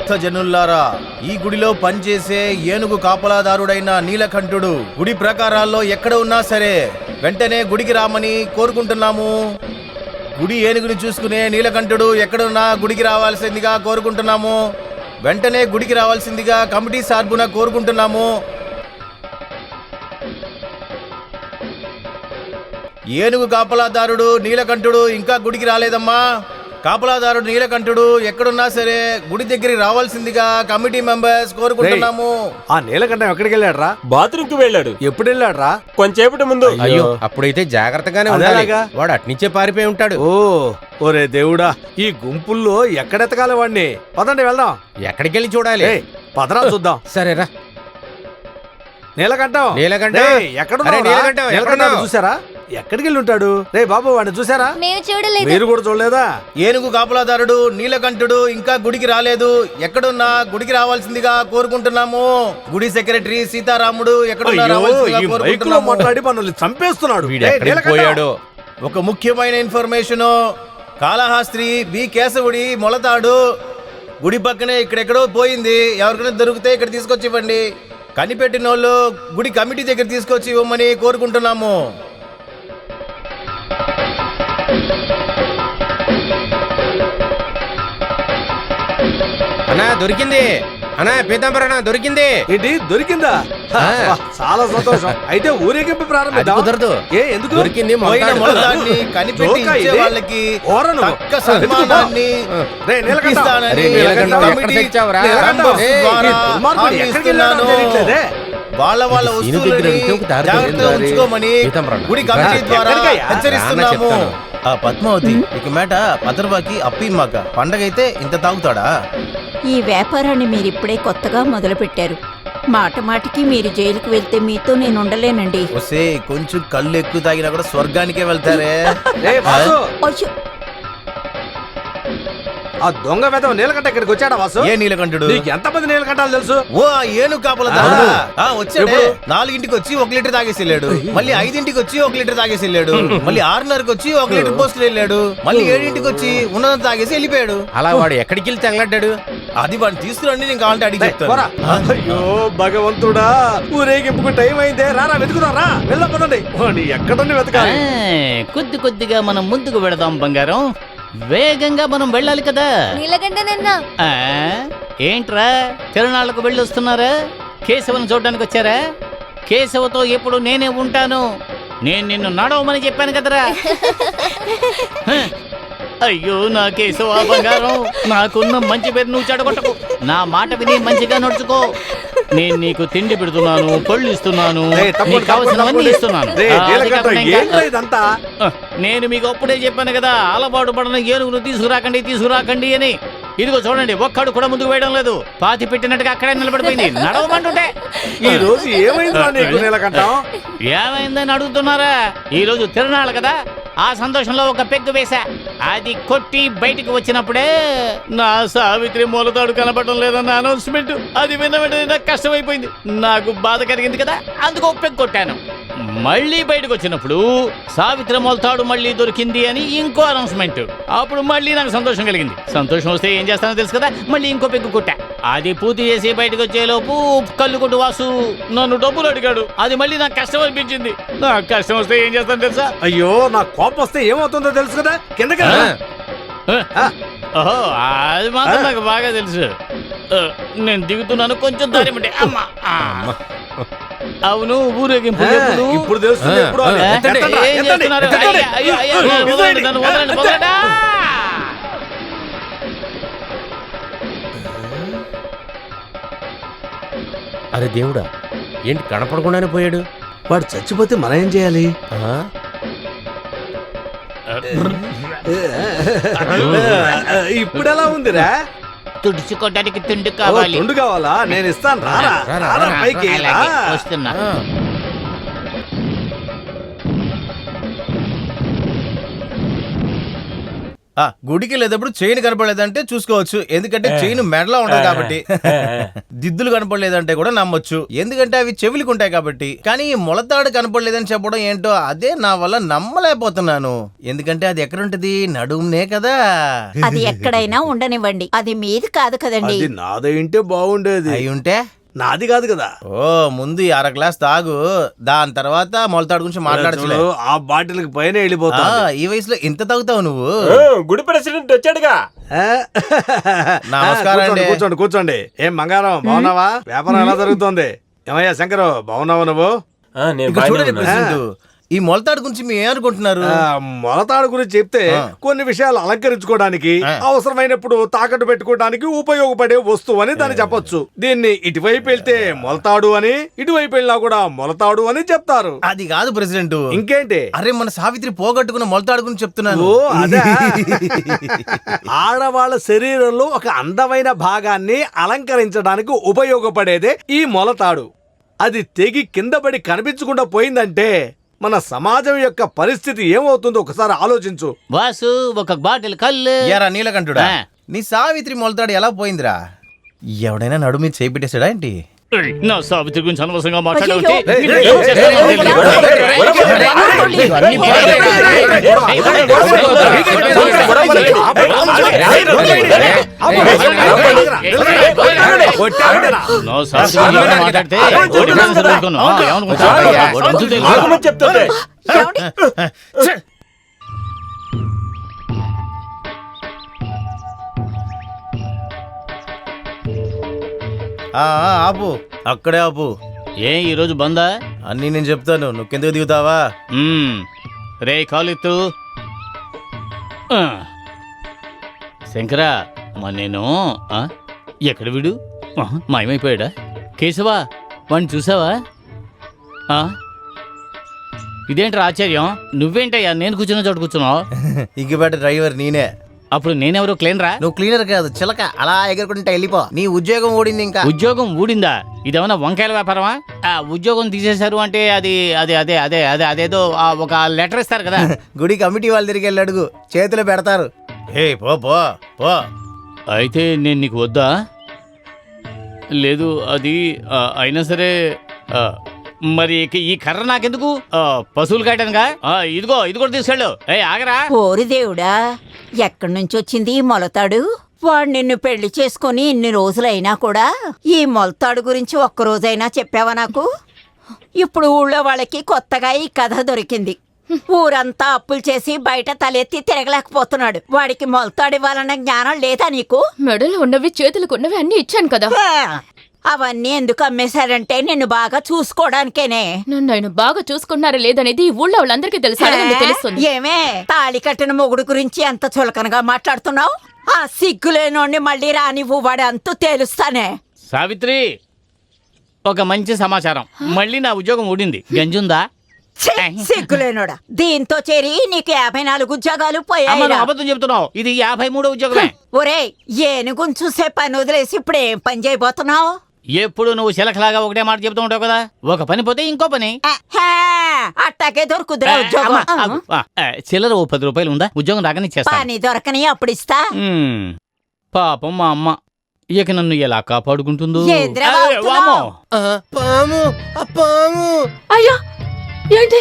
భక్తజనుల్లారా, ఈ గుడిలో పనిచేసే ఏనుగు కాపలాదారుడైన నీలకంఠుడు గుడి ప్రకారాల్లో ఎక్కడ ఉన్నా సరే వెంటనే గుడికి రామని కోరుకుంటున్నాము. గుడి ఏనుగుని చూసుకునే నీలకంఠుడు ఎక్కడున్నా గుడికి రావాల్సిందిగా కోరుకుంటున్నాము. వెంటనే గుడికి రావాల్సిందిగా కమిటీ సార్బున కోరుకుంటున్నాము. ఏనుగు కాపలాదారుడు నీలకంఠుడు ఇంకా గుడికి రాలేదమ్మా. కాపలాదారుడు నీలకంఠుడు ఎక్కడున్నా సరే గుడి దగ్గరికి రావాల్సిందిగా కమిటీ మెంబర్స్ కోరుకుంటున్నాము. ఆ నీలకంఠం ఎక్కడికి వెళ్ళాడ్రా? బాత్రూమ్ కి వెళ్ళాడు. ఎప్పుడు వెళ్ళాడ్రా? కొంచెంసేపటి ముందు. అయ్యో, అప్పుడైతే జాగ్రత్తగానే ఉండాలి. వాడు అట్నుంచే పారిపోయి ఉంటాడు. ఓరే దేవుడా, ఈ గుంపుల్లో ఎక్కడెత్తగాలి వాడిని? పదండి వెళ్దాం. ఎక్కడికి వెళ్ళి చూడాలి? పదరా చూద్దాం. సరేరా. నీలకంఠం, ఎక్కడ చూసారా? ఎక్కడికి వెళ్ళి ఉంటాడు? రే బాబు, వాడిని చూసారా? మీరు కూడా చూడలేదా? ఏనుగు కాపలాదారుడు నీలకంఠుడు ఇంకా గుడికి రాలేదు. ఎక్కడున్నా గుడికి రావాల్సిందిగా కోరుకుంటున్నాము. గుడి సెక్రటరీ సీతారాముడు ఎక్కడున్నా మాట్లాడి మనల్ని చంపేస్తున్నాడు. పోయాడు. ఒక ముఖ్యమైన ఇన్ఫర్మేషన్, కాళహస్త్రి బి కేశవుడి మొలతాడు గుడి పక్కనే ఇక్కడెక్కడో పోయింది. ఎవరికైనా దొరికితే ఇక్కడ తీసుకొచ్చి ఇవ్వండి. కనిపెట్టిన వాళ్ళు గుడి కమిటీ దగ్గర తీసుకొచ్చి ఇవ్వమని కోరుకుంటున్నాము. అన్నా దొరికింది. అన్నా పీతాంబరణ దొరికింది. ఏంటి దొరికిందా? చాలా సంతోషం. అయితే ఊరేగింపు ప్రారంభిద్దాం. కుదరదు. ఎందుకు? దొరికింది కనిపెట్టి ఇచ్చే వాళ్ళకి తక్క సన్మానాన్ని ఇస్తానని కమిటీ వాళ్ళ వస్తువులని జాగ్రత్తగా ఉంచుకోమని గుడి కమిటీ ద్వారా హెచ్చరిస్తున్నాము. పద్మావతి, ఇక మేట పదర్వాకి అప్పిమ్మాక పండగ అయితే ఇంత తాగుతాడా? ఈ వ్యాపారాన్ని మీరిప్పుడే కొత్తగా మొదలుపెట్టారు. మాట మాటికి మీరు జైలుకు వెళ్తే మీతో నేను ఉండలేనండి. వస్తే కొంచెం కళ్ళు ఎక్కువ తాగినా కూడా స్వర్గానికే వెళ్తారే. ఆ దొంగ వెధవ నీలకంఠ ఇక్కడికి వచ్చాడా వాసు? ఏ నీలకంఠుడు? నీకు ఎంతమంది నీలకంఠాలు తెలుసు? ఓ ఏను కాపలాదారు వచ్చాడు. 4ంటికి వచ్చి 1 లీటర్ తాగేసి వెళ్ళాడు. మళ్ళీ 5ంటికి వచ్చి 1 లీటర్ తాగేసి వెళ్ళాడు. మళ్ళీ 6:30కి వచ్చి 1 లీటర్ పోస్ట్ వెళ్ళాడు. మళ్ళీ 7ంటికి వచ్చి ఉన్నది తాగేసి వెళ్ళిపోయాడు. అలా వాడు ఎక్కడికి వెళ్ళి తగలడ్డాడు? అది వాడిని తీసుకురండి, నేను కావాలంటే అడిగి చెప్తాను. అయ్యో భగవంతుడా, ఊరేగింపుకు టైం అయిందే. రారా వెతుకుదాం, రా వెళ్దాం పదండి. ఎక్కడని వెతకాలి? కొద్ది కొద్దిగా మనం ముందుకు వెళదాం బంగారం. వేగంగా మనం వెళ్ళాలి కదా. ఏంట్రా తిరునాళ్లకు వెళ్ళొస్తున్నారా? కేశవను చూడడానికి వచ్చారా? కేశవతో ఎప్పుడు నేనే ఉంటాను. నేను నిన్ను నడవమని చెప్పాను కదరా. అయ్యో నా కేశవ బంగారం, నాకున్న మంచి పేరు నువ్వు చెడగొట్టకు. నా మాట విని మంచిగా నడుచుకో. నేను నీకు తిండి పెడుతున్నాను, పళ్ళు ఇస్తున్నాను, నీకు కావలసినవన్నీ ఇస్తున్నాను. నేను మీకు అప్పుడే చెప్పాను కదా, అలవాటు పడిన ఏనుగును తీసుకురాకండి అని. ఇదిగో చూడండి, ఒక్కడు కూడా ముందుకు వేయడం లేదు. పాతి పెట్టినట్టుగా అక్కడే నిలబడిపోయింది. నడవమంటుంటే ఈ రోజు ఏమైందని అడుగుతున్నారా? ఈ రోజు తిరునాళ్ళు కదా, ఆ సంతోషంలో ఒక పెగ్గు వేశా. అది కొట్టి బయటికి వచ్చినప్పుడే నా సావిత్రి మూలతాడు కనపడడం లేదన్న అనౌన్స్మెంట్. అది విన్న వెంటనే నాకు కష్టమైపోయింది. నాకు బాధ కలిగింది కదా, అందుకు పెగ్గు కొట్టాను. మళ్ళీ బయటకు వచ్చినప్పుడు సావిత్రి మూలతాడు మళ్ళీ దొరికింది అని ఇంకో అనౌన్స్మెంట్. అప్పుడు మళ్ళీ నాకు సంతోషం కలిగింది. సంతోషం వస్తే ఏం చేస్తానో తెలుసు కదా, మళ్ళీ ఇంకో పెగ్గు కొట్టా. అది పూర్తి చేసి బయటకు వచ్చేలోపు కళ్ళు కొట్టు వాసు నన్ను డబ్బులు అడిగాడు. అది మళ్ళీ నాకు కష్టం అనిపించింది. నాకు కష్టం వస్తే ఏం చేస్తాను తెలుసా? అయ్యో నాకు కోపం వస్తే ఏమవుతుందో తెలుసు కదా, కిందకి ఓహో అది మాత్రం నాకు బాగా తెలుసు. నేను దిగుతున్నాను, కొంచెం దారి ఉంటే. అమ్మా అవును, ఊరేగింపు ఇప్పుడు తెలుస్తుంది. అరే దేవుడా, ఏంటి కనపడకుండానే పోయాడు? వాడు చచ్చిపోతే మనం ఏం చేయాలి? ఇప్పుడు ఎలా ఉందిరా? తుడుచుకోవడానికి తిండి కావాలి. తిండి కావాలా? నేను ఇస్తాను, రారా పైకి. వస్తున్నా. గుడికి వెళ్ళేటప్పుడు చైన్ కనపడలేదంటే చూసుకోవచ్చు, ఎందుకంటే చైన్ మెడలో ఉంటది కాబట్టి. దిద్దులు కనపడలేదంటే కూడా నమ్మొచ్చు, ఎందుకంటే అవి చెవులకు ఉంటాయి కాబట్టి. కానీ ఈ మొలతాడు కనపడలేదని చెప్పడం ఏంటో అదే నా వల్ల నమ్మలేకపోతున్నాను, ఎందుకంటే అది ఎక్కడుంటది, నడుమునే కదా. అది ఎక్కడైనా ఉండనివ్వండి, అది మీది కాదు కదండి. అది నాదైంటే బాగుండేది. అయి ఉంటే నాది కాదు కదా. ఓ ముందు ఈ అర గ్లాస్ తాగు, దాని తర్వాత మొలతాడు గురించి మాట్లాడచ్చు. ఆ బాటిల్ కి పైన వెళ్ళిపోతా. ఈ వయసులో ఇంత తాగుతావు నువ్వు? గుడి ప్రెసిడెంట్ వచ్చాడుగా. నమస్కారం అండి. కూర్చోండి కూర్చోండి. ఏం బంగారం బాగున్నావా? వ్యాపారం ఎలా జరుగుతోంది? ఏమయ్యా శంకరు, బాగున్నావా నువ్వు? నేను ఇక చూడండి బాగానే ఉన్నా. ప్రెసిడెంట్, ఈ మొలతాడు గురించి మీరు ఏమనుకుంటున్నారు? మొలతాడు గురించి చెప్తే కొన్ని విషయాలు అలంకరించుకోవడానికి, అవసరమైనప్పుడు తాకట్టు పెట్టుకోవడానికి ఉపయోగపడే వస్తువు అని దాన్ని చెప్పొచ్చు. దీన్ని ఇటువైపు వెళ్తే మొలతాడు అని, ఇటువైపు వెళ్ళినా కూడా మొలతాడు అని చెప్తారు. అది కాదు ప్రెసిడెంట్. ఇంకేంటి? అరే మన సావిత్రి పోగొట్టుకున్న మొలతాడు గురించి చెప్తున్నాను. ఓ అదే. ఆడవాళ్ళ శరీరంలో ఒక అందమైన భాగాన్ని అలంకరించడానికి ఉపయోగపడేదే ఈ మొలతాడు. అది తెగి కింద పడి కనిపించకుండా పోయిందంటే మన సమాజం యొక్క పరిస్థితి ఏమవుతుందో ఒకసారి ఆలోచించు. బాసు ఒక బాటిల్ కళ్ళు. ఎరా నీలకంఠుడా, ఆ. నీ సావిత్రి మొలతాడు ఎలా పోయిందిరా? ఎవడైనా నడుము మీద చేయి పెట్టేశాడా ఏంటి? నా సావిత్రి గురించి అనవసరంగా అయ్యయ్యో. మాట్లాడవచ్చు. మాట్లాడితే ఆగమని చెప్తుంటే ఆపు, అక్కడే ఆపు. ఈ రోజు బందా? అన్నీ నేను చెప్తాను, నువ్వు కిందకు దిగుతావా? రే కాలిత్తు. శంకరా, నేను ఎక్కడ వీడు మాయమైపోయాడా? కేశవా, వాడిని చూసావా? ఇదేంట్రా ఆశ్చర్యం, నువ్వేంటయ్యా నేను కూర్చున్న చోటు కూర్చున్నావు? ఇగ్గిపేట డ్రైవర్ నేనే. అప్పుడు నేనెవరు క్లీనరా? నువ్వు క్లీనర్ కాదు, చిలక. అలా ఎగరకుంటే వెళ్ళిపో, నీ ఉద్యోగం ఓడింది. ఇంకా ఉద్యోగం ఊడిందా? ఇదేమన్నా వంకాయల వ్యాపారమా? ఉద్యోగం తీసేశారు అంటే అది అదే అదే అదే అదే అదేదో ఒక లెటర్ ఇస్తారు కదా. గుడి కమిటీ వాళ్ళు తిరిగి వెళ్ళి అడుగు, చేతిలో పెడతారు. హే పో పో పో. అయితే నేను నీకు వద్దా? లేదు అది అయినా సరే మరి ఈ కర్ర నాకెందుకు? పశువులు కాయటానుగా? ఇదిగో ఇది కూడా తీసుకెళ్ళు. ఆగరా. ఓరి దేవుడా, ఎక్కడి నుంచి వచ్చింది ఈ మొలతాడు? వాడు నిన్ను పెళ్లి చేసుకుని ఇన్ని రోజులైనా కూడా ఈ మొలతాడు గురించి ఒక్కరోజైనా చెప్పావా నాకు? ఇప్పుడు ఊళ్ళో వాళ్ళకి కొత్తగా ఈ కథ దొరికింది. ఊరంతా అప్పులు చేసి బయట తలెత్తి తిరగలేకపోతున్నాడు. వాడికి మొలతాడు ఇవ్వాలన్న జ్ఞానం లేదా నీకు? మెడలో ఉన్నవి చేతులకున్నవి అన్ని ఇచ్చాను కదా. అవన్నీ ఎందుకు అమ్మేశాడంటే నిన్ను బాగా చూసుకోవడానికేనే. నన్ను ఆయన బాగా చూసుకున్నారా లేదనేది ఈ ఊళ్ళో వాళ్ళందరికీ తెలుస్తుంది. ఏమే, తాళి కట్టిన మొగుడు గురించి ఎంత చులకనగా మాట్లాడుతున్నావు? ఆ సిగ్గులేనోడిని మళ్ళీ రానివ్వు, వాడు అంతూ తేలుస్తానే. సావిత్రి, ఒక మంచి సమాచారం. మళ్ళీ నా ఉద్యోగం ఊడింది. గంజుందా? సిగ్గులేనోడా, దీంతో చేరి నీకు 54 ఉద్యోగాలు పోయాయి. అబద్ధం చెప్తున్నావు, ఇది 53వ ఉద్యోగమే. ఒరే, ఏనుగుని చూసే పని వదిలేసి ఇప్పుడు ఏం పని చేయబోతున్నావు? ఎప్పుడు నువ్వు చిలకలాగా ఒకటే మాట చెప్తూ ఉంటావు కదా. ఒక పని పోతే ఇంకో పని. అట్టాకే దొరుకుతురా ఉద్యోగం. చిల్లర ఓ 10 రూపాయలు ఉందా? ఉద్యోగం రాగానే చేస్తా. పని దొరకని అప్పుడు ఇస్తా. పాపం మా అమ్మ ఇక నన్ను ఎలా కాపాడుకుంటుందో. ఏంద్రా వాగుతున్నావ్? పాము, పాము. అయ్యో, ఏంటి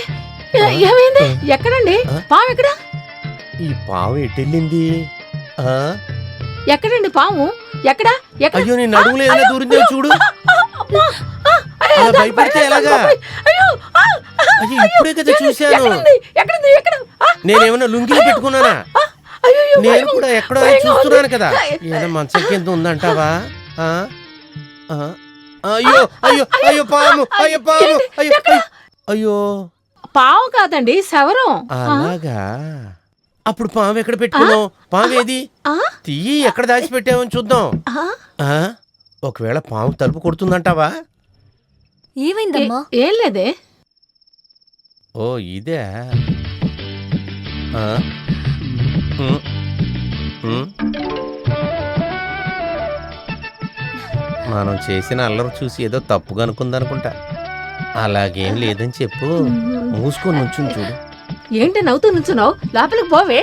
ఏమైంది? ఎక్కడండి పాము? ఎక్కడ? ఈ పాము ఎటెళ్ళింది? ఎక్కడండి పాము? ఎక్కడ? అయ్యో, నీ నడుములో ఏదైనా దూరిందో చూడు. అలా భయపడితే ఎలాగా? అయ్యో, ఇప్పుడే కదా చూశాను. నేనేమన్నా లుంగిలో పెట్టుకున్నానా? నేను కూడా ఎక్కడో చూస్తున్నాను కదా. ఏదో మంచం కింద ఉందంటావా? అయ్యో అయ్యో అయ్యో పాము, అయ్యో పాము, అయ్యో అయ్యో. పాము కాదండి, శవరం. అలాగా? అప్పుడు పాము ఎక్కడ పెట్టుకున్నావు? పాము ఏది? తీయి, ఎక్కడ దాచిపెట్టావని చూద్దాం. ఒకవేళ పాము తలుపు కొడుతుందంటావా? ఏమైందమ్మా? ఏం లేదే. ఓ ఇదే. మనం చేసిన అల్లరి చూసి ఏదో తప్పుగా అనుకుందనుకుంటా. అలాగేం లేదని చెప్పు. మూసుకొని నుంచుని చూడు. ఏంటి నవ్వుతూ నుంచున్నావు? లోపలికి పోవే.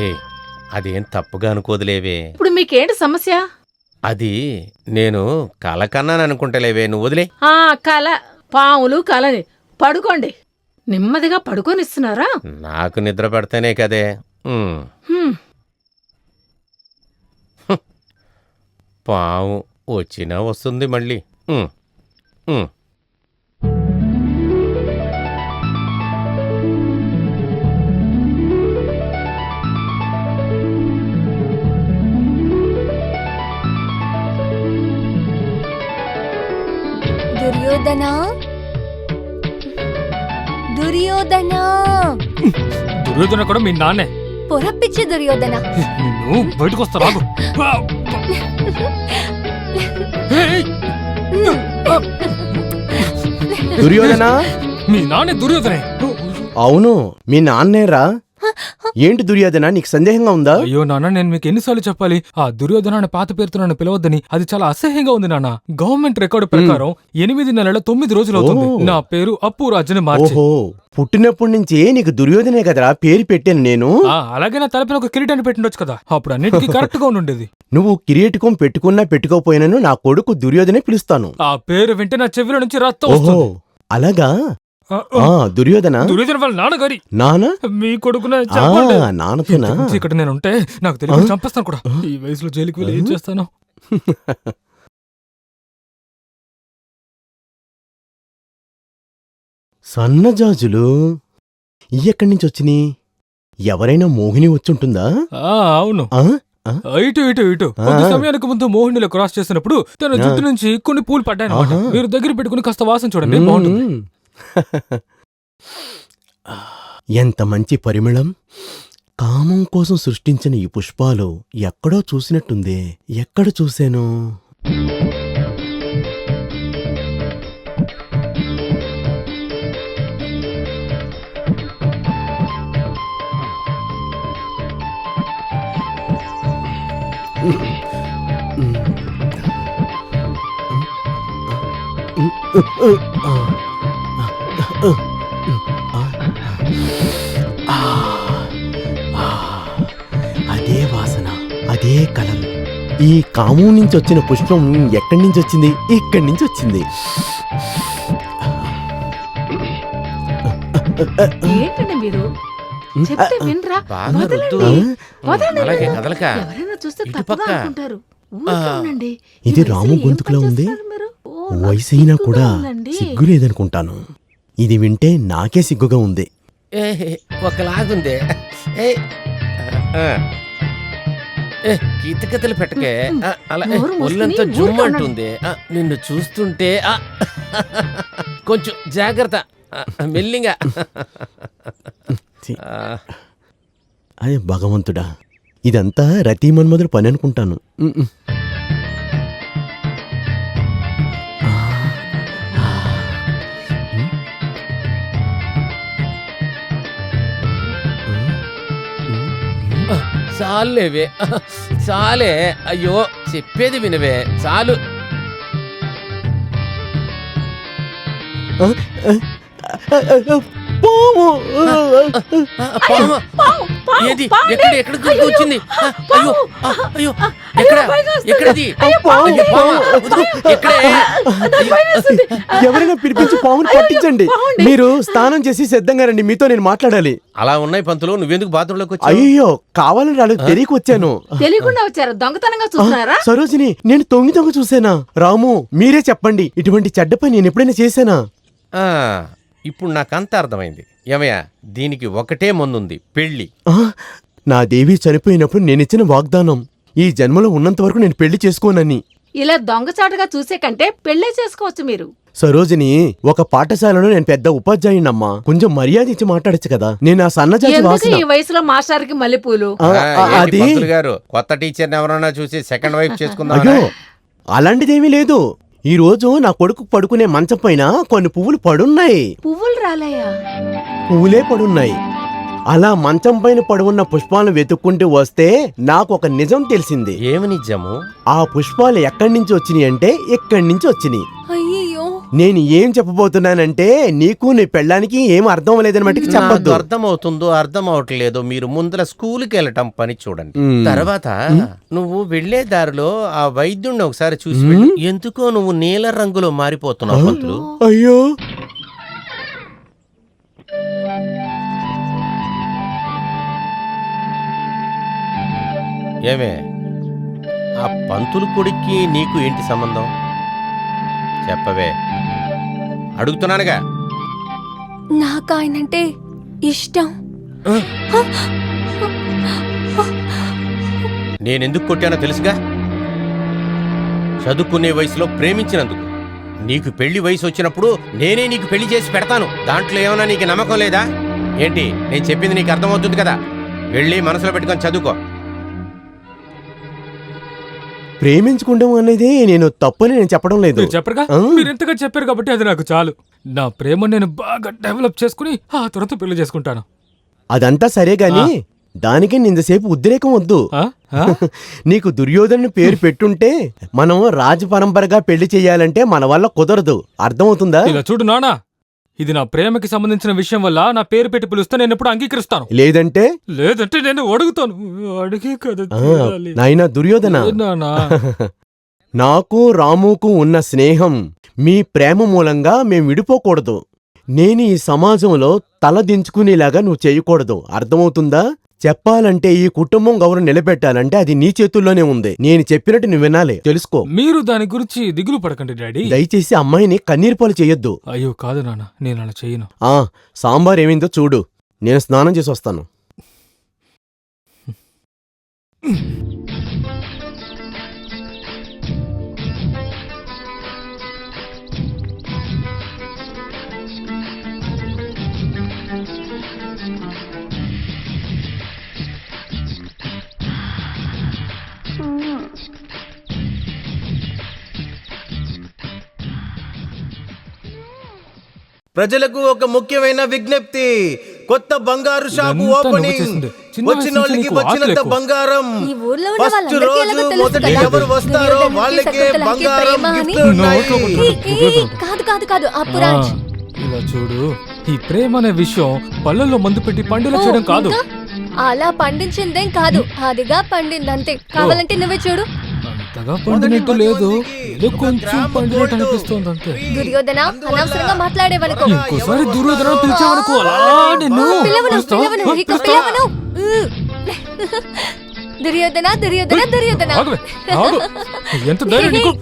ఏ అదేం తప్పుగా అనుకోదులేవే. ఇప్పుడు మీకేంటి సమస్య? అది నేను కల కన్నాను అనుకుంటలేవే, నువ్వు వదిలే. ఆ కల, పాములు కలని. పడుకోండి, నెమ్మదిగా పడుకోనిస్తున్నారా? నాకు నిద్ర పెడితేనే కదే. హ్మ్. పాము వచ్చినా వస్తుంది మళ్ళీ. దుర్యోధన దుర్యోధన దుర్యోధన కూడా మీ నాన్నే. పొరపిచ్చి దుర్యోధన. నువ్వు బయటకు వస్తా రాగు. దుర్యోధన మీ నాన్నే దుర్యోధనే. అవును మీ నాన్నేరా. ఏంటి దుర్యోధన, నీకు సందేహంగా ఉందా? అయ్యో నాన్న, నేను మీకు ఎన్నిసార్లు చెప్పాలి ఆ దుర్యోధన అనే పాత పేరుతో నన్ను పిలవద్దని. అది చాలా అసహ్యంగా ఉంది నాన్న. గవర్నమెంట్ రికార్డు ప్రకారం 8 నెలల 9 రోజులు అవుతుంది ఓహో. నా పేరు అప్పురాజుని మార్చి. ఓహో, పుట్టినప్పటి నుంచి నీకు దుర్యోధనే కదరా పేరు పెట్టాను నేను. అలాగే నా తలపైన ఒక కిరీటాన్ని పెట్టిండొచ్చు కదా, అప్పుడు అన్నిటికీ కరెక్ట్ గా ఉండేది. నువ్వు కిరీటకం పెట్టుకున్నా పెట్టుకోపోయినాను నా కొడుకు దుర్యోధనే పిలుస్తాను. ఆ పేరు వింటే నా చెవిలో నుంచి రక్తం ఓహో వస్తుంది. అలాగా. ఆ, ఆ దుర్యోధన దుర్యోధన వాళ్ళ నాన్నగారి నానా మీ కొడుకున నాన్నతోనా? ఇక్కడ నేను ఉంటే నాకు తెలియదు చంపేస్తాను కూడా. ఈ వయసులో జైలుకి వెళ్ళి ఏం చేస్తాను? సన్నజాజులు ఎక్కడి నుంచి వచ్చినాయి? ఎవరైనా మోహిని వచ్చుంటుందా? అవును, ఆ? ఇటు ఇటు ఇటు కొద్ది సమయానికి ముందు మోహినిలో క్రాస్ చేసినప్పుడు తన జుట్టు నుంచి కొన్ని పూలు పడ్డాయి అన్నమాట. ఆహా. మీరు దగ్గర పెట్టుకుని కాస్త వాసన చూడండి, బాగుంటుంది. ఎంత మంచి పరిమళం! కామం కోసం సృష్టించిన ఈ పుష్పాలు ఎక్కడో చూసినట్టుందే. ఎక్కడ చూశాను? అదే వాసన, అదే కలర్. ఈ కామం నుంచి వచ్చిన పుష్పం ఎక్కడి నుంచి వచ్చింది? ఇక్కడి నుంచి వచ్చింది. ఏంటండి మీరు చెప్తే వినరా? బాగా రుద్దు. వదలండి. అలాగే కదలక. ఎవరైనా చూస్తే ఇటు తప్పుగా పక్క. అనుకుంటారు. ఊరికే ఉండండి. ఇది ఈ వయసులో రాము ఏం గొంతుకులో పని ఉంది. చేస్తారు మీరు? ఓ, నాకు వయసైనా సిగ్గుగా కూడా ఉందండి. సిగ్గు లేదనుకుంటాను. ఇది వింటే నాకే సిగ్గుగా ఉంది. ఒకలాగుందే. కీతకతలు పెట్టకే. అలా నోరు మూసుకుని ఒళ్ళంతా ఊరికే జుమ్ ఉండండి. అంటుంది. నిన్ను చూస్తుంటే కొంచెం జాగ్రత్త, మెల్లిగా. అదే భగవంతుడా, ఇదంతా రతీమన్మధుడు పని అనుకుంటాను. చాలేవే, చాలే. అయ్యో చెప్పేది వినవే, చాలు. ఏది ఎక్కడ ఎక్కడ వచ్చింది? అయ్యో అయ్యో, ఎక్కడ ఎక్కడది? ఎక్కడే? ఎవరైనా పిలిపించి పావును పట్టించండి. మీరు స్నానం చేసి సిద్ధంగా రండి, మీతో నేను మాట్లాడాలి. అలా ఉన్నాయి పంతులు, నువ్వెందుకు బాత్రూంలోకి వచ్చావు? అయ్యో కావాలని రాలేదు, తెలియక వచ్చాను. తెలియకుండా వచ్చారు, దొంగతనంగా చూస్తున్నారా? సరోజిని, నేను తొంగి తొంగి చూసానా? రాము మీరే చెప్పండి, ఇటువంటి చెడ్డ పని నేను ఎప్పుడైనా చేశానా? ఇప్పుడు నాకంత అర్థమైంది. ఏమయ్యా, దీనికి ఒకటే ముందుంది, పెళ్లి. నా దేవి చనిపోయినప్పుడు నేనిచ్చిన వాగ్దానం, ఈ జన్మలో ఉన్నంత వరకు నేను పెళ్లి చేసుకోనని. ఇలా దొంగచాటుగా చూసే కంటే పెళ్లే చేసుకోవచ్చు మీరు. సరోజిని, ఒక పాఠశాలలో నేను పెద్ద ఉపాధ్యాయునమ్మా, కొంచెం మర్యాద ఇచ్చి మాట్లాడచ్చు కదా. నేను ఆ సన్నజాజి ఎందుకు వాసన. ఈ వయసులో మాస్టర్కి మల్లెపూలు? అది పంతులు గారు, కొత్త టీచర్ని ఎవరన్నా చూసి సెకండ్ వైఫ్ చేసుకుందాం. అయ్యో అలాంటిదేమీ లేదు. ఈ రోజు నా కొడుకు పడుకునే మంచం పైన కొన్ని పువ్వులు పడున్నాయి. పువ్వులు రాలయా? పువ్వులే పడున్నాయి. అలా మంచం పైన పడున్న పుష్పాలను వెతుక్కుంటూ వస్తే నాకు ఒక నిజం తెలిసింది. ఏమి నిజము? ఆ పుష్పాలు ఎక్కడి నుంచి వచ్చినాయి అంటే ఇక్కడి నుంచి వచ్చినాయి. అయ్యో నేను ఏం చెప్పబోతున్నానంటే నీకు నీ పెళ్ళానికి ఏం అర్థం లేదని మట్టికి చెప్పొద్దు. అర్థమవుతుందో అర్థం అవట్లేదో మీరు ముందర స్కూల్కి వెళ్ళటం పని చూడండి. తర్వాత నువ్వు వెళ్లే దారిలో ఆ వైద్యుడిని ఒకసారి చూసి వెళ్ళు. ఎందుకో నువ్వు నీల రంగులో మారిపోతున్నావు పంతులు. అయ్యో ఏమే ఆ పంతులు కొడుక్కి నీకు ఏంటి సంబంధం చెప్పవే, అడుగుతున్నానుగా. నాకు ఆయనంటే ఇష్టం. నేనెందుకు కొట్టానో తెలుసుగా, చదువుకునే వయసులో ప్రేమించినందుకు. నీకు పెళ్లి వయసు వచ్చినప్పుడు నేనే నీకు పెళ్లి చేసి పెడతాను. దాంట్లో ఏమన్నా నీకు నమ్మకం లేదా ఏంటి? నేను చెప్పింది నీకు అర్థమవుతుంది కదా, వెళ్ళి మనసులో పెట్టుకొని చదువుకో. ప్రేమించుకుంటాం అనేది నేను తప్పని నేను చెప్పడం లేదు. చెప్పరుగా, మీరు ఎంతగా చెప్పారు కాబట్టి అది నాకు చాలు. నా ప్రేమ నేను బాగా డెవలప్ చేసుకుని ఆ తర్వాత పెళ్లి చేసుకుంటాను. అదంతా సరే గాని దానికి ఇంతసేపు ఉద్రేకం వద్దు. నీకు దుర్యోధను పేరు పెట్టుంటే మనం రాజ పరంపరగా పెళ్లి చెయ్యాలంటే మన వల్ల కుదరదు. అర్థమవుతుందా? ఇలా చూడు నానా, ఇది నా ప్రేమకి సంబంధించిన విషయం వల్ల నా పేరు పెట్టి పిలుస్తే నేను ఎప్పుడు అంగీకరిస్తాను. లేదంటే నేను అడుగుతాను. అడిగే కదా నాయనా దుర్యోధన, నాకు రాముకు ఉన్న స్నేహం మీ ప్రేమ మూలంగా మేం విడిపోకూడదు. నేను ఈ సమాజంలో తల దించుకునేలాగా నువ్వు చేయకూడదు. అర్థమవుతుందా? చెప్పాలంటే ఈ కుటుంబం గౌరవం నిలబెట్టాలంటే అది నీ చేతుల్లోనే ఉంది. నేను చెప్పినట్టు నువ్వు వినాలి, తెలుసుకో. మీరు దాని గురించి దిగులు పడకండి డాడీ. దయచేసి అమ్మాయిని కన్నీరు పాలు చెయ్యొద్దు. అయ్యో కాదు నాన్న, నేను అలా చెయ్యను. సాంబార్ ఏమైందో చూడు, నేను స్నానం చేసి వస్తాను. ప్రజలకు ఒక ముఖ్యమైన విజ్ఞప్తి. కొత్త బంగారు షాపు ఓపెనింగ్. వచ్చిన వాళ్ళకి వచ్చినంత బంగారం. ఫస్ట్ రోజు మొదటి ఎవరు వస్తారో వాళ్ళకే బంగారం గిఫ్ట్ ఉన్నాయి. కాదు కాదు కాదు అప్పురాజ్, ఇలా చూడు, ఈ ప్రేమ అనే విషయం పళ్ళల్లో మందు పెట్టి పండులో చేయడం కాదు. అలా పండించిందేం కాదు, అదిగా పండిందంతే. కావాలంటే నువ్వే చూడు. అంతగా పండినట్టు లేదు, ఏదో కొంచెం పండినట్టు అనిపిస్తోంది అంతే. దుర్యోధన, అనవసరంగా మాట్లాడేవనుకో. ఇంకోసారి దుర్యోధన పిలిచావనుకో అలా నిన్ను పిలవను. దుర్యోధన దుర్యోధన దుర్యోధన, ఎంత ధైర్యం నీకు?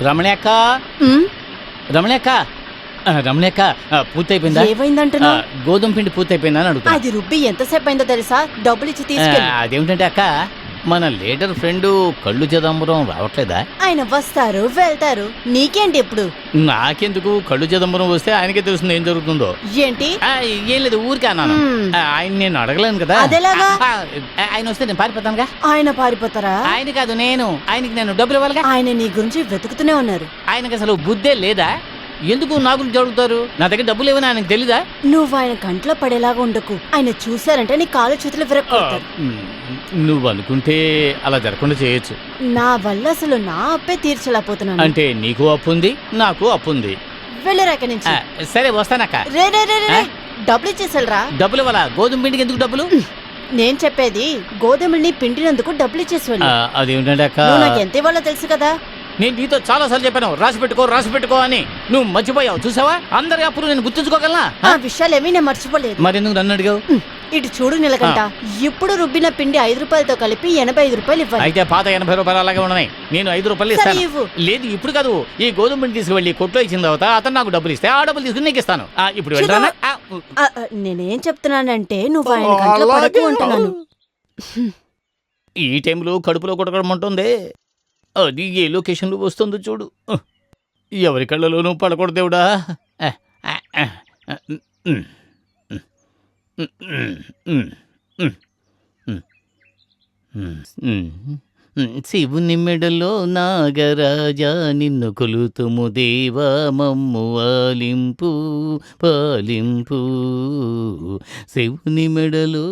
రమణక్క, రమణక్క, రమణక్క, పూర్తయిపోయిందా? ఏమైందంటున్నా? గోధుమ పిండి పూర్తయిపోయిందా అని అడుగుతా. అది రుబ్బి ఎంతసేపు అయిందో తెలుసా? డబ్బులు ఇచ్చి తీసుకెళ్ళి. అదేమిటంటే అక్క, మన లీడర్ ఫ్రెండ్ కళ్ళు చిదంబరం రావట్లేదా? ఆయన వస్తారు వెళ్తారు, నీకేంటి ఇప్పుడు? నాకెందుకు? కళ్ళు చిదంబరం వస్తే ఆయనకే తెలుస్తుంది ఏం జరుగుతుందో. ఏంటి? ఏం లేదు, ఊరికే అన్నాను. ఆయన నేను అడగలేను కదా. అదేలాగా? ఆయన వస్తే నేను పారిపోతానుగా. ఆయన పారిపోతారా? ఆయన కాదు, నేను. ఆయనకి నేను డబ్బులు ఇవ్వాలిగా. ఆయన నీ గురించి వెతుకుతూనే ఉన్నారు. ఆయనకి అసలు బుద్ధే లేదా? ఎందుకు నా గురించి అడుగుతారు? నా దగ్గర డబ్బులు ఏమైనా ఆయనకు తెలీదా? నువ్వు ఆయన కంట్లో పడేలాగా ఉండకు. ఆయన చూశారంటే నీ కాలు చేతులు విరక్కొడతారు. నువ్వు అనుకుంటే అలా జరగకుండా చేయొచ్చు. నా వల్ల అసలు నా అప్పే తీర్చలేకపోతున్నాను. అంటే నీకు అప్పు ఉంది, నాకు అప్పు ఉంది. వెళ్ళరా ఇక్కడి నుంచి. సరే వస్తానక్క. రే డబ్బులు ఇచ్చేసారా? డబ్బులు ఇవ్వాలా? గోధుమ పిండికి ఎందుకు డబ్బులు? నేను చెప్పేది గోధుమల్ని పిండినందుకు డబ్బులు ఇచ్చేసి. అదేమిటంటే అక్క, నాకు ఎంత ఇవ్వాలో తెలుసు కదా. నేను నీతో చాలా సార్లు చెప్పాను రాసి పెట్టుకో అని. నువ్వు మర్చిపోయావు, చూసావా? అందరి అప్పుడు నేను గుర్తుంచుకోగలనా? ఆ విషయాలేమీ నేను మర్చిపోలేదు. మరి ఎందుకు నన్ను అడిగావు? ఇటు చూడు నిలకంట, ఇప్పుడు రుబ్బిన పిండి 5 రూపాయలతో కలిపి 85 రూపాయలు ఇవ్వాలి. అయితే పాత 80 రూపాయలు అలాగే ఉన్నాయి. నేను 5 రూపాయలు ఇస్తాను. లేదు ఇప్పుడు కాదు, ఈ గోధుమ పిండి తీసుకువెళ్ళి కొట్లో ఇచ్చిన తర్వాత అతను నాకు డబ్బులు ఇస్తే ఆ డబ్బులు తీసుకుని నీకు ఇస్తాను. ఇప్పుడు వెళ్తానా? నేనేం చెప్తున్నానంటే నువ్వు ఆయన కంట్లో పడకు అంటున్నాను. ఈ టైంలో కడుపులో కొట్టకడమంటుంది. అది ఏ లొకేషన్లో వస్తుందో చూడు. ఎవరి కళ్ళలోనూ పడకూడదు దేవుడా. శివుని మెడలో నాగరాజా నిన్ను కొలుతుము దేవా మమ్ము ఆలింపు పాలింపు. శివుని మెడలో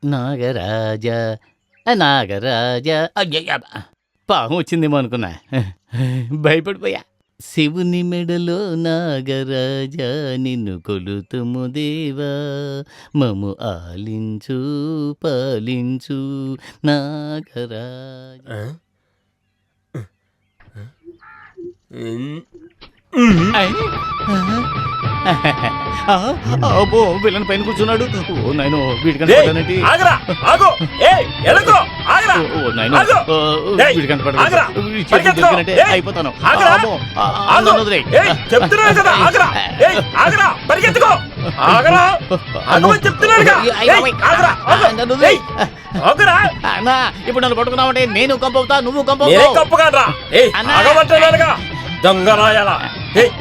నాగరాజా నాగరాజా. అయ్యయ్య, పాము వచ్చిందేమో అనుకున్నా, భయపడిపోయా. శివుని మెడలో నాగరాజా నిన్ను కొలుతుము దేవా మము ఆలించు పాలించు నాగరాజా. అబ్బో, విలన్ పైన కూర్చున్నాడు. ఓ నాయనో, వీడి ఏయ్, ఆగురా, ఆగు. ఏయ్, ఎడకు, ఆగురా. ఆగు. ఏయ్, ఆగురా. పరిగెత్తుకో. ఏయ్, అయిపోతాను. ఆగురా. ఆగు. ఏయ్, చెప్తున్నాను కదా, ఆగురా. ఏయ్, ఆగురా, పరిగెత్తుకో. ఆగురా. ఆగమని చెప్తున్నానుగా. ఏయ్, ఆగురా, ఆగు. ఏయ్, ఆగురా. అన్నా, ఇప్పుడు నన్ను పట్టుకున్నావంటే నేను కంపవుతా, నువ్వు నేనే కంపవుతావు. కప్పుగానరా. ఏయ్, అన్నా. ఆగమంటున్నానుగా. దొంగరాయాలా. ఏయ్,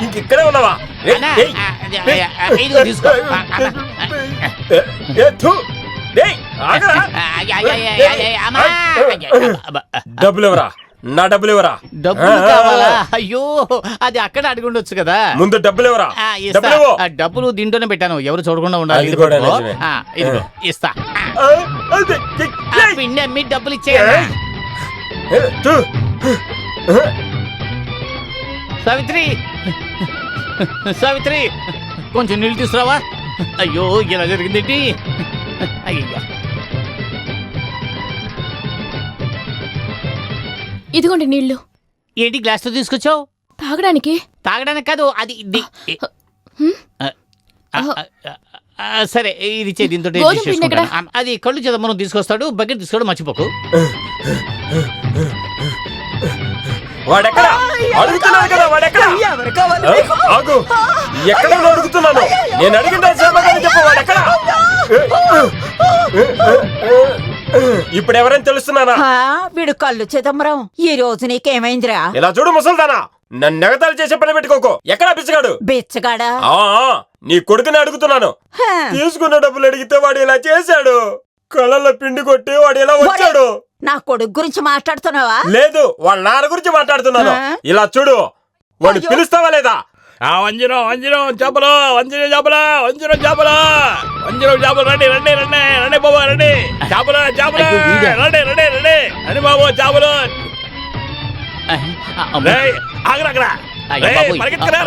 ఇంకిక్కడే ఉన్నావా? ఏయ్, అన్నా, ఏయ్, ఇదిగో తీసుకో. ఏ, థు. ఏయ్, ఆగురా. అమ్మా. డబ్బులు ఇవ్వరా, నా డబ్బులు ఇవ్వరా. డబ్బులు కావాలా? అయ్యో, అది అక్కడ అడిగుండొచ్చు కదా. ముందు డబ్బులు ఇవ్వరా. ఇస్తా. డబ్బులు ఇవ్వు. డబ్బులు దీంట్లోనే పెట్టాను, ఎవరు చూడకుండా ఉండాలి. అది కూడా నిజమే. ఇదిగో ఇస్తా. అదే, పిండి అమ్మి డబ్బులు ఇచ్చేయ్. థు. సావిత్రి, సావిత్రి, కొంచెం నీళ్ళు తీసుకురావా. అయ్యో, ఇలా జరిగిందేంటి? అయ్యో, ఇదిగోండి నీళ్లు. ఏంటి గ్లాస్తో తీసుకొచ్చావు? తాగడానికి. తాగడానికి కాదు, అది సరే, ఇది ఇచ్చే, దీంతో గోధుమ పిండి ఎక్కడ? అది కళ్ళు చేద్దాం, మనం తీసుకొస్తాడు. బకెట్ తీసుకోవడం మర్చిపోకు. వాడెక్కడ అడుగుతున్నాను కదా, వాడెక్కడ? ఆగు, ఎక్కడ అడుగుతున్నాను. నేను అడిగిన సమాధానం చెప్పు. వాడెక్కడ? ఇప్పుడు ఎవరైనా తెలుస్తున్నానా? వీడు కళ్ళు చిదంబరం. ఈ రోజు నీకేమైందిరా? ఇలా చూడు ముసల్దానా, నన్ను ఎగతాళి చేసే పని పెట్టుకోకు. ఎక్కడ బిచ్చగాడు? బిచ్చగాడా? నీ కొడుకుని అడుగుతున్నాను. తీసుకున్న డబ్బులు అడిగితే వాడు ఇలా చేశాడు. కళ్ళల్లో పిండి కొట్టి వాడు ఇలా వచ్చాడు. నా కొడుకు గురించి మాట్లాడుతున్నావా? లేదు, వాళ్ళ నాన్న గురించి మాట్లాడుతున్నాను. ఇలా చూడు, వాడు పిలుస్తావా లేదా? వంజరం వంజరం చేపలు, వంజరం చేపలు, వంజరం చేపలు, వంజరం చేపలు, రండి రండి రండి రండి బాబు, రండి. చేపలు చేపలు, రండి రండి రండి రండి బాబు, చేపలు. ఆగరా అక్కడ, పరిగెత్తుకురా.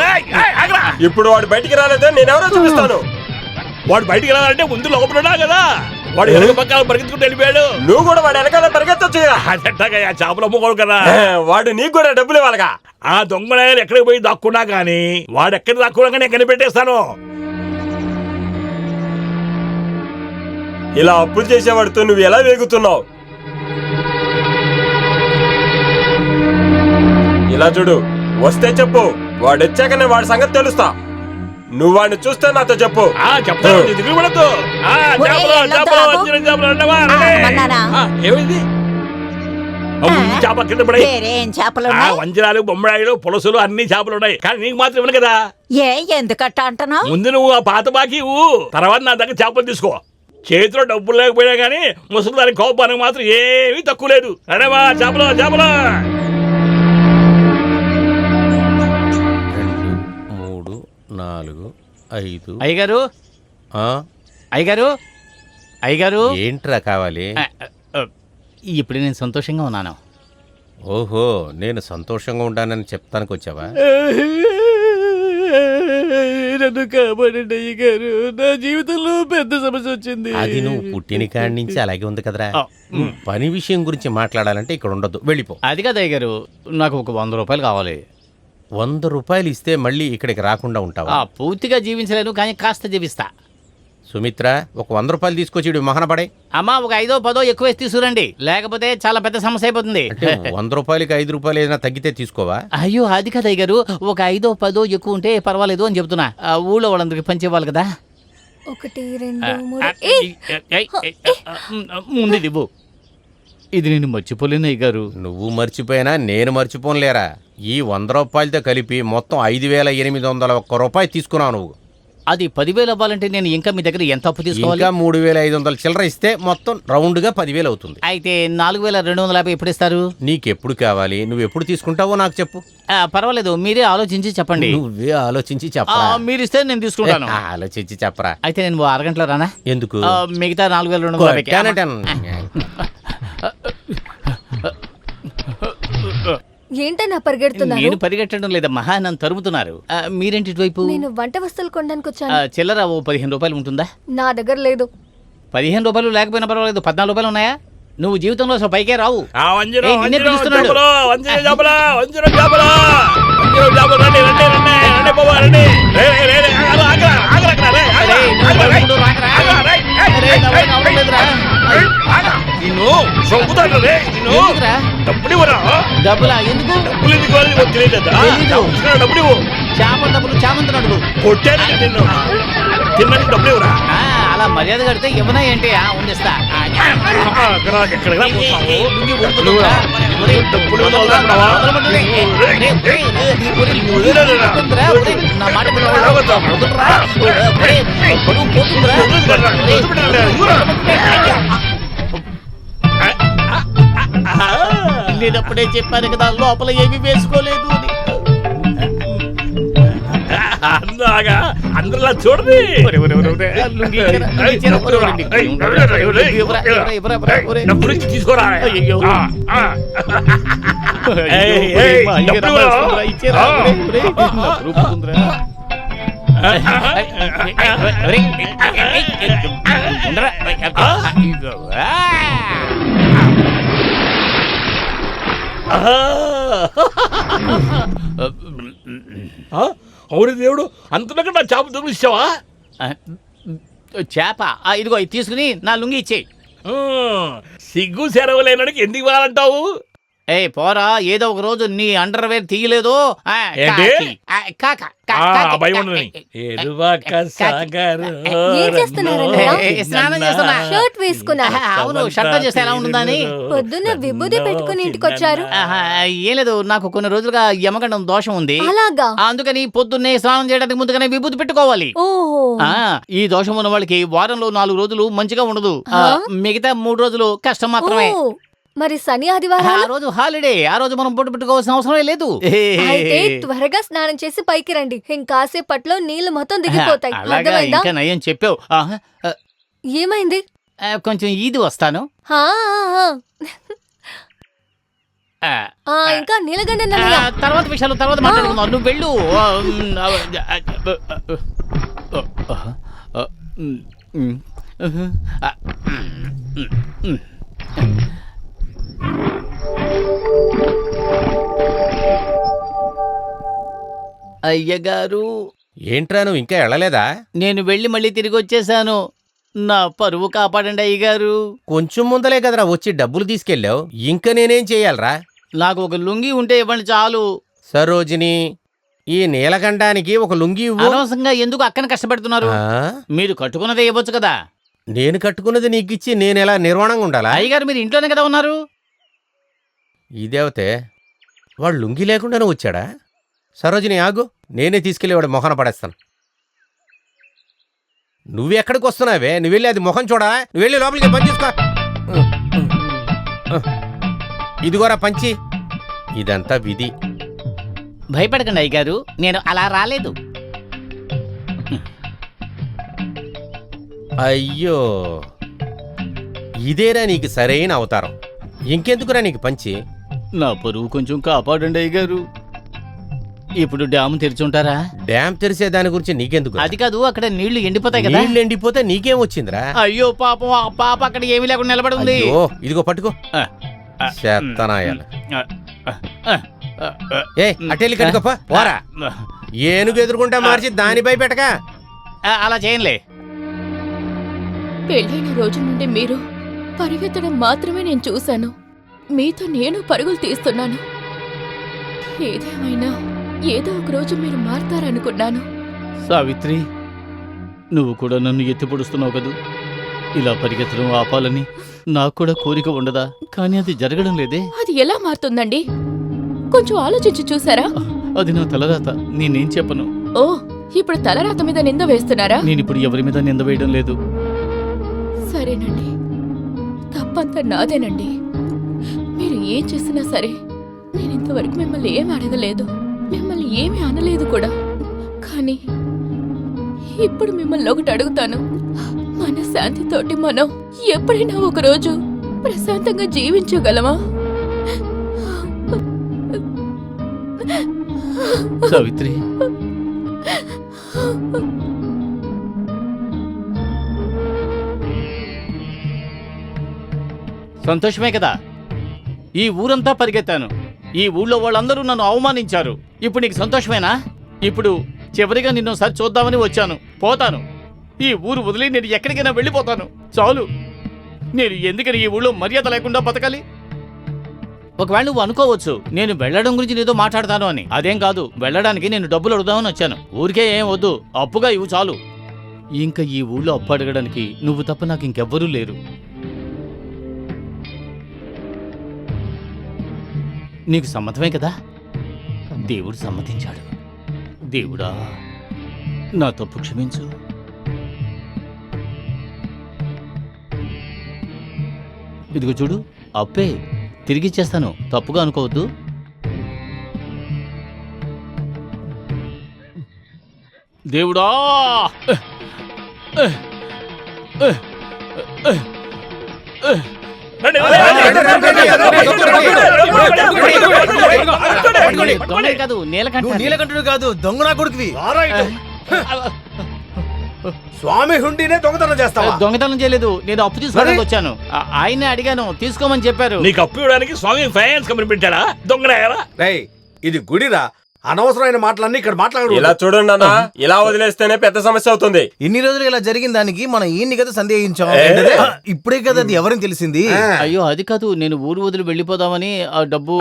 ఆగరా. ఇప్పుడు వాడు బయటికి రాలేదే, నేనెవరో చూపిస్తాను. వాడు బయటికి రావాలంటే ముందు లోపల కదా. వాడు వెనక పక్కన పరిగెత్తుకుంటూ వెళ్ళిపోయాడు. నువ్వు కూడా వాడు వెనకాల పరిగెత్తొచ్చు. అదట్టగా చేపలు అమ్ముకోడు కదా. వాడు నీకు కూడా డబ్బులు ఇవ్వాలిగా. ఆ దొంగనాయాలు ఎక్కడికి పోయి దాక్కున్నా గానీ వాడు ఎక్కడ దాక్కున్నా కానీ కనిపెట్టేస్తాను. ఇలా అప్పులు చేసేవాడితో నువ్వు ఎలా వేగుతున్నావు? ఇలా చూడు, వస్తే చెప్పు. వాడు వచ్చాకనే వాడి సంగతి తెలుస్తా. నువ్వు వాడిని చూస్తే నాతో చెప్పు. చెప్తాను, దిగులు పడద్దు. ఏమైంది? చేప కింద పడే వంజరాలు, బొమ్మడాయిలు, పులసులు అన్ని చేపలు ఉన్నాయి. కానీ నీకు మాత్రం ఇవ్వను కదా. ఎందుకట్ట అంటున్నావు? ముందు నువ్వు ఆ పాత బాకీ ఇవ్వు, తర్వాత నా దగ్గర చేపలు తీసుకో. చేతిలో డబ్బులు లేకపోయినా కానీ ముసలి దాని కోపానికి మాత్రం ఏమీ తక్కువ లేదు. అరేవా, చేపలు చేపలు. 2, 3, 4, 5. అయ్యగారు, అయ్యగారు, అయ్యగారు. ఏంట్రా కావాలి? ఇప్పుడు నేను సంతోషంగా ఉన్నాను. ఓహో, నేను సంతోషంగా ఉంటానని చెప్తానికి వచ్చావా? నన్ను కాపాడండి అయ్యగారు, నా జీవితంలో పెద్ద సమస్య వచ్చింది. అది నువ్వు పుట్టిన కాడి నుంచి అలాగే ఉంది కదరా. పని విషయం గురించి మాట్లాడాలంటే ఇక్కడ ఉండొద్దు, వెళ్ళిపో. అది కదా అయ్యగారు, నాకు ఒక 100 రూపాయలు కావాలి. 100 రూపాయలు ఇస్తే మళ్ళీ ఇక్కడికి రాకుండా ఉంటావా? పూర్తిగా జీవించలేను, కానీ కాస్త జీవిస్తా. సుమిత్ర, ఒక 100 రూపాయలు తీసుకొచ్చి మహనపడే. అమ్మా, ఒక 5దో 10దో ఎక్కువ తీసుకురండి, లేకపోతే చాలా పెద్ద సమస్య అయిపోతుంది. 100 రూపాయలకి 5 రూపాయలు ఏదైనా తగ్గితే తీసుకోవా? అయ్యో, అది కదా అయ్యగారు, ఒక 5దో 10దో ఎక్కువ ఉంటే పర్వాలేదు అని చెప్తున్నా. ఊళ్ళో వాళ్ళందరికి పంచేవాళ్ళు కదా. 1, 2, 3. ముందు ఇవ్వు. ఇది నేను మర్చిపోలేను అయ్యగారు. నువ్వు మర్చిపోయినా నేను మర్చిపోలేరా. ఈ 100 రూపాయలతో కలిపి మొత్తం 5,801 రూపాయలు తీసుకున్నావు నువ్వు. అది 10,000 అవ్వాలంటే నేను ఇంకా మీ దగ్గర ఎంత అప్పు తీసుకోవాలి? ఇంకా 3,500 చిల్లర ఇస్తే మొత్తం రౌండ్ గా 10,000 అవుతుంది. అయితే 4,250 ఎప్పుడు ఇస్తారు? నీకెప్పుడు కావాలి, నువ్వు ఎప్పుడు తీసుకుంటావో నాకు చెప్పు. పర్వాలేదు, మీరే ఆలోచించి చెప్పండి. నువ్వే ఆలోచించి చెప్పరా. మీరు ఇస్తే నేను తీసుకుంటాను. ఆలోచించి చెప్పరా. అయితే నేను అరగంటలో రానా? ఎందుకు? మిగతా 4,250. ఏంటన్నా పరిగెడుతున్నారు? నేను పరిగెట్టడం లేదమ్మా, నన్ను తరుముతున్నారు. మీరేంటి ఇటువైపు? నేను వంట వస్తువులు కొనడానికి వచ్చాను. చిల్లర ఓ 15 రూపాయలు ఉంటుందా? నా దగ్గర లేదు. 15 రూపాయలు లేకపోయినా పర్వాలేదు, 14 రూపాయలు ఉన్నాయా? నువ్వు జీవితంలో అసలు పైకే రావు. నిన్నే పిలుస్తున్నాడు. డబ్బులా? ఎందుకు? చేపల డబ్బులు చామంతి అడుగు. అలా మర్యాద కడితే ఇవ్వనా ఏంటి? ఉండిస్తా. నా మాట నేనప్పుడే చెప్పాను కదా, లోపల ఏమీ వేసుకోలేదు అని. అందరిలా చూడండి. తీసుకోరా. అవును దేవుడు, అంతలోకి నా చేప దొరికిస్తావా? చేప ఇదిగో ఇది తీసుకుని నా లుంగి ఇచ్చేయి. సిగ్గు సెరవు లేనడికి ఎందుకు ఇవ్వాలంటావు? పోరా, ఏదో ఒక రోజు నీ అండర్వేర్ తీయలేదు. స్నానం చేస్తున్నా. షర్ట్ వేసుకున్నా. అవును, షర్ట్ చేస్తే ఎలా ఉంటుందని. పొద్దున్న విభూది పెట్టుకుని ఇంటికొచ్చారు. ఏం లేదు, నాకు కొన్ని రోజులుగా యమగండం దోషం ఉంది. అలాగా? అందుకని పొద్దున్నే స్నానం చేయడానికి ముందుగానే విభూతి పెట్టుకోవాలి. ఓహో. ఈ దోషం ఉన్న వాళ్ళకి వారంలో 4 రోజులు మంచిగా ఉండదు, మిగతా 3 రోజులు కష్టం మాత్రమే. మరి శని ఆదివారం ఆ రోజు హాలిడే, ఆ రోజు మనం బొట్టు పెట్టుకోవాల్సిన అవసరమే లేదు. అయితే త్వరగా స్నానం చేసి పైకి రండి, ఇంకాసేపట్లో నీళ్లు మొత్తం దిగిపోతాయి. ఇంకా నయం చెప్పావు. ఏమైంది? కొంచెం ఈది వస్తాను. ఇంకా నీలగండ తర్వాత విషయాలు తర్వాత మాట్లాడుకుందాం. నువ్వు వెళ్ళు. అయ్యగారు. ఏంట్రా, నువ్వు ఇంకా వెళ్ళలేదా? నేను వెళ్ళి మళ్ళీ తిరిగి వచ్చేసాను. నా పరువు కాపాడండి అయ్యగారు. కొంచెం ముందలే కదరా వచ్చి డబ్బులు తీసుకెళ్ళావు, ఇంకా నేనేం చెయ్యాలరా? నాకు ఒక లుంగి ఉంటే ఇవ్వండి చాలు. సరోజిని, ఈ నీలకంఠానికి ఒక లుంగి ఇవ్వు. అనవసరంగా ఎందుకు అక్కన కష్టపెడుతున్నారు? మీరు కట్టుకున్నదే ఇవ్వచ్చు కదా. నేను కట్టుకున్నది నీకిచ్చి నేను ఎలా నిర్వాణంగా ఉండాలా? అయ్యగారు, మీరు ఇంట్లోనే కదా ఉన్నారు. ఇదేవతే వాడు లుంగి లేకుండానే వచ్చాడా? సరోజిని ఆగు, నేనే తీసుకెళ్ళి వాడు మొహన పడేస్తాను. నువ్వెక్కడికి వస్తున్నావే? నువ్వు వెళ్ళి అది మొహం చూడా. నువ్వు వెళ్ళి లోపలికి పని చూసుకో. ఇదిగోరా పంచి, ఇదంతా విధి. భయపడకండి అయ్యగారు, నేను అలా రాలేదు. అయ్యో, ఇదేరా నీకు సరైన అవతారం. ఇంకెందుకురా నీకు పంచి? నా పరువు కొంచెం కాపాడండి అయ్యగారు. ఇప్పుడు డ్యామ్ తెరిచుంటారా? డ్యామ్ తెరిసే దాని గురించి నీకెందుకు? అది కాదు, అక్కడ నీళ్లు ఎండిపోతాయి కదా. నీళ్లు ఎండిపోతే నీకేం వచ్చిందిరా? అయ్యో పాపం, ఆ పాప అక్కడ ఏమీ లేకుండా నిలబడి ఉంది. ఇదిగో పట్టుకో. చేత్తనాయాలు. అటెళ్ళి కట్టుకోపా. పోరా, ఏనుగు ఎదురుకుంటా మార్చి దానిపై పెట్టక. అలా చేయంలే. పెళ్ళైన రోజు నుండి మీరు పరిగెత్తడం మాత్రమే నేను చూశాను. మీతో నేను పరుగులు తీస్తున్నాను. ఏదేమైనా ఏదో ఒక రోజు మీరు మారతారనుకున్నాను. సావిత్రి, నువ్వు కూడా నన్ను ఎత్తిపొడుస్తున్నావు కదూ. ఇలా పరిగెత్తడం ఆపాలని నాకు కూడా కోరిక ఉండదా? కానీ అది జరగడం లేదే. అది ఎలా మారుతుందండి? కొంచెం ఆలోచించి చూసారా? అది నా తలరాత, నేనేం చెప్పను. ఓ, ఇప్పుడు తలరాత మీద నింద వేస్తున్నారా? నేను ఇప్పుడు ఎవరి మీద నింద వేయడం లేదు. సరేనండి, తప్పంతా నాదేనండి. మీరు ఏం చేసినా సరే నేను ఇంతవరకు మిమ్మల్ని ఏమి అడగలేదు, మిమ్మల్ని ఏమీ అనలేదు కూడా. కానీ ఇప్పుడు మిమ్మల్ని ఒకటి అడుగుతాను. మన శాంతితోటి మనం ఎప్పుడైనా ఒకరోజు ప్రశాంతంగా జీవించగలమా? సావిత్రి, సంతోషమే కదా. ఈ ఊరంతా పరిగెత్తాను, ఈ ఊళ్ళో వాళ్ళందరూ నన్ను అవమానించారు. ఇప్పుడు నీకు సంతోషమేనా? ఇప్పుడు చివరిగా నిన్నోసారి చూద్దామని వచ్చాను, పోతాను. ఈ ఊరు వదిలి నేను ఎక్కడికైనా వెళ్ళిపోతాను. చాలు. నేను ఎందుకని ఈ ఊళ్ళో మర్యాద లేకుండా బతకాలి? ఒకవేళ నువ్వు అనుకోవచ్చు నేను వెళ్ళడం గురించి నీతో మాట్లాడతాను అని. అదేం కాదు, వెళ్ళడానికి నేను డబ్బులు అడుగుదామని వచ్చాను. ఊరికే ఏం వద్దు, అప్పుగా ఇవ్వు చాలు. ఇంకా ఈ ఊళ్ళో అప్పు అడగడానికి నువ్వు తప్ప నాకు ఇంకెవ్వరూ లేరు. నీకు సమ్మతమే కదా? దేవుడు సమ్మతించాడు. దేవుడా, నా తప్పు క్షమించు. ఇదిగో చూడు, అప్పే తిరిగిచ్చేస్తాను, తప్పుగా అనుకోవద్దు. దేవుడా, దొంగ కాదు, నీలకంఠుడు కాదు, దొంగ నా కొడుకువి. స్వామి హుండీనే దొంగతనం చేస్తావా? దొంగతనం చేయలేదు, నేను అప్పు తీసుకోవడానికి వచ్చాను. ఆయనే అడిగాను, తీసుకోమని చెప్పారు. నీకు అప్పు ఇవ్వడానికి స్వామి ఫైనాన్స్ కంపెనీ పెట్టాడా? దొంగరాయరా? రేయ్, ఇది గుడిరా, అనవసరమైన మాటలన్నీ ఇక్కడ మాట్లాడు. ఇలా చూడండి అన్న, ఇలా వదిలేస్తేనే పెద్ద సమస్య అవుతుంది. ఇన్ని రోజులు ఇలా జరిగిన దానికి మనం ఈయన్ని కదా సందేహించాం. ఇప్పుడే కదా అది ఎవరిని తెలిసింది. అయ్యో అది కాదు, నేను ఊరు వదిలి వెళ్ళిపోదామని ఆ డబ్బు.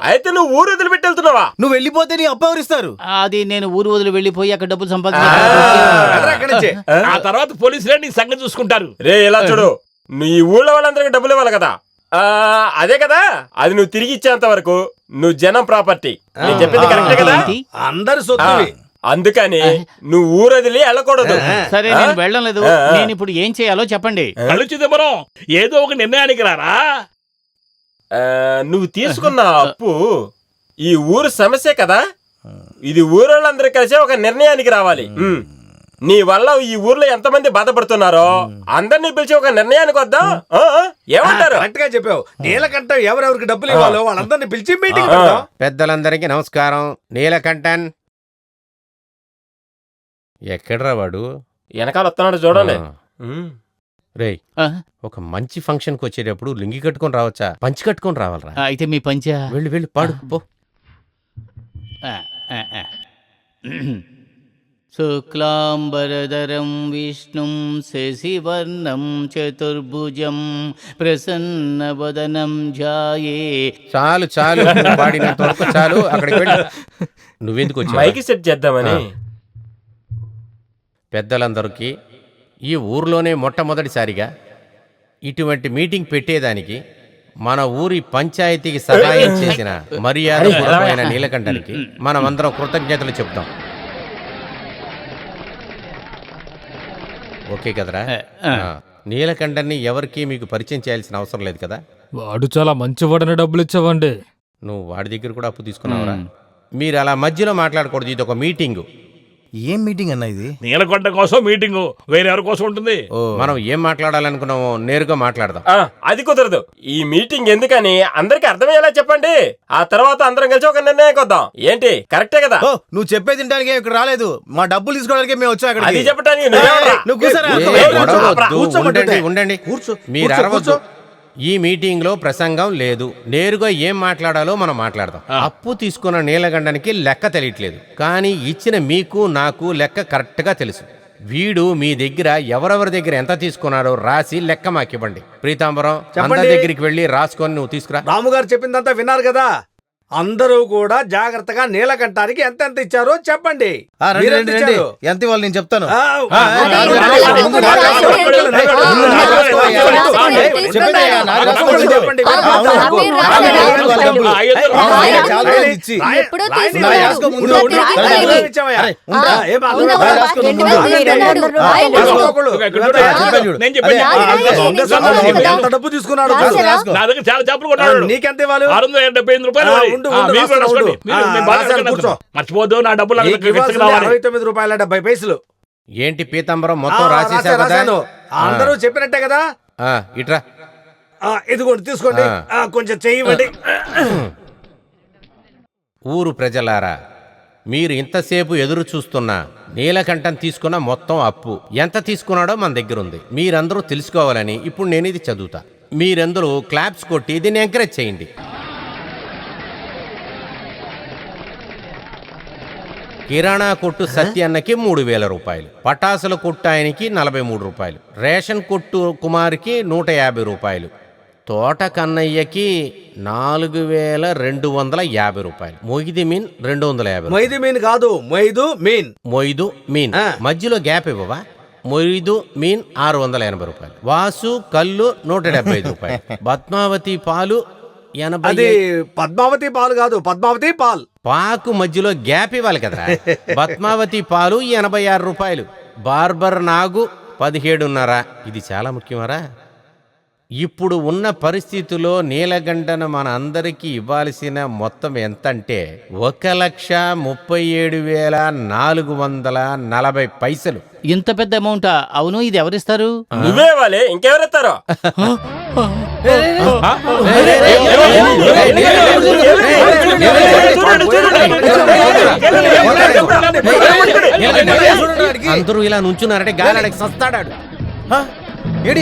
అయితే నువ్వు ఊరు వదిలిపెట్టి వెళ్తున్నావా? నువ్వు వెళ్ళిపోతే నీ అప్పు ఎవరిస్తారు? అది నేను ఊరు వదిలి వెళ్ళిపోయి అక్కడ డబ్బులు సంపాదించాను. ఆ తర్వాత పోలీసులే నీ సంగతి చూసుకుంటారు. రే ఇలా చూడు, నువ్వు ఈ ఊళ్ళో వాళ్ళందరికీ డబ్బులు ఇవ్వాలి కదా. అదే కదా, అది నువ్వు తిరిగి ఇచ్చేంత వరకు నువ్వు జనం ప్రాపర్టీ. నేను చెప్పింది కరెక్టే కదా? అందరి సొత్తు. అందుకని నువ్వు ఊరు వదిలి వెళ్ళకూడదు. సరే, నేను వెళ్ళడం లేదు. నేను ఇప్పుడు ఏం చేయాలో చెప్పండి. కళ్ళు చిదంబరం, ఏదో ఒక నిర్ణయానికి రారా. నువ్వు తీసుకున్న అప్పు ఈ ఊరు సమస్య కదా, ఇది ఊరోళ్ళందరూ కలిసి ఒక నిర్ణయానికి రావాలి. నీ వల్ల ఈ ఊర్లో ఎంతమంది బాధపడుతున్నారో అందరినీ పిలిచి ఒక నిర్ణయానికి వద్దాం. ఏమంటారు? కరెక్ట్ గా చెప్పావు. నీలకంఠం ఎవరెవరికి డబ్బులు ఇవ్వాలో వాళ్ళందరినీ పిలిచి మీటింగ్ పెడదాం. పెద్దలందరికీ నమస్కారం. నీలకంఠన్ ఎక్కడ్రా వాడు? వెనకాల వస్తున్నాడు చూడండి. రేయ్, ఒక మంచి ఫంక్షన్ కి వచ్చేటప్పుడు లుంగి కట్టుకొని రావచ్చా? పంచి కట్టుకొని రావాలరా. అయితే మీ పంచ వెళ్ళి వెళ్ళి పాడు పో. శుక్లాంబరధరం విష్ణుం శశివర్ణం చతుర్భుజం ప్రసన్నవదనం ధ్యాయే. చాలు చాలు, పాడినంత వరకు చాలు. అక్కడికి వెళ్ళి నువ్వెందుకు వచ్చావు? మైక్ సెట్ చేద్దామని. పెద్దలందరికీ ఈ ఊర్లోనే మొట్టమొదటిసారిగా ఇటువంటి మీటింగ్ పెట్టేదానికి మన ఊరి పంచాయతీకి సహాయం చేసిన మర్యాదపూర్వకమైన నీలకంఠనికి మనమందరం కృతజ్ఞతలు చెప్తాం. ఓకే కదరా? నీలకంఠన్ని ఎవరికి మీకు పరిచయం చేయాల్సిన అవసరం లేదు కదా. వాడు చాలా మంచివాడని డబ్బులు ఇచ్చావండి. నువ్వు వాడి దగ్గర కూడా అప్పు తీసుకున్నావురా. మీరు అలా మధ్యలో మాట్లాడకూడదు, ఇది ఒక మీటింగు. ఏం మీటింగ్ అన్న ఇది? నీలకొండ కోసం మీటింగ్, వేరెవరి కోసం ఉంటుంది. మనం ఏం మాట్లాడాలనుకున్నామో నేరుగా మాట్లాడదాం. అది కుదరదు. ఈ మీటింగ్ ఎందుకని అందరికి అర్థమయ్యేలా చెప్పండి. ఆ తర్వాత అందరం కలిసి ఒక నిర్ణయానికి వద్దాం. ఏంటి, కరెక్టే కదా? నువ్వు చెప్పేది తినడానికి ఇక్కడ రాలేదు, మా డబ్బులు తీసుకోవడానికి మేము వచ్చాం. అది చెప్పడానికి ఉండండి, మీరు అరవద్దు. ఈ మీటింగ్ లో ప్రసంగం లేదు, నేరుగా ఏం మాట్లాడాలో మనం మాట్లాడదాం. అప్పు తీసుకున్న నీలగండానికి లెక్క తెలియట్లేదు, కానీ ఇచ్చిన మీకు నాకు లెక్క కరెక్ట్ గా తెలుసు. వీడు మీ దగ్గర ఎవరెవరి దగ్గర ఎంత తీసుకున్నారో రాసి లెక్క మాకివ్వండి. ప్రీతాంబరం, అందరి దగ్గరికి వెళ్ళి రాసుకొని నువ్వు తీసుకురా. రాముగారు చెప్పిందంతా విన్నారు కదా, అందరూ కూడా జాగ్రత్తగా నీలకంఠానికి ఎంత ఇచ్చారో చెప్పండి. ఆ, రండి, మీరెంత రండి, రండి. ఇచ్చారు? ఎంత ఇవ్వాలి నేను చెప్తాను. ఆ, చెప్పండి, నాకు రాసుకోండి. చెప్పండి. ఎప్పుడో రాయండి. తీసుకున్నాడు. రాసుకో ముందు. ఉండు. రాయండి. ఇచ్చావయ్యా. ఉండు. ఏ బాబు, రాసుకో ముందు. నేను చెప్పాను. ఎంత డబ్బు తీసుకున్నాడు? నా దగ్గర చాలా చేపలు కొన్నాడు. నీకెంత ఇవ్వాలి? 675 రూపాయలు. ఉండు, ఉండు, మీరు కూడా రాసుకోండి. ఉండు. నేను బాగా రాశాను, కూర్చో. మర్చిపోద్దు, నా డబ్బులు నాకు నీకు ఇవ్వాల్సింది రావాలి. 69.70 ఏంటి పీతాంబరం మొత్తం రాసేసావు కదా? రాశాను. అందరూ చెప్పినట్టే కదా. ఇట్రా. ఇదిగోండి తీసుకోండి. కొంచెం చెయ్యండి. ఊరు ప్రజలారా, మీరు ఇంతసేపు ఎదురు చూస్తున్నా నీలకంఠం తీసుకున్న మొత్తం అప్పు ఎంత తీసుకున్నాడో మన దగ్గర ఉంది. మీరందరూ తెలుసుకోవాలని ఇప్పుడు నేను ఇది చదువుతా. మీరందరూ క్లాప్స్ కొట్టి దీన్ని ఎంకరేజ్ చేయండి. కిరాణా కొట్టు సత్యన్నకి 3000 రూపాయలు, పటాసుల కొట్టు ఆయనకి 43 రూపాయలు, రేషన్ కొట్టు కుమార్కి 150 రూపాయలు, తోట కన్నయ్యకి 4250 రూపాయలు, మొయిది మీన్ 250. మొయిదు మీన్ కాదు, మొయిదు మీన్. మొయిదు మీన్ మధ్యలో గ్యాప్ ఇవ్వవా? మొయిదు మీన్ 680 రూపాయలు, వాసు కల్లు 175 రూపాయలు, పద్మావతి పాలు 80. అది పద్మావతి పాలు కాదు, పద్మావతి పాల్. పాకు మధ్యలో గ్యాప్ ఇవ్వాలి కదరా. పద్మావతి పాలు 86 రూపాయలు, బార్బర్ నాగు 17.5. ఇది చాలా ముఖ్యమరా. ఇప్పుడు ఉన్న పరిస్థితిలో నీలగంటను మన అందరికీ ఇవ్వాల్సిన మొత్తం ఎంతంటే 1,37,440 ఇంత పెద్ద అమౌంటా? అవును, ఇది ఎవరిస్తారు? నువ్వే ఇవ్వాలి, ఇంకెవరిస్తారో. అందరూ ఇలా నుంచున్నారంటే గాలాడికి సస్తాడాడు.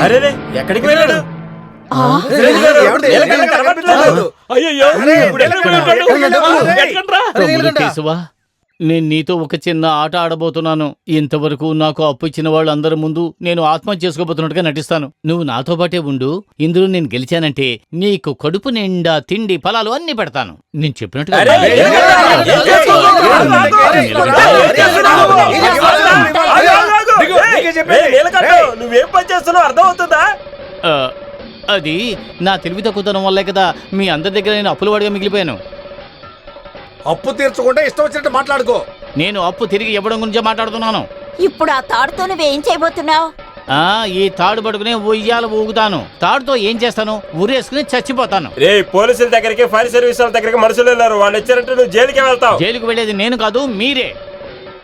అరే ఎక్కడికి వెళ్ళాడు? అయ్యయ్యో, ఇప్పుడు ఎక్కడ ఉంటాడు? ఎక్కడ్రా? తమ్ముడు కేశవా, నేను నీతో ఒక చిన్న ఆట ఆడబోతున్నాను. ఇంతవరకు నాకు అప్పు ఇచ్చిన వాళ్ళు అందరి ముందు నేను ఆత్మహత్య చేసుకోబోతున్నట్టుగా నటిస్తాను. నువ్వు నాతో పాటే ఉండు. ఇందులో నేను గెలిచానంటే నీకు కడుపు నిండా తిండి ఫలాలు అన్ని పెడతాను. నేను చెప్పినట్టుగా నువ్వేం పని చేస్తున్నావు అర్థం అవుతుందా? అది నా తెలివి తక్కువతనం వల్లే కదా మీ అందరి దగ్గర నేను అప్పుల వాడిగా మిగిలిపోయాను. అప్పు తీర్చకుండా ఇష్టం వచ్చినట్టు మాట్లాడుకో. నేను అప్పు తిరిగి ఇవ్వడం గురించి మాట్లాడుతున్నాను. ఇప్పుడు ఆ తాడుతో నువ్వేం చేయబోతున్నావు? ఈ తాడు పట్టుకుని ఉయ్యాల ఊగుతాను. తాడుతో ఏం చేస్తాను? ఉరేసుకుని చచ్చిపోతాను. రే, పోలీసుల దగ్గరికి, ఫైర్ సర్వీస్ వాళ్ళ దగ్గరికి మనుషులు వెళ్ళారు. వాళ్ళు వచ్చారంటే నువ్వు జైలుకి వెళ్తావు. జైలుకు వెళ్ళేది నేను కాదు, మీరే.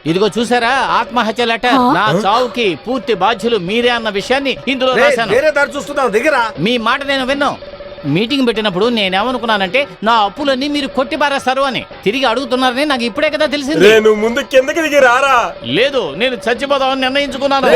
ఇదిగో చూసారా, ఆత్మహత్య లెటర్. నా చావుకి పూర్తి బాధ్యులు మీరే అన్న విషయాన్ని ఇందులో రాశాను. వేరే దారి చూస్తున్నావు దగ్గర. మీ మాట నేను విన్నాను. మీటింగ్ పెట్టినప్పుడు నేనేమనుకున్నానంటే నా అప్పులన్నీ మీరు కొట్టి పారేస్తారు అని. తిరిగి అడుగుతున్నారని నాకు ఇప్పుడే కదా తెలిసింది. నువ్వు ముందు కిందకి దిగి రారా. లేదు, నేను చచ్చిపోదామని నిర్ణయించుకున్నాను.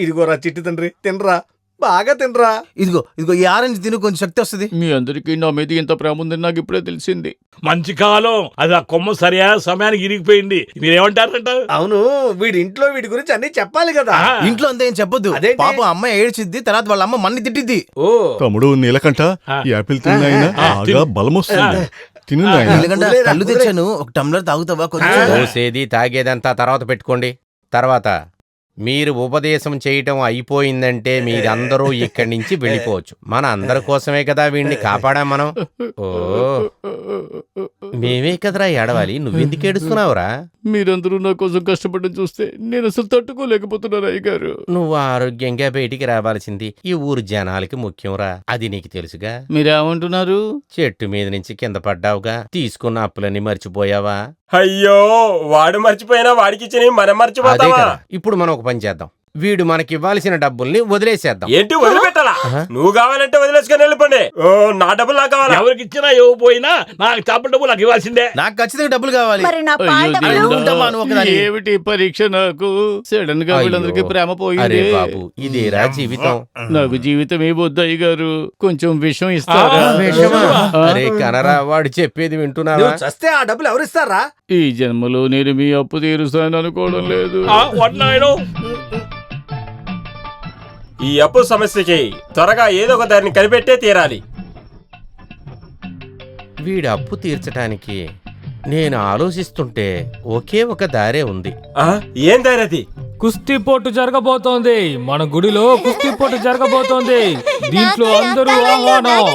ఇదిగోరా చిట్టి తండ్రి, తినరా, బాగా తినరా. ఇదిగో ఇదిగో ఈ ఆరెంజ్ తిను, కొంచెం శక్తి వస్తుంది. మీ అందరికీ నా మీద ఇంత ప్రేమ ఉందని నాకు ఇప్పుడే తెలిసింది. మంచి కాలం, అది ఆ కొమ్మ సరియా సమయానికి ఇరిగిపోయింది. మీరేమంటారంట? అవును, వీడి ఇంట్లో వీడి గురించి అన్ని చెప్పాలి కదా. ఇంట్లో అంతా ఏం చెప్పొద్దు. పాప అమ్మాయి ఏడ్చిద్ది, తర్వాత వాళ్ళ అమ్మ మన్ని తిట్టిద్ది. ఓ తమ్ముడు నీలకంఠ, ఈ యాపిల్ తిన్నాయినా బాగా బలం వస్తుంది. తిను నీలకంఠ, కళ్ళు తెచ్చాను, ఒక టంబ్లర్ తాగుతావా? కొంచెం పోసేది తాగేదంతా తర్వాత పెట్టుకోండి. తర్వాత మీరు ఉపదేశం చేయటం అయిపోయిందంటే మీరందరూ ఇక్కడి నుంచి వెళ్ళిపోవచ్చు. మన అందరి కోసమే కదా వీడిని కాపాడాం మనం. ఓ, మేమే కదరా ఏడవాలి, నువ్వెందుకు ఏడుస్తున్నావురా? మీరందరూ నా కోసం కష్టపడడం చూస్తే నేను అసలు తట్టుకోలేకపోతున్నాను అయ్యగారు. నువ్వు ఆరోగ్యంగా బయటికి రావాల్సింది ఈ ఊరు జనాలకి ముఖ్యంరా, అది నీకు తెలుసుగా. మీరేమంటున్నారు? చెట్టు మీద నుంచి కింద పడ్డావుగా, తీసుకున్న అప్పులన్నీ మర్చిపోయావా? అయ్యో, వాడు మర్చిపోయినా వాడికి ఇచ్చిన మనం అదే మర్చిపోతావా? కదా. ఇప్పుడు మనం ఒక పని చేద్దాం. వీడు మనకి ఇవ్వాల్సిన డబ్బుల్ని వదిలేసేద్దాం. ఏంటి వదిలిపెట్టాలా? నువ్వు కావాలంటే వదిలేసుకొని వెళ్ళిపోండి. ఓ నా డబ్బులు నాకు కావాలా? ఎవరికి ఇచ్చినా ఇవ్వపోయినా నాకు చేపల డబ్బు నాకు ఇవ్వాల్సిందే. నాకు ఖచ్చితంగా డబ్బులు కావాలి. మరి నా పాల డబ్బులు? ఏమిటి పరీక్ష నాకు? సడన్ గా వీళ్ళందరికీ ప్రేమ అరే పోయింది. బాబు, ఇదేరా జీవితం. నాకు జీవితం ఏ వద్దయ్య గారు, కొంచెం విషం ఇస్తారా? అరే కనరా, వాడు చెప్పేది వింటున్నావా? నువ్వు చస్తే ఆ డబ్బులు ఎవరిస్తారా? ఈ జన్మలో నేను మీ అప్పు తీరుస్తాను అనుకోవడం లేదు. ఈ అప్పు సమస్యకి త్వరగా ఏదో ఒక దారిని కనిపెట్టే తీరాలి. వీడు అప్పు తీర్చడానికి నేను ఆలోచిస్తుంటే ఒకే ఒక దారే ఉంది. ఏం దారి అది? కుస్తీ పోటు జరగబోతోంది. మన గుడిలో కుస్తీ పోటు జరగబోతోంది. దీంట్లో అందరూ ఆహ్వానం,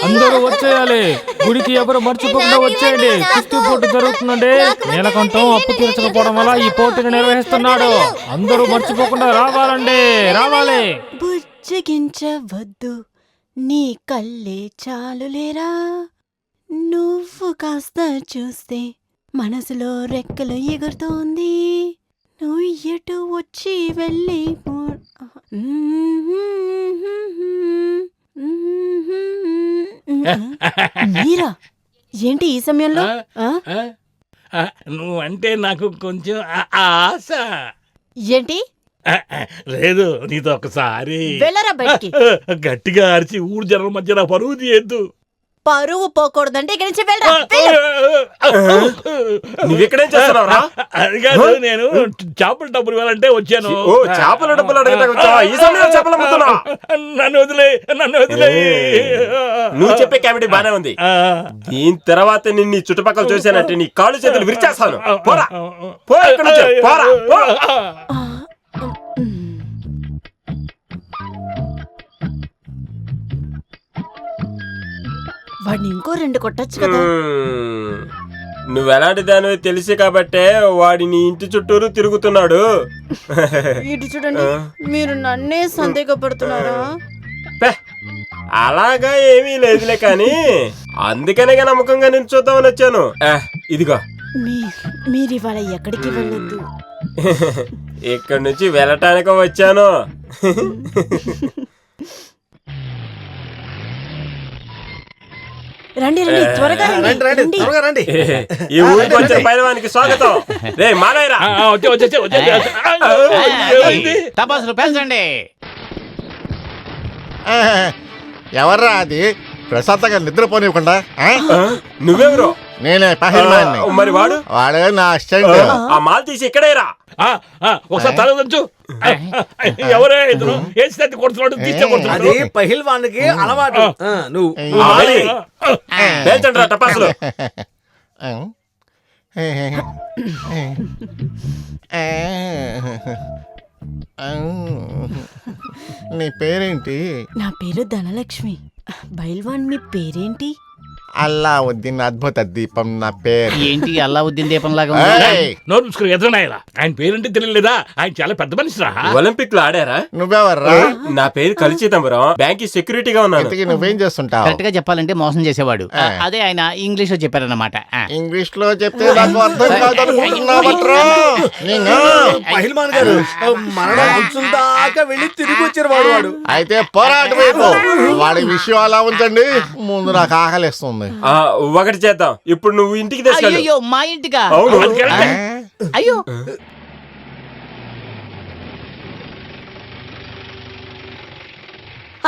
అందరూ వచ్చేయాలి. గుడికి ఎవరు మర్చిపోకుండా వచ్చేయండి. కుస్తీ పోటు జరుగుతుందండి. నీలకంఠం అప్పు తీర్చకపోవడం వల్ల ఈ పోటీని నిర్వహిస్తున్నాడు. అందరూ మర్చిపోకుండా రావాలండి, రావాలి. బుజ్జగించవద్దు, నీ కళ్ళే చాలులేరా. నువ్వు కాస్త చూస్తే మనసులో రెక్కలు ఎగురుతోంది. నువ్వు ఎటు వచ్చి వెళ్ళి మీరా ఏంటి ఈ సమయంలో? నువ్వంటే నాకు కొంచెం ఆశ. ఏంటి? లేదు, నీతో ఒకసారి వెళ్ళరా బయటికి. గట్టిగా అరిచి ఊరు జనం మధ్య నా పరువు తీయద్దు. పరువు పోకూడదంటే ఇక్కడి నుంచి వెళ్ళరా. నువ్వెక్కడేం చేస్తున్నావురా? అది కాదు, నేను చేపల డబ్బులు ఇవ్వాలంటే వచ్చాను. చేపల డబ్బులు అడగడానికి వచ్చావా? ఈ సమయంలో చేపలు అమ్ముతున్నావా? నన్ను వదిలే, నన్ను వదిలే. నువ్వు చెప్పే కామెడీ బానే ఉంది. దీని తర్వాత నిన్ను చుట్టుపక్కల చూసానంటే నీ కాళ్ళు చేతులు విరిచేస్తాను. పోరా, పో ఇక్కడి నుంచి, పోరా, పో. వాడిని ఇంకో 2 కొట్టచ్చు కదా. నువ్వెలాంటి దానివో తెలిసి కాబట్టే వాడిని ఇంటి చుట్టూరు తిరుగుతున్నాడు. ఇటు చూడండి, మీరు నన్నే సందేహపడుతున్నారా? అలాగా ఏమీ లేదులే, కానీ అందుకనే నమ్మకంగా నేను చూద్దామని వచ్చాను. ఇదిగో, మీరు ఇవాళ ఎక్కడికి వెళ్ళొద్దు. ఇక్కడి నుంచి వెళ్ళటానికి వచ్చాను. రండి రండి, త్వరగా రండి. ఈ ఊరికి వచ్చే పైలవానికి స్వాగతం. రే మాలయ్యరా. తపాసులు పెంచండి. ఎవర్రా అది ప్రశాంతంగా నిద్రపోనివ్వకుండా? నువ్వెవరు? నేనే పహిల్వాన్ని. మరి వాడు? వాడే నా అసిస్టెంట్. ఆ మాల్ తీసి ఇక్కడేరా. ఒకసారి తల దంచు. ఎవరే ఇతను? ఏ స్థితి కొడుతున్నాడు? తీస్తే కొడుతున్నాడు. అది పహిల్వాన్కి అలవాటు. నువ్వు పేల్చండి రా టపాసులు. నీ పేరేంటి? నా పేరు ధనలక్ష్మి. బైల్వాన్, మీ పేరేంటి? అల్లావుద్దీన్ అద్భుత దీపం నా పేరు. ఏంటి అల్లావుద్దీన్ దీపం లాగా? నోరు మూసుకుని ఎదురునాయరా. ఆయన పేరంటే తెలియలేదా? ఆయన చాలా పెద్ద మనిషి రా. ఒలింపిక్ లో ఆడారా? నువ్వెవర్రా? నా పేరు కలిచిదంబరం. బ్యాంక్ సెక్యూరిటీగా ఉన్నాను. నువ్వేం చేస్తుంటావు? కరెక్ట్ గా చెప్పాలంటే మోసం చేసేవాడు. అదే ఆయన ఇంగ్లీష్ లో చెప్పారన్నమాట. ఇంగ్లీష్ లో చెప్తే నాకు అర్థం కాదనుకుంటున్నావట్రా? పహిల్వాన్ గారు మరణం అంచుల దాకా వెళ్ళి తిరిగి వచ్చారు వాడు. అయితే పోరాటం వైపు వాడి విషయం అలా ఉంచండి. ముందు నాకు ఆకలిస్తుంది. ఒకటి చేద్దాం. ఇప్పుడు నువ్వు ఇంటికి తీసుకెళ్ళు. అయ్యో, మా ఇంటికా? అవును. అయ్యో,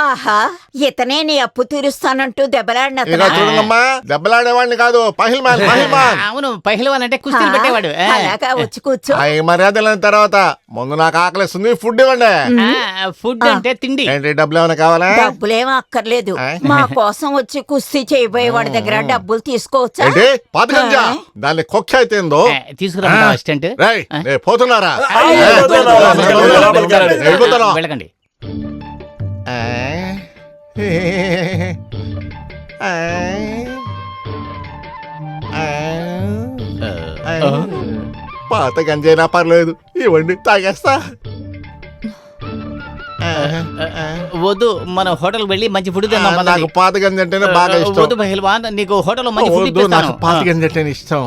ఆహా, ఇతనే నీ అప్పు తీరుస్తానంటూ దెబ్బలాడిన ఇలా చూడమ్మా, దెబ్బలాడేవాడిని కాదు, పహిల్వాన్. అవును, పహిల్వాన్ అంటే కుస్తీలు పెట్టేవాడు. అలాగా వచ్చి కూర్చో. అవి మర్యాదలైన తర్వాత ముందు నాకు ఆకలిస్తుంది, ఫుడ్ ఇవ్వండి. ఫుడ్ అంటే తిండి. ఏంటి, డబ్బులు ఏమైనా కావాలా? డబ్బులేమో అక్కర్లేదు. మా కోసం వచ్చి కుస్తీ చేయబోయే వాడి దగ్గర డబ్బులు తీసుకోవచ్చా? ఏంటి పాతకంజా? దాన్ని కొక్క అయితేందో తీసుకురా అసిస్టెంట్. పోతున్నారా? వెళ్ళకండి. పాత గంజైనా పర్లేదు, ఇవ్వండి, తాగేస్తా. వద్దు, మన హోటల్ వెళ్ళి మంచి ఫుడ్ తిందాం. నాకు పాత గంజి అంటేనే బాగా ఇష్టం. వద్దు పహిల్వాన్, నీకు హోటల్ మంచి ఫుడ్ నాకు పాత గంజి అంటేనే ఇష్టం.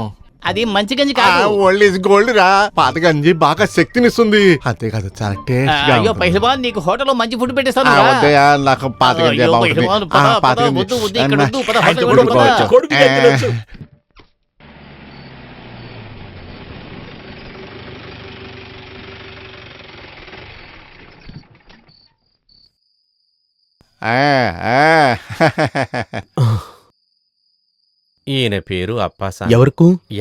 అది మంచి గంజి కాదు. ఓల్డ్ ఈజ్ గోల్డ్ రా. పాత గంజి బాగా శక్తినిస్తుంది. అంతే కదా, చాలా టేస్ట్. అయ్యో పైసబాన్, నీకు హోటల్లో మంచి ఫుడ్ పెట్టేస్తాను. నాకు పాత గంజి బాగుంటుంది. పాత గంజి. ఈయన పేరు అప్పాసా.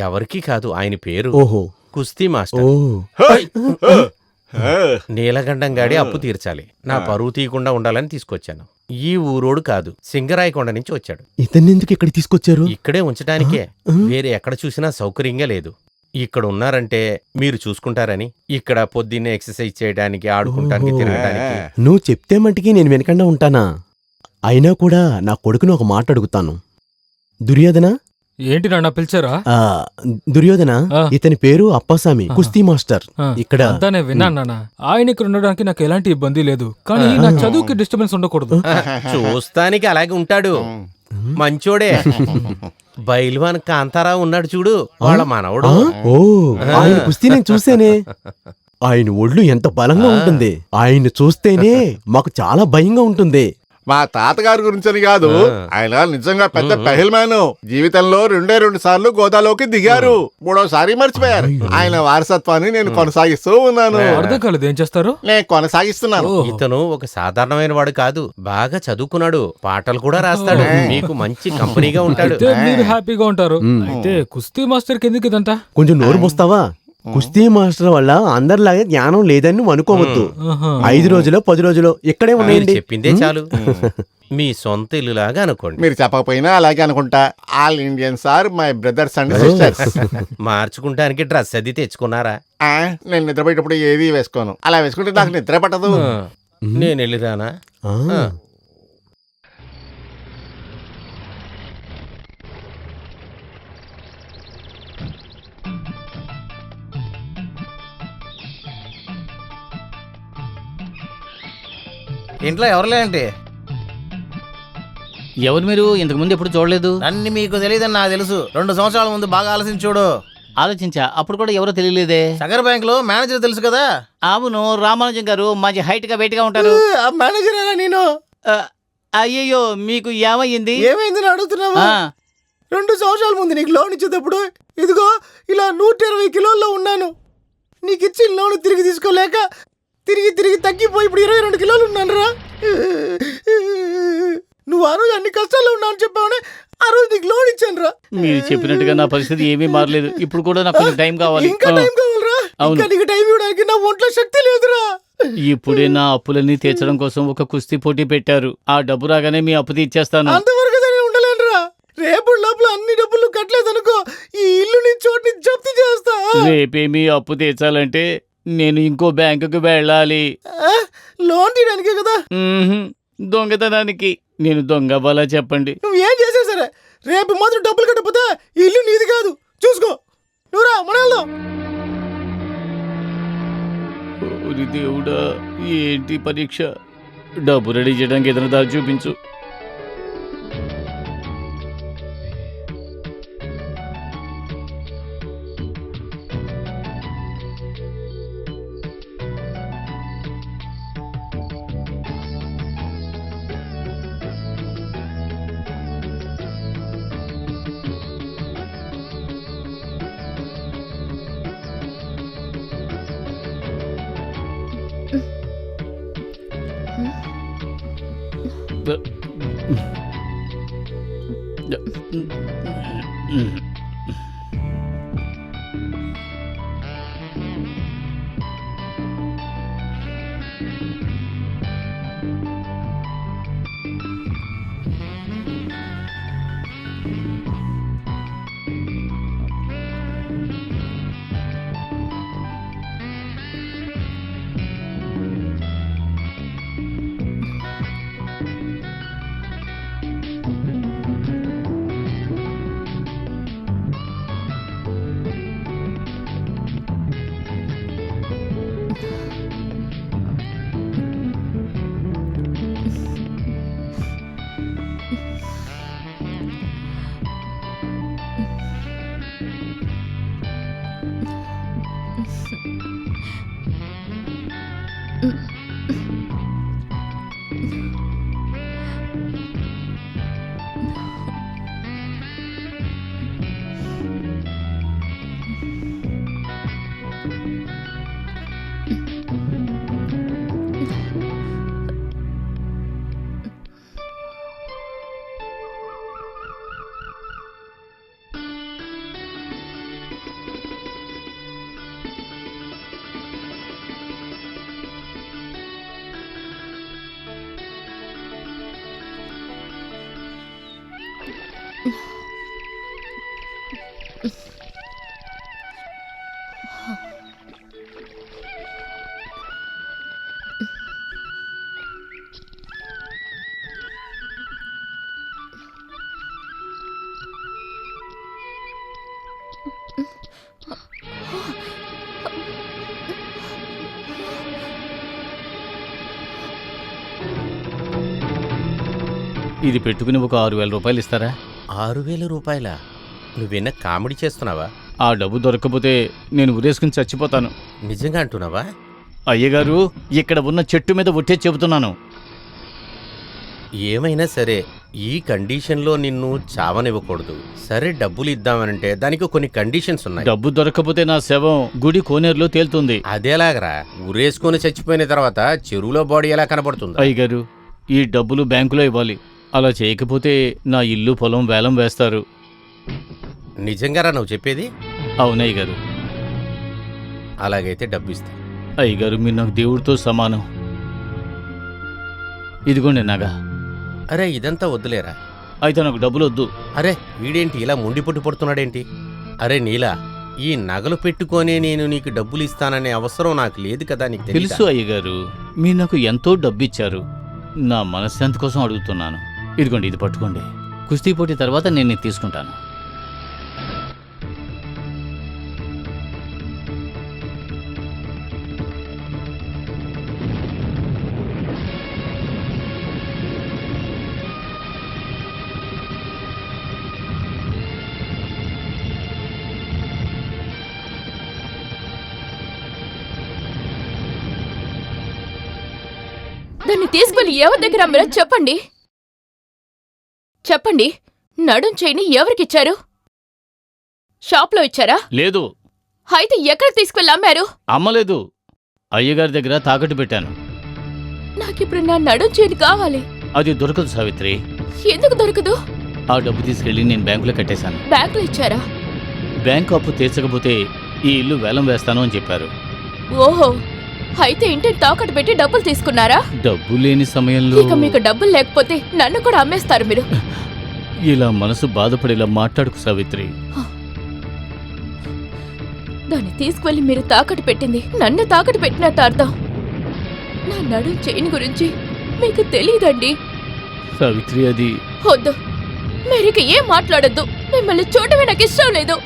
ఎవరికి కాదు, ఆయన పేరు ఓహో కుస్తీ మాస్టర్. నీలగండం గాడి అప్పు తీర్చాలి, నా పరువు తీయకుండా ఉండాలని తీసుకొచ్చాను. ఈ ఊరోడు కాదు, సింగరాయకొండ నుంచి వచ్చాడు. ఇతన్ని ఎందుకు ఇక్కడ తీసుకొచ్చారు? ఇక్కడే ఉంచడానికే, వేరే ఎక్కడ చూసినా సౌకర్యంగా లేదు. ఇక్కడ ఉన్నారంటే మీరు చూసుకుంటారని. ఇక్కడ పొద్దున్నే ఎక్సర్సైజ్ చేయడానికి, ఆడుకుంటానికి, తిరగడానికి. నువ్వు చెప్తే మటుకి నేను వెనకుండా ఉంటానా? అయినా కూడా నా కొడుకుని ఒక మాట అడుగుతాను. దుర్యోధన, ఏంటి నాన్న పిలిచారా? దుర్యోధన, ఇతని పేరు అప్పాసామి, కుస్తీ మాస్టర్. ఇక్కడ అంతానే విన్నాను నాన్న. ఆయన ఇక్కడ ఉండడానికి నాకు ఎలాంటి ఇబ్బంది లేదు, కానీ నా చదువుకి డిస్టర్బెన్స్ ఉండకూడదు. చూస్తానికి అలాగే ఉంటాడు, మంచోడే. బైల్వాన్ కాంతారావు ఉన్నాడు చూడు, వాళ్ళ మనవడు. ఓ, ఆయన కుస్తీ నేను చూసేనే. ఆయన ఒళ్ళు ఎంత బలంగా ఉంటుంది. ఆయన చూస్తేనే మాకు చాలా భయంగా ఉంటుంది. మా తాతగారి గురించని కాదు, ఆయన నిజంగా పెద్ద పెహల్మాను. జీవితంలో 2 సార్లు గోదాలోకి దిగారు, 3వసారి మర్చిపోయారు. ఆయన వారసత్వాన్ని నేను కొనసాగిస్తూ ఉన్నాను. అర్థం కాలేదు, ఏం చేస్తారు? నేను కొనసాగిస్తున్నాను. ఇతను ఒక సాధారణమైన వాడు కాదు, బాగా చదువుకున్నాడు, పాటలు కూడా రాస్తాడు. మీకు మంచి కంపెనీగా ఉంటాడు. మీరు హ్యాపీగా ఉంటారు. అయితే కుస్తీ మాస్టర్ కిందకి ఇదంతా కొంచెం నోరు పోస్తావా? కుస్తీ మాస్టర్ వల్ల అందరిలాగే జ్ఞానం లేదని నువ్వు అనుకోవద్దు. 5 రోజులో 10 రోజులో ఇక్కడే ఉన్నాయండి. చెప్పిందే చాలు, మీ సొంత ఇల్లులాగా అనుకోండి. మీరు చెప్పకపోయినా అలాగే అనుకుంటా. All Indians are my brothers and sisters. మార్చుకుంటానికి డ్రెస్ అది తెచ్చుకున్నారా? నేను నిద్రపోయేటప్పుడు ఏది వేసుకోను. అలా వేసుకుంటే నాకు నిద్ర పట్టదు. నేను వెళ్ళిరానా? ఇంట్లో ఎవరు లేంటి? ఎవరు మీరు? ఇంతకు ముందు ఎప్పుడు చూడలేదు. అన్ని మీకు తెలియదని నాకు తెలుసు. 2 సంవత్సరాల ముందు బాగా ఆలోచించి చూడు. ఆలోచించా, అప్పుడు కూడా ఎవరో తెలియలేదే. సగర్ బ్యాంక్ లో మేనేజర్ తెలుసు కదా? అవును, రామానుజం గారు మంచి హైట్ గా వెయిట్ గా ఉంటారు. మేనేజర్ నేను. అయ్యయ్యో, మీకు ఏమయ్యింది? ఏమైందని అడుగుతున్నావా? 2 సంవత్సరాల ముందు నీకు లోన్ ఇచ్చేటప్పుడు ఇదిగో ఇలా 120 కిలోల్లో ఉన్నాను. నీకు ఇచ్చిన లోన్ తిరిగి తీసుకోలేక తిరిగి తగ్గిపోయి ఇప్పుడు 22 కిలోలు ఉన్నాను రా. నువ్వు ఆ రోజు అన్ని కష్టాల్లో ఉన్నావు చెప్పావనే ఆ రోజు నీకు లోన్ ఇచ్చాను రా. మీరు చెప్పినట్టుగా నా పరిస్థితి ఏమీ మారలేదు. ఇప్పుడు కూడా నాకు కొంచెం టైం కావాలి. ఇంకా టైం కావాలరా? ఇంకా నీకు టైం ఇవ్వడానికి నా ఒంట్లో శక్తి లేదురా. ఇప్పుడే నా అప్పులన్నీ తీర్చడం కోసం ఒక కుస్తీ పోటీ పెట్టారు. ఆ డబ్బు రాగానే మీ అప్పు తీర్చేస్తాను. అంతవరకు ఉండలేనురా. రేపు లోపల అన్ని డబ్బులు కట్టలేదనుకో, ఈ ఇల్లు నీ చోటుని జప్తి చేస్తా. రేపే మీ అప్పు తీర్చాలంటే నేను ఇంకో బ్యాంకుకి వెళ్ళాలి. లోన్ తీయడానికే కదా? దొంగతనానికి. నేను దొంగ అవ్వాలా చెప్పండి? నువ్వు ఏం చేసా సరే, రేపు మాత్రం డబ్బులు కట్టకపోతే ఇల్లు నీది కాదు. చూసుకో. నువ్వురా, మన వెళ్దాం. దేవుడా, ఏంటి పరీక్ష? డబ్బు రెడీ చేయడానికి ఏదైనా దారి చూపించు. ఇది పెట్టుకుని ఒక 6,000 రూపాయలు ఇస్తారా? 6,000 రూపాయల? నువ్వేనా కామెడీ చేస్తున్నావా? ఆ డబ్బు దొరకకపోతే నేను ఉరేసుకుని చచ్చిపోతాను. నిజంగా అంటున్నావా? అయ్యగారు, ఇక్కడ ఉన్న చెట్టు మీద ఒట్టే చెబుతున్నాను. ఏమైనా సరే ఈ కండిషన్లో నిన్ను చావనివ్వకూడదు. సరే డబ్బులు ఇద్దామనంటే దానికి కొన్ని కండిషన్స్ ఉన్నాయి. డబ్బు దొరకకపోతే నా శవం గుడి కోనేరులో తేలుతుంది. అదేలాగరా? ఉరేసుకొని చచ్చిపోయిన తర్వాత చెరువులో బాడీ ఎలా కనబడుతుంది? అయ్యగారు, ఈ డబ్బులు బ్యాంకులో ఇవ్వాలి. అలా చేయకపోతే నా ఇల్లు పొలం వేలం వేస్తారు. నిజంగారా నువ్వు చెప్పేది? అవునయ్య గారు. అలాగైతే డబ్బు ఇస్తా. అయ్యగారు, మీరు నాకు దేవుడితో సమానం. ఇదిగోండి నగ. అరే ఇదంతా వద్దులేరా. అయితే నాకు డబ్బులు వద్దు. అరే వీడేంటి ఇలా ముండి పుట్టి పడుతున్నాడేంటి? అరే నీలా, ఈ నగలు పెట్టుకొని నేను నీకు డబ్బులు ఇస్తాననే అవసరం నాకు లేదు కదా. నీకు తెలుసు అయ్యగారు, మీరు నాకు ఎంతో డబ్బు ఇచ్చారు. నా మనశ్శాంతి కోసం అడుగుతున్నాను. ఇదిగోండి, ఇది పట్టుకోండి. కుస్తీ పోటీ తర్వాత నేను ఇది తీసుకుంటాను. దాన్ని తీసుకెళ్లి ఎవరి దగ్గర అమ్మారో చెప్పండి. చెప్పండి. నడుం చేయని ఎవరికిచ్చారు? షాప్లో ఇచ్చారా? లేదు. అయితే ఎక్కడ తీసుకెళ్ళి అమ్మారు? అమ్మలేదు, అయ్యగారి దగ్గర తాకట్టు పెట్టాను. నాకిప్పుడు నా నడుం చేయని కావాలి. అది దొరకదు సావిత్రి. ఎందుకు దొరకదు? ఆ డబ్బు తీసుకెళ్లి నేను బ్యాంకులో కట్టేశాను. బ్యాంకులో ఇచ్చారా? బ్యాంకు అప్పు తీర్చకపోతే ఈ ఇల్లు వేలం వేస్తాను అని చెప్పారు. ఓహో, అయితే ఇంటిని తాకట్టు పెట్టి డబ్బులు తీసుకున్నారా? డబ్బు లేని సమయంలో ఇక మీకు డబ్బులు లేకపోతే నన్ను కూడా అమ్మేస్తారు మీరు. ఇలా మనసు బాధపడేలా మాట్లాడుకు సావిత్రి. దాన్ని తీసుకువెళ్ళి మీరు తాకట్టు పెట్టింది నన్ను తాకట్టు పెట్టినట్టు అర్థం. నా నడుం చైన్ గురించి మీకు తెలియదండి సావిత్రి. అది వద్దు, మీరిక ఏం మాట్లాడొద్దు. మిమ్మల్ని చూడటమే నాకు ఇష్టం లేదు.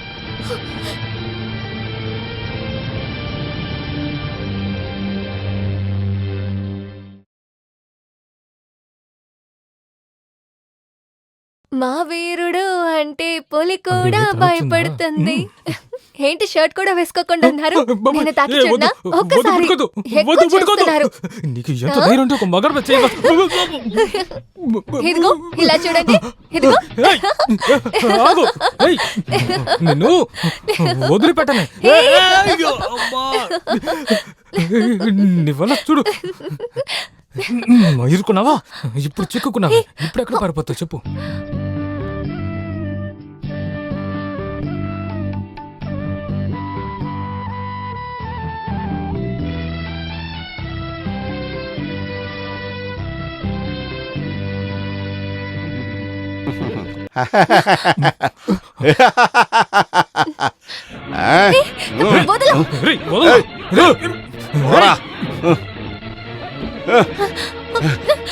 మా వీరుడు అంటే పులి కూడా భయపడుతుంది. ఏంటి షర్ట్ కూడా వేసుకోకుండా ఉన్నారు? నేను తాకిచ్చానా? ఒక్కసారి ఎక్కువ చేస్తున్నారు. ఇదిగో ఇలా చూడండి. ఇదిగో నిన్ను వదిలిపెట్టనే. నీ వల్ల చూడు. ఇరుకున్నావా? ఇప్పుడు చిక్కుకున్నావా? ఇప్పుడు ఎక్కడ పారిపోతావు చెప్పు.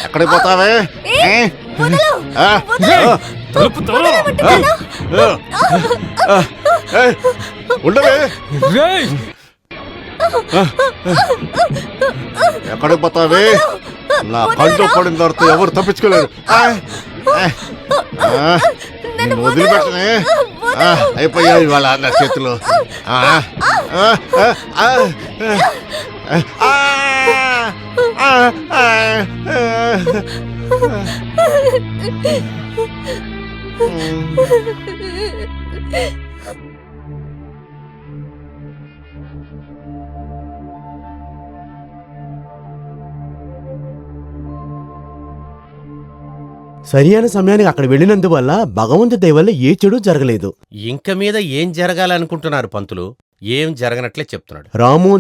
ఎక్కడికి పోతావే? ఉండవే. ఎక్కడికి పోతావే? నా కంట్లో పడిన తర్వాత ఎవరు తప్పించుకోలేరు. నన్ను నిన్ను వదిలిపెట్టనే అయిపోయావు ఇవాళ నా చేతిలో సరియైన సమయానికి అక్కడ వెళ్ళినందువల్ల భగవంతుడి దయ వల్ల ఏ చెడు జరగలేదు. ఇంక మీద ఏం జరగాలనుకుంటున్నారు పంతులు? ఏం జరగనట్లే చెప్తున్నాడు. రాము,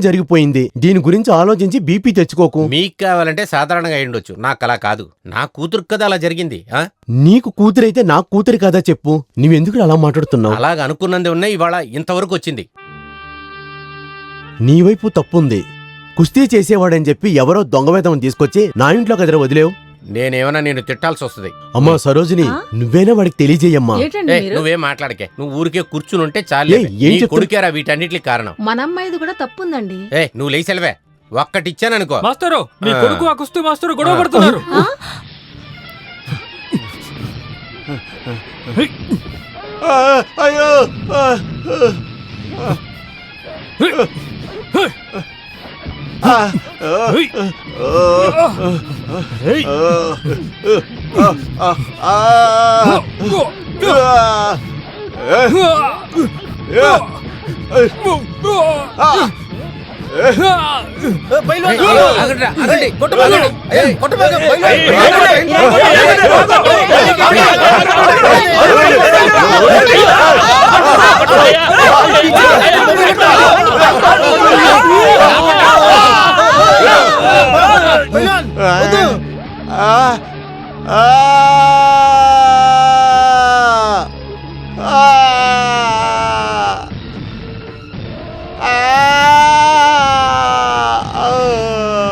జరిగిపోయింది. దీని గురించి ఆలోచించి బీపీ తెచ్చుకోకు. మీకు కావాలంటే సాధారణంగా అయ్యుండొచ్చు, నాకు అలా కాదు. నా కూతురు కదా అలా జరిగింది. నీకు కూతురైతే నాకు కూతురు కదా చెప్పు. నువ్వెందుకు అలా మాట్లాడుతున్నావు? అలాగ అనుకున్నది ఉన్నాయి, ఇవాళ ఇంతవరకు వచ్చింది. నీ వైపు తప్పుంది. కుస్తీ చేసేవాడని చెప్పి ఎవరో దొంగవేదం తీసుకొచ్చి నా ఇంట్లో కదరా వదిలేవు. నేనేమన్నా నేను తిట్టాల్సి వస్తుంది. అమ్మా సరోజిని, నువ్వేనా వాడికి తెలియజేయమ్మా. నువ్వేం మాట్లాడకే, నువ్వు ఊరికే కూర్చునుంటే చాలే. కొడుకేరా వీటన్నిటికి కారణం. మన అమ్మాయిది కూడా తప్పుందండి. నువ్వు లేచెలవే. ఒక్కటిచ్చాననుకో. మాస్టరు, మీ కొడుకు ఆ కుస్తీ మాస్టరు గొడవ పడుతున్నారు. అయ్యో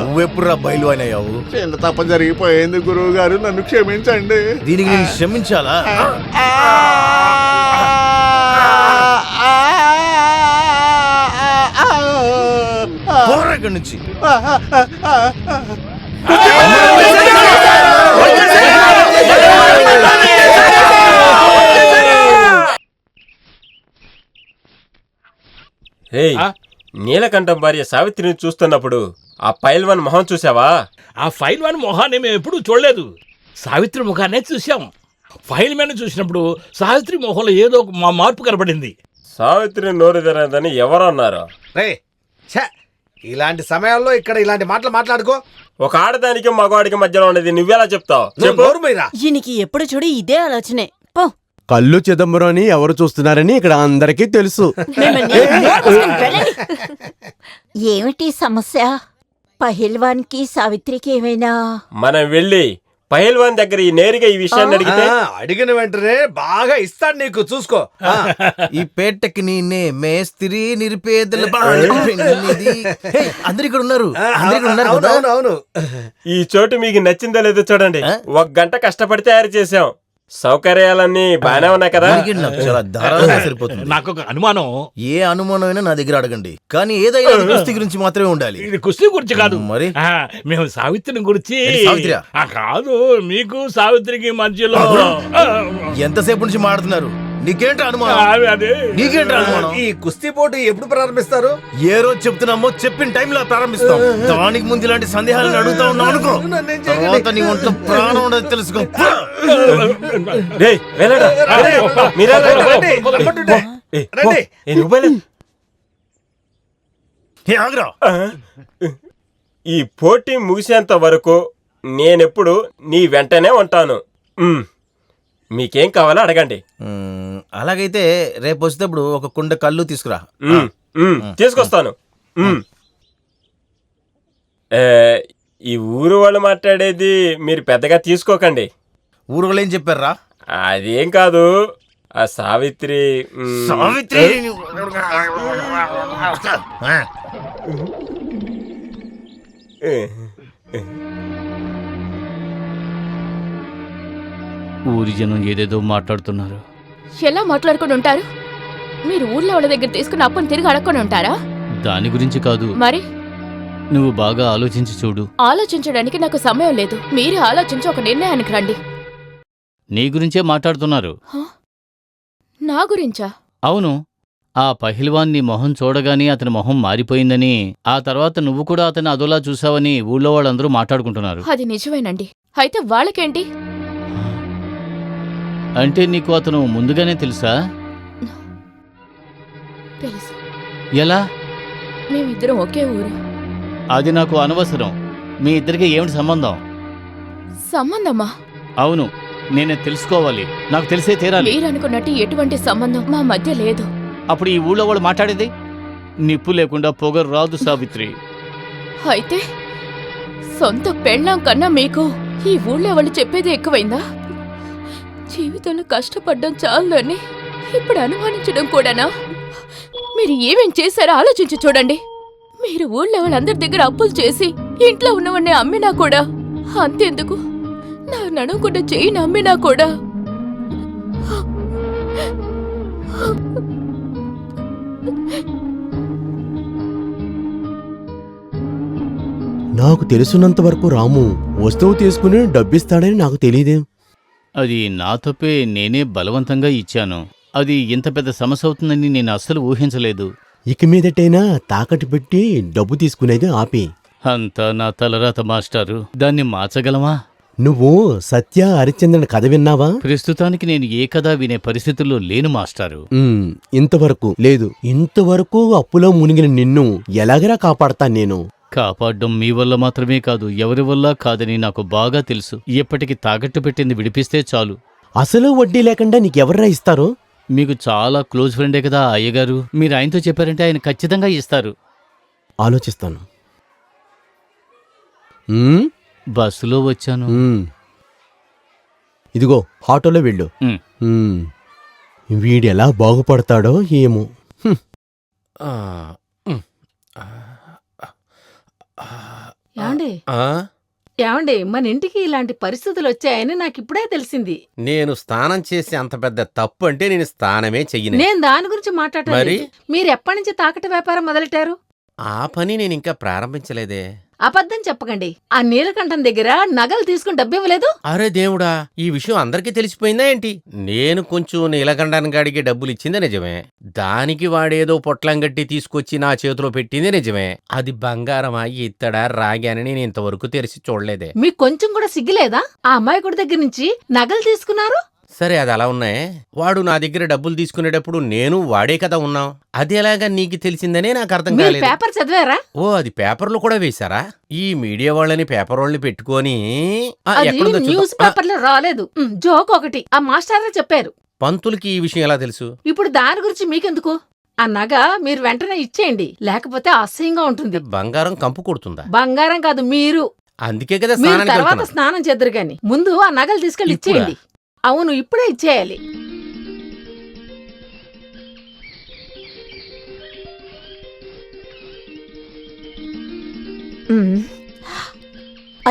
నువ్వెప్పుడురా బయలు అయినాయావు? చిన్న తప్ప జరిగిపోయింది గురువు గారు, నన్ను క్షమించండి. దీనికి నేను క్షమించాలా? ఇక్కడి నుంచి నీలకంఠం భార్య సావిత్రిని చూస్తున్నప్పుడు ఆ పైల్వాన్ మొహం చూసావా? ఆ పైల్వాన్ మొహాన్ని మేము ఎప్పుడూ చూడలేదు. సావిత్రి ముఖాన్నే చూసాం. ఫైల్ మ్యాన్ చూసినప్పుడు సావిత్రి మొహంలో ఏదో మా మార్పు కనబడింది. సావిత్రి నోరు తెరదని ఎవరు అన్నారు? ఇలాంటి సమయాల్లో ఇక్కడ ఇలాంటి మాటలు మాట్లాడుకో. ఒక ఆడదానికి మగవాడికి మధ్యలో ఉండేది నువ్వెలా చెప్తావు? ఈయనకి ఎప్పుడు చూడు ఇదే ఆలోచనే. కళ్ళు చిదంబరం అని ఎవరు చూస్తున్నారని ఇక్కడ అందరికీ తెలుసు. ఏమిటి సమస్య? పహిల్వాన్కి సావిత్రికి ఏమైనా? మనం వెళ్ళి పహిల్వాన్ దగ్గర నేరుగా ఈ విషయాన్ని అడిగితే అడిగిన వెంటనే బాగా ఇస్తాడు నీకు, చూసుకో. ఈ పేటకి నేనే మేస్త్రి నిరుపేదల అందరు ఇక్కడ ఉన్నారు. అవును. ఈ చోటు మీకు నచ్చిందో లేదో చూడండి. 1 గంట కష్టపడి తయారు చేసాం. సౌకర్యాలన్నీ బానే ఉన్నాయి కదా? చాలా ధారాళంగా సరిపోతుంది. నాకు ఒక అనుమానం. ఏ అనుమానం అయినా నా దగ్గర అడగండి, కానీ ఏదైనా కుస్తీ గురించి మాత్రమే ఉండాలి. ఇది కుస్తీ గురించి కాదు. మరి మేము సావిత్రిని గురించి. సావిత్రి కాదు, మీకు సావిత్రికి మధ్యలో ఎంతసేపు నుంచి మాడుతున్నారు? నీకేంటి అనుమానం? నీకేంటి అనుమానం? ఈ కుస్తీ పోటీ ఎప్పుడు ప్రారంభిస్తారు? ఏ రోజు చెప్తున్నామో చెప్పిన టైంలో ప్రారంభిస్తాం. దానికి ముందు ఇలాంటి సందేహాలను అడుగుతా ఉన్నావు అనుకో, తర్వాత నీ ఒంట్లో ప్రాణం ఉండదు తెలుసుకో. ఈ పోటీ ముగిసేంత వరకు నేనెప్పుడు నీ వెంటనే ఉంటాను. మీకేం కావాలో అడగండి. అలాగైతే రేపు వచ్చేటప్పుడు ఒక కుండ కళ్ళు తీసుకురా. తీసుకొస్తాను. ఈ ఊరు వాళ్ళు మాట్లాడేది మీరు పెద్దగా తీసుకోకండి. ఊరు వాళ్ళు ఏం చెప్పారా? అదేం కాదు, ఆ సావిత్రి ఊరి జనం ఏదేదో మాట్లాడుతున్నారు. ఎలా మాట్లాడుకుని ఉంటారు? మీరు ఊర్లో వాళ్ళ దగ్గర తీసుకున్న అప్పుని తిరిగి అడగకుండా ఉంటారా? దాని గురించి కాదు, మరి నువ్వు బాగా ఆలోచించి చూడు. ఆలోచించడానికి నాకు సమయం లేదు. మీరే ఆలోచించి ఒక నిర్ణయానికి రండి. నీ గురించే మాట్లాడుతున్నారు. నా గురించా? అవును, ఆ పహిల్వాన్ నీ మొహం చూడగానే అతని మొహం మారిపోయిందని, ఆ తర్వాత నువ్వు కూడా అతన్ని అదోలా చూసావని ఊళ్ళో వాళ్ళందరూ మాట్లాడుకుంటున్నారు. అది నిజమేనండి. అయితే వాళ్ళకేంటి? అంటే నీకు అతను ముందుగానే తెలుసా? తెలుసు. ఎలా? మేమిద్దరం ఒకే ఊరు. అది నాకు అనవసరం. మీ ఇద్దరికి ఏమిటి సంబంధం? సంబంధమా? అవును, నేనే తెలుసుకోవాలి. నాకు తెలిసే తీరాలి. మీరనుకున్నట్టు ఎటువంటి సంబంధం మా మధ్య లేదు. అప్పుడు ఈ ఊళ్ళో వాళ్ళు మాట్లాడేది? నిప్పు లేకుండా పొగ రాదు సావిత్రి. అయితే సొంత పెళ్ళాం కన్నా మీకు ఈ ఊళ్ళో వాళ్ళు చెప్పేది ఎక్కువైందా? జీవితంలో కష్టపడ్డం చాలని ఇప్పుడు అనుమానించడం కూడానా? మీరు ఏమేం చేశారో ఆలోచించి చూడండి. మీరు ఊళ్ళో వాళ్ళందరి దగ్గర అప్పులు చేసి ఇంట్లో ఉన్నవన్నీ అమ్మినా కూడా, అంతెందుకు నా నడుముకున్న చెయ్యిని అమ్మినా కూడా నాకు తెలుసున్నంత వరకు రాము వస్తువు తీసుకుని డబ్బిస్తాడని నాకు తెలియదేం. అది నా తప్పే. నేనే బలవంతంగా ఇచ్చాను. అది ఇంత పెద్ద సమస్య అవుతుందని నేను అస్సలు ఊహించలేదు. ఇక మీదటైనా తాకట్టు పెట్టి డబ్బు తీసుకునేది ఆపి. అంతా నా తలరాత మాస్టారు. దాన్ని మార్చగలమా? నువ్వు సత్య హరిశ్చంద్రన్ కథ విన్నావా? ప్రస్తుతానికి నేను ఏ కథ వినే పరిస్థితుల్లో లేను మాస్టారు. ఇంతవరకు లేదు. ఇంతవరకు అప్పులో మునిగిన నిన్ను ఎలాగరా కాపాడతాను నేను? కాపాడ్డం మీ వల్ల మాత్రమే కాదు, ఎవరి వల్ల కాదని నాకు బాగా తెలుసు. ఎప్పటికి తాకట్టు పెట్టింది విడిపిస్తే చాలు. అసలు వడ్డీ లేకుండా నీకెవర్రా ఇస్తారు? మీకు చాలా క్లోజ్ ఫ్రెండే కదా అయ్యగారు. మీరు ఆయనతో చెప్పారంటే ఆయన ఖచ్చితంగా ఇస్తారు. ఆలోచిస్తాను. బస్సులో వచ్చాను. ఇదిగో ఆటోలో వెళ్ళు. వీడెలా బాగుపడతాడో ఏమో. ఏమండి మన ఇంటికి ఇలాంటి పరిస్థితులు వచ్చాయని నాకు ఇప్పుడే తెలిసింది. నేను స్నానం చేసి అంత పెద్ద తప్పు అంటే నేను స్నానమే చెయ్యను. నేను దాని గురించి మాట్లాడలేదు. మీరు ఎప్పటి నుంచి తాకట్టు వ్యాపారం మొదలెట్టారు? ఆ పని నేను ఇంకా ప్రారంభించలేదే. అబద్ధం చెప్పకండి. ఆ నీలకంఠం దగ్గర నగలు తీసుకుని డబ్బు ఇవ్వలేదు? అరే దేవుడా, ఈ విషయం అందరికీ తెలిసిపోయిందా ఏంటి? నేను కొంచెం నీలకంఠన్ గాడికి డబ్బులు ఇచ్చిందే నిజమే. దానికి వాడేదో పొట్లం గట్టి తీసుకొచ్చి నా చేతిలో పెట్టిందే నిజమే. అది బంగారమా ఇత్తడా రాగి అని నేను ఇంతవరకు తెరిచి చూడలేదే. మీకు కొంచెం కూడా సిగ్గులేదా? ఆ అమ్మాయికుడి దగ్గర నుంచి నగలు తీసుకున్నారు. సరే, అది అలా ఉన్నాయి. వాడు నా దగ్గర డబ్బులు తీసుకునేటప్పుడు నేను వాడే కదా ఉన్నాం. అది ఎలాగా నీకు తెలిసిందనే నాకు అర్థం కాలేదు. పేపర్ చదివారా? ఓ, అది పేపర్లు కూడా వేశారా? ఈ మీడియా వాళ్ళని పేపర్ వాళ్ళని పెట్టుకొని న్యూస్ పేపర్లో రాలేదు. జోక్ ఒకటి ఆ మాస్టర్ చెప్పారు. పంతులకి ఈ విషయం ఎలా తెలుసు? ఇప్పుడు దాని గురించి మీకెందుకు? ఆ నగ మీరు వెంటనే ఇచ్చేయండి, లేకపోతే అసహ్యంగా ఉంటుంది. బంగారం కంపు కొడుతుందా? బంగారం కాదు, మీరు. అందుకే కదా తర్వాత స్నానం చేద్దరు గాని ముందు ఆ నగలు తీసుకెళ్ళి ఇచ్చేయండి. అవును, ఇప్పుడే ఇచ్చేయాలి.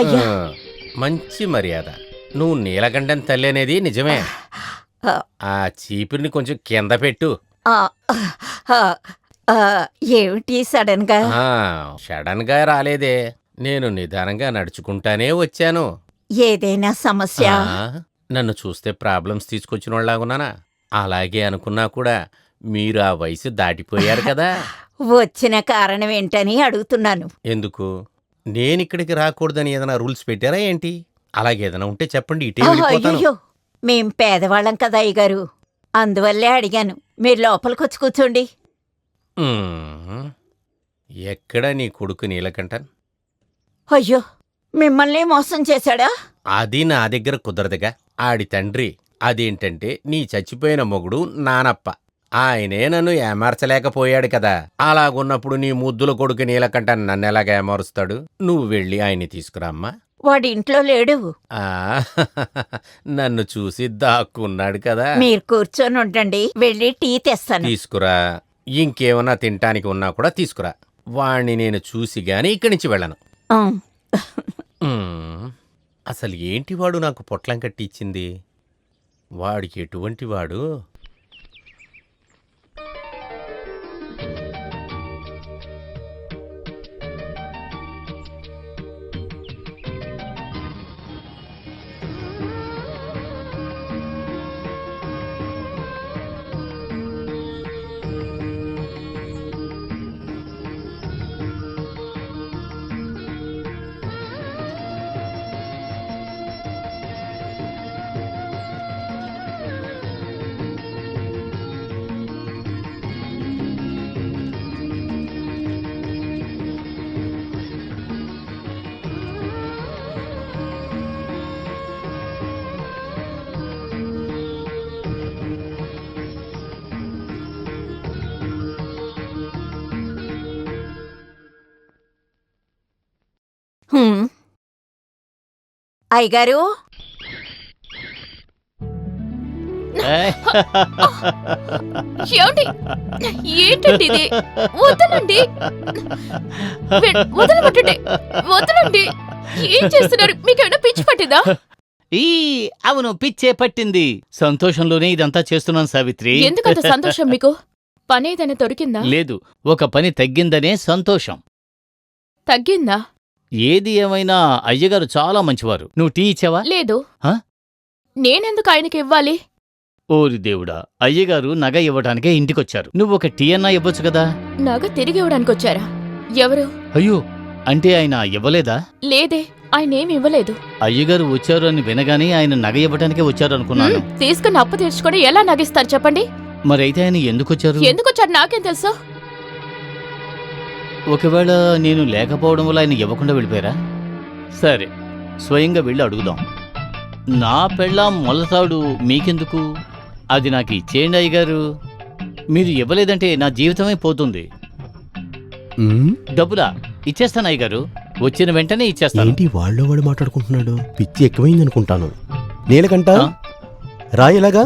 అయ్యా, మంచి మర్యాద. నువ్వు నీలకంఠం తల్లి అనేది నిజమే. ఆ చీపురిని కొంచెం కింద పెట్టు. ఏమిటి సడన్ గా? సడన్ గా రాలేదే, నేను నిదానంగా నడుచుకుంటానే వచ్చాను. ఏదైనా సమస్య? నన్ను చూస్తే ప్రాబ్లమ్స్ తీసుకొచ్చిన వాళ్ళలాగున్నానా? అలాగే అనుకున్నా కూడా మీరు ఆ వయసు దాటిపోయారు కదా. వచ్చిన కారణం ఏంటని అడుగుతున్నాను. ఎందుకు? నేనిక్కడికి రాకూడదని ఏదైనా రూల్స్ పెట్టారా ఏంటి? అలాగేదైనా ఉంటే చెప్పండి, ఇటే వెళ్ళిపోతాను. అయ్యో, మేం పేదవాళ్ళం కదా అయ్యగారు, అందువల్లే అడిగాను. మీరు లోపలికొచ్చి కూర్చోండి. ఎక్కడ నీ కొడుకు నీలకంఠన్? అయ్యో, మిమ్మల్ని మోసం చేశాడా? అది నా దగ్గర కుదరదుగా. ఆడి తండ్రి. అదేంటంటే నీ చచ్చిపోయిన మొగుడు నానప్ప. ఆయనే నన్ను ఏమార్చలేకపోయాడు కదా. అలాగున్నప్పుడు నీ ముద్దుల కొడుకు నీలకంఠన్ నన్ను ఎలాగ ఏమారుస్తాడు? నువ్వు వెళ్ళి ఆయన్ని తీసుకురామ్మా. వాడి ఇంట్లో లేడు. నన్ను చూసి దాక్కున్నాడు కదా. మీరు కూర్చొని ఉండండి, వెళ్ళి టీ తెస్తాను. తీసుకురా. ఇంకేమన్నా తినటానికి ఉన్నా కూడా తీసుకురా. వాణ్ణి నేను చూసి గాని ఇక్కడి నుంచి వెళ్ళను. అసలు ఏంటి వాడు నాకు పొట్లం కట్టి ఇచ్చింది? వాడికి ఎటువంటి వాడు? అయ్యగారు ఏమండి? ఏంటండి ఇది? వదలండి, వదలమంటుంటే వదలండి. ఏం చేస్తున్నారు? మీకేమైనా పిచ్చి పట్టిందా? అవును, పిచ్చే పట్టింది. సంతోషంలోనే ఇదంతా చేస్తున్నాను సావిత్రి. ఎందుకంత సంతోషం మీకు? పని ఏదైనా దొరికిందా? లేదు, ఒక పని తగ్గిందనే సంతోషం. తగ్గిందా? ఏది ఏమైనా అయ్యగారు చాలా మంచివారు. నువ్వు టీ ఇచ్చావా? లేదు. హ? నేనెందుకు ఆయనకి ఇవ్వాలి? ఓరి దేవుడా, అయ్యగారు నగ ఇవ్వడానికే ఇంటికొచ్చారు. నువ్వు ఒక టీ అన్నా ఇవ్వచ్చు కదా. నగ తిరిగి ఇవ్వడానికి వచ్చారా? ఎవరు? అయ్యో, అంటే ఆయన ఇవ్వలేదా? లేదే, ఆయనేమి ఇవ్వలేదు. అయ్యగారు వచ్చారు అని వినగానే ఆయన నగ ఇవ్వడానికే వచ్చారు అనుకున్నాను. తీసుకుని అప్పు తీర్చుకొని ఎలా నగిస్తారు చెప్పండి? మరైతే ఆయన ఎందుకొచ్చారు? ఎందుకొచ్చారు నాకేం తెలుసు? ఒకవేళ నేను లేకపోవడం వల్ల ఆయన ఇవ్వకుండా వెళ్ళిపోయారా? సరే, స్వయంగా వెళ్ళి అడుగుదాం. నా పెళ్ళాం మొలతాడు మీకెందుకు? అది నాకు ఇచ్చేయండి అయ్యగారు. మీరు ఇవ్వలేదంటే నా జీవితమే పోతుంది. డబ్బులా? ఇచ్చేస్తాను అయ్యగారు, వచ్చిన వెంటనే ఇచ్చేస్తాను. ఏంటి వాళ్ళు వాడు మాట్లాడుకుంటున్నాడు? పిచ్చి ఎక్కువైంది అనుకుంటాను. నీలకంట రాయలాగా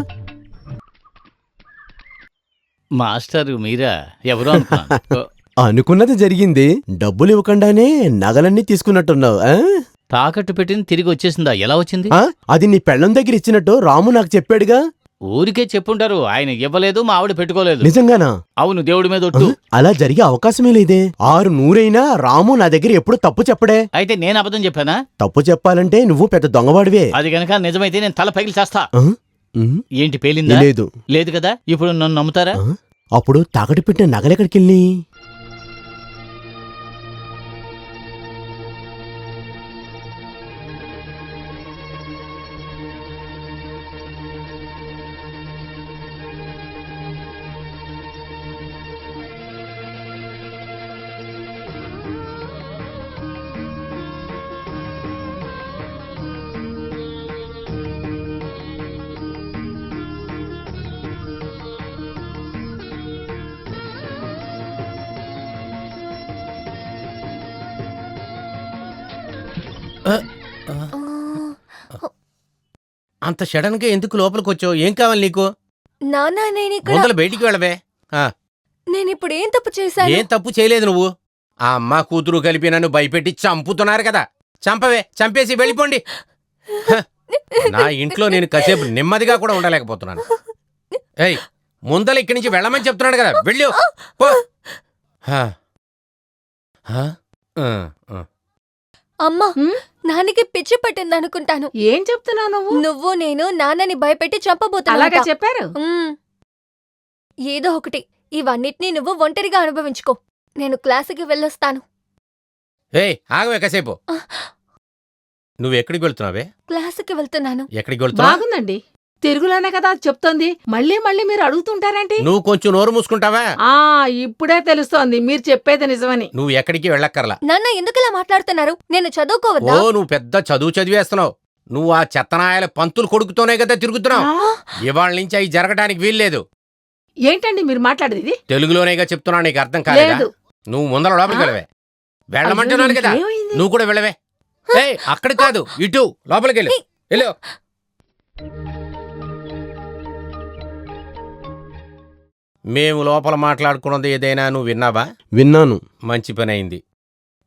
మాస్టరు మీరా? ఎవరో అనుకున్నాను. అనుకున్నది జరిగింది. డబ్బులు ఇవ్వకుండానే నగలన్నీ తీసుకున్నట్టున్నావు. తాకట్టు పెట్టింది తిరిగి వచ్చేసిందా? ఎలా వచ్చింది? అది నీ పెళ్ళం దగ్గర ఇచ్చినట్టు రాము నాకు చెప్పాడుగా. ఊరికే చెప్పుంటారు, ఆయన ఇవ్వలేదు, మా ఆవిడ పెట్టుకోలేదు. నిజంగానా? అవును, దేవుడి మీద ఒట్టు. అలా జరిగే అవకాశమే లేదే. 600 రాము నా దగ్గర ఎప్పుడు తప్పు చెప్పడే. అయితే నేను అబద్ధం చెప్పానా? తప్పు చెప్పాలంటే నువ్వు పెద్ద దొంగవాడివే. అది గనక నిజమైతే నేను తల పగిలి చేస్తా. ఏంటి, పేలిందా? లేదు. లేదు కదా. ఇప్పుడు నన్ను నమ్ముతారా? అప్పుడు తాకట్టు పెట్టిన నగలెక్కడికెళ్ళి? అంత సడన్ గా ఎందుకు లోపలికి వచ్చావు? ఏం కావాలి నీకు? నాన్న, నేనిక్కడ ముందల బయటికి వెళ్ళవే. నేనిప్పుడు ఏం తప్పు చేశాను? ఏం తప్పు చేయలేదు నువ్వు. ఆ అమ్మ కూతురు కలిపి నన్ను భయపెట్టి చంపుతున్నారు కదా. చంపవే, చంపేసి వెళ్ళిపోండి. నా ఇంట్లో నేను కాసేపు నెమ్మదిగా కూడా ఉండలేకపోతున్నాను. ఏయ్, ముందల ఇక్కడి నుంచి వెళ్ళమని చెప్తున్నాడు కదా, వెళ్ళు. అమ్మా, నాన్నకి పిచ్చి పట్టింది అనుకుంటాను. ఏం చెప్తున్నావు నువ్వు? నువ్వు నేను నాన్నని భయపెట్టి చంపబోతున్నా. అలాగా చెప్పారు? ఏదో ఒకటి, ఇవన్నిటినీ నువ్వు ఒంటరిగా అనుభవించుకో. నేను క్లాసుకి వెళ్ళొస్తాను. ఏయ్, ఆగవే కాసేపు. నువ్వు ఎక్కడికి వెళ్తున్నావే? క్లాసుకి వెళ్తున్నాను. ఎక్కడికి వెళ్తున్నావు? బాగుందండి, తెలుగులోనే కదా చెప్తోంది. మళ్ళీ మళ్ళీ మీరు అడుగుతుంటారేంటి? నువ్వు కొంచెం నోరు మూసుకుంటావా? ఇప్పుడే తెలుస్తోంది మీరు చెప్పేది నిజమని. నువ్వు ఎక్కడికి వెళ్ళక్కర్లా. నాన్న, ఎందుకు ఇలా మాట్లాడుతున్నారు? నేను చదువుకోవద్దా? ఓ, నువ్వు పెద్ద చదువు చదివేస్తున్నావు. నువ్వు ఆ చెత్తనాయాల పంతులు కొడుకుతోనే కదా తిరుగుతున్నావు. ఇవాళ నుంచి అవి జరగడానికి వీల్లేదు. ఏంటండి మీరు మాట్లాడేది? తెలుగులోనేగా చెప్తున్నా, నీకు అర్థం కాలేదా? నువ్వు ముందర లోపలికి వెళ్ళవే. వెళ్ళమంటున్నాను కదా, నువ్వు కూడా వెళ్ళవే. ఏయ్, అక్కడ కాదు, ఇటు లోపలికి వెళ్ళు. వెళ్ళు. మేము లోపల మాట్లాడుకున్నది ఏదైనా నువ్వు విన్నావా? విన్నాను. మంచి పని అయింది.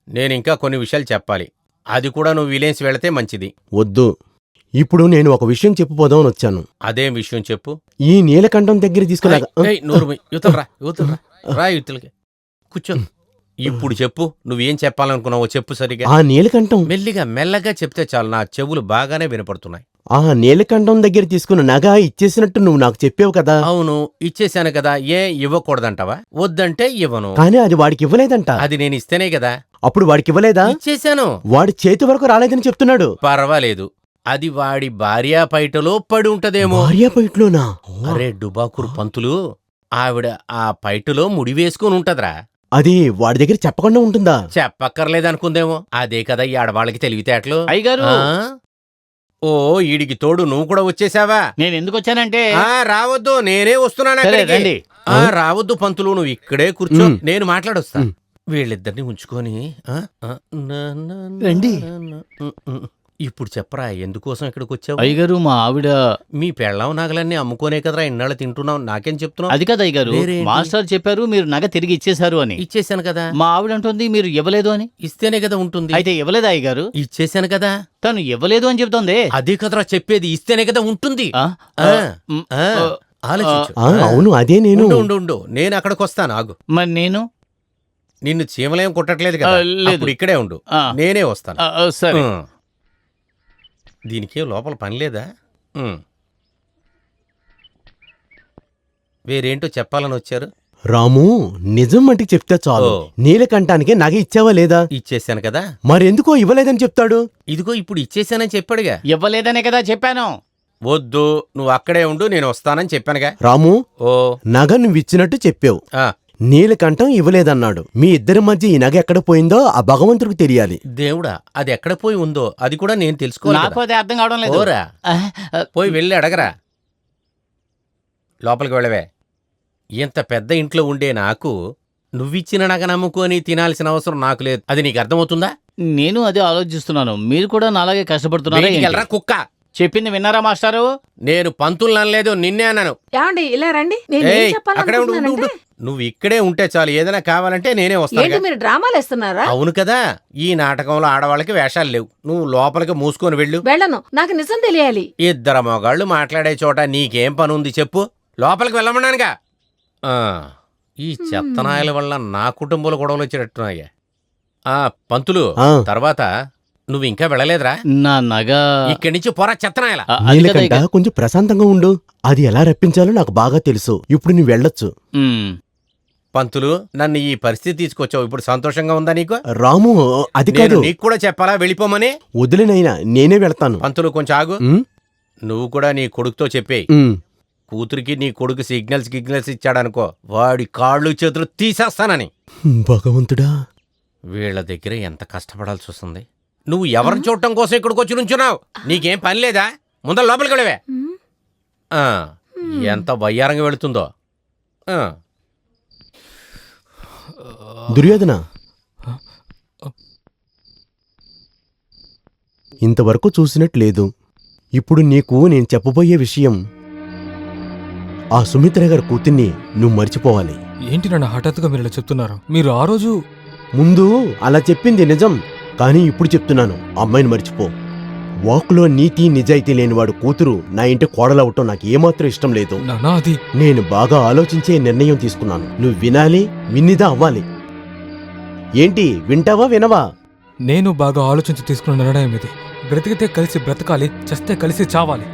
నేను ఇంకా కొన్ని విషయాలు చెప్పాలి. అది కూడా నువ్వు విలేసి వెళితే మంచిది. వద్దు, ఇప్పుడు నేను ఒక విషయం చెప్పిపోదామని వచ్చాను. అదేం విషయం చెప్పు. ఈ నీలకంఠం దగ్గర తీసుకున్నాక రా యువతలకి కూర్చో. ఇప్పుడు చెప్పు, నువ్వేం చెప్పాలనుకున్నావో చెప్పు సరిగా. ఆ నీలకంఠం మెల్లగా చెప్తే చాలు, నా చెవులు బాగానే వినపడుతున్నాయి. ఆ నీలకంఠం దగ్గర తీసుకున్న నగ ఇచ్చేసినట్టు నువ్వు నాకు చెప్పావు కదా. అవును, ఇచ్చేశాను కదా. ఇవ్వకూడదంటావా? వద్దంటే ఇవ్వను. కానీ అది వాడికి ఇవ్వలేదంట. అది నేను ఇస్తేనే కదా. అప్పుడు వాడికి ఇవ్వలేదా? ఇచ్చేశాను. వాడి చేతి వరకు రాలేదని చెప్తున్నాడు. పర్వాలేదు, అది వాడి భార్యా పైటలో పడి ఉంటదేమో. భార్యా పైటలోనా? అరే డుబాకూరు పంతులు, ఆవిడ ఆ పైటలో ముడి వేసుకుని ఉంటదిరా. అది వాడి దగ్గర చెప్పకుండా ఉంటుందా? చెప్పక్కర్లేదనుకుందేమో. అదే కదా ఈ ఆడవాళ్ళకి తెలివితేటలు. అయ్యగారు, ఓ, ఈడికి తోడు నువ్వు కూడా వచ్చేసావా? నేను ఎందుకు వచ్చానంటే రావద్దు, నేనే వస్తున్నాను. రావద్దు పంతులు, నువ్వు ఇక్కడే కూర్చో, నేను మాట్లాడొస్తా. వీళ్ళిద్దరిని ఉంచుకొని రండి. ఇప్పుడు చెప్పరా ఎందుకోసం ఇక్కడికి వచ్చావు? అయ్యగారు మా ఆవిడ మీ పెళ్ళాం నగలన్నీ అమ్ముకోనే కదరా ఇన్నాళ్ళు తింటున్నావు, నాకేం చెప్తున్నావు? అది కదా అయ్యగారు, వేరేంటి? మాస్టర్ చెప్పారు మీరు నగ తిరిగి ఇచ్చేశారు అని. ఇచ్చేసాను కదా. మా ఆవిడ అంటుంది మీరు ఇవ్వలేదు అని. ఇస్తేనే కదా ఉంటుంది. అయితే ఇవ్వలేదా అయ్యగారు? ఇచ్చేసాను కదా. తను ఇవ్వలేదు అని చెప్తోంది. అదే కదరా చెప్పేది, ఇస్తేనే కదా ఉంటుంది. ఆలోచించు. అవును అదే నేను. ఉండు నేను అక్కడికి వస్తాను, ఆగు. మరి నేను నిన్ను చీమలేం కొట్టట్లేదు కదా, లేదు. ఇప్పుడు ఇక్కడే ఉండు, నేనే వస్తాను. సరే. దీనికేం లోపల పని లేదా? వేరేంటో చెప్పాలని వచ్చారు? రాము నిజం మట్టి చెప్తే చాలు. నీలకంఠానికి నగ ఇచ్చావా లేదా? ఇచ్చేసాను కదా. మరెందుకో ఇవ్వలేదని చెప్తాడు. ఇదిగో ఇప్పుడు ఇచ్చేసానని చెప్పాడుగా. ఇవ్వలేదనే కదా చెప్పాను. వద్దు, నువ్వు అక్కడే ఉండు, నేను వస్తానని చెప్పానుగా. రాము, ఓ నగ నువ్విచ్చినట్టు చెప్పావు, ఆ నీలకంఠం ఇవ్వలేదన్నాడు. మీ ఇద్దరి మధ్య ఈ నగ ఎక్కడ పోయిందో ఆ భగవంతుడికి తెలియాలి. దేవుడా, అది ఎక్కడ పోయి ఉందో అది కూడా నేను తెలుసుకోవాలి. నాకు అది అర్థం కావడం లేదు. పోరా, పోయి వెళ్ళి అడగరా. లోపలికి వెళ్ళవే. ఇంత పెద్ద ఇంట్లో ఉండే నాకు నువ్విచ్చిన నగ నమ్ముకొని తినాల్సిన అవసరం నాకు లేదు. అది నీకు అర్థమవుతుందా? నేను అదే ఆలోచిస్తున్నాను. మీరు కూడా నాలాగే కష్టపడుతున్నారా? కుక్క చెప్పింది విన్నారా మాస్టారు? నేను పంతులు అనలేదు, నిన్నే అన్నాను. ఏమండి ఇలా రండి, నేను ఏం అక్కడే ఉండు, చెప్పాలనుకుంటున్నానంటే- నువ్వు ఇక్కడే ఉంటే చాలు, ఏదైనా కావాలంటే నేనే ఏంటి వస్తాను. మీరు డ్రామాలు వేస్తున్నారా? అవును కదా, ఈ నాటకంలో ఆడవాళ్ళకి వేషాలు లేవు. నువ్వు లోపలికి మూసుకొని వెళ్ళు. వెళ్ళను, నాకు నిజం తెలియాలి. ఇద్దరు మొగాళ్ళు మాట్లాడే చోట నీకేం పని ఉంది చెప్పు? లోపలికి వెళ్ళమన్నానుగా. ఈ చెత్తనాయల వల్ల నా కుటుంబంలో గొడవలు వచ్చేటట్టున్నాయ్యా. పంతులు, తర్వాత నువ్వు ఇంకా వెళ్ళలేదురా? నా నగ ఇక్కడి నుంచి పోరా చెత్తనాయల. నీలకంఠ కొంచెం ప్రశాంతంగా ఉండు. అది ఎలా రప్పించాలో నాకు బాగా తెలుసు. ఇప్పుడు నువ్వు వెళ్ళొచ్చు. పంతులు, నన్ను ఈ పరిస్థితి తీసుకొచ్చావు, ఇప్పుడు సంతోషంగా ఉందా నీకు? రాము, అది కాదు. నీకు కూడా చెప్పాలా వెళ్ళిపోమని? వదిలినైనా నేనే వెళ్తాను. పంతులు కొంచెం ఆగు. నువ్వు కూడా నీ కొడుకుతో చెప్పేయి. కూతురికి నీ కొడుకు సిగ్నల్స్ ఇచ్చాడనుకో, వాడి కాళ్ళు చేతులు తీసేస్తానని. భగవంతుడా, వీళ్ళ దగ్గర ఎంత కష్టపడాల్సి వస్తుంది. నువ్వు ఎవరిని చూడటం కోసం ఇక్కడికి వచ్చి నుంచున్నావు? నీకేం పని లేదా? ముందర లోపలికి వెళ్ళవే. ఎంత వయ్యారంగా వెళుతుందో. దుర్యోధన, ఇంతవరకు చూసినట్లేదు. ఇప్పుడు నీకు నేను చెప్పబోయే విషయం, ఆ సుమిత్ర గారి కూతుర్ని నువ్వు మర్చిపోవాలి. ఏంటి నన్ను హఠాత్తుగా మీరు ఇలా చెప్తున్నారు? మీరు ఆ రోజు ముందు అలా చెప్పింది నిజం, కానీ ఇప్పుడు చెప్తున్నాను, అమ్మాయిని మర్చిపో. వాకులో నీతి నిజాయితీ లేనివాడు కూతురు నా ఇంటి కోడలవటం నాకు ఏమాత్రం ఇష్టం లేదు. నేను బాగా ఆలోచించే నిర్ణయం తీసుకున్నాను. నువ్వు వినాలి, విన్నిదా అవ్వాలి. ఏంటి, వింటావా వినవా? నేను బాగా ఆలోచించి తీసుకున్న నిర్ణయం ఇది. బ్రతికితే కలిసి బ్రతకాలి, చస్తే కలిసి చావాలి.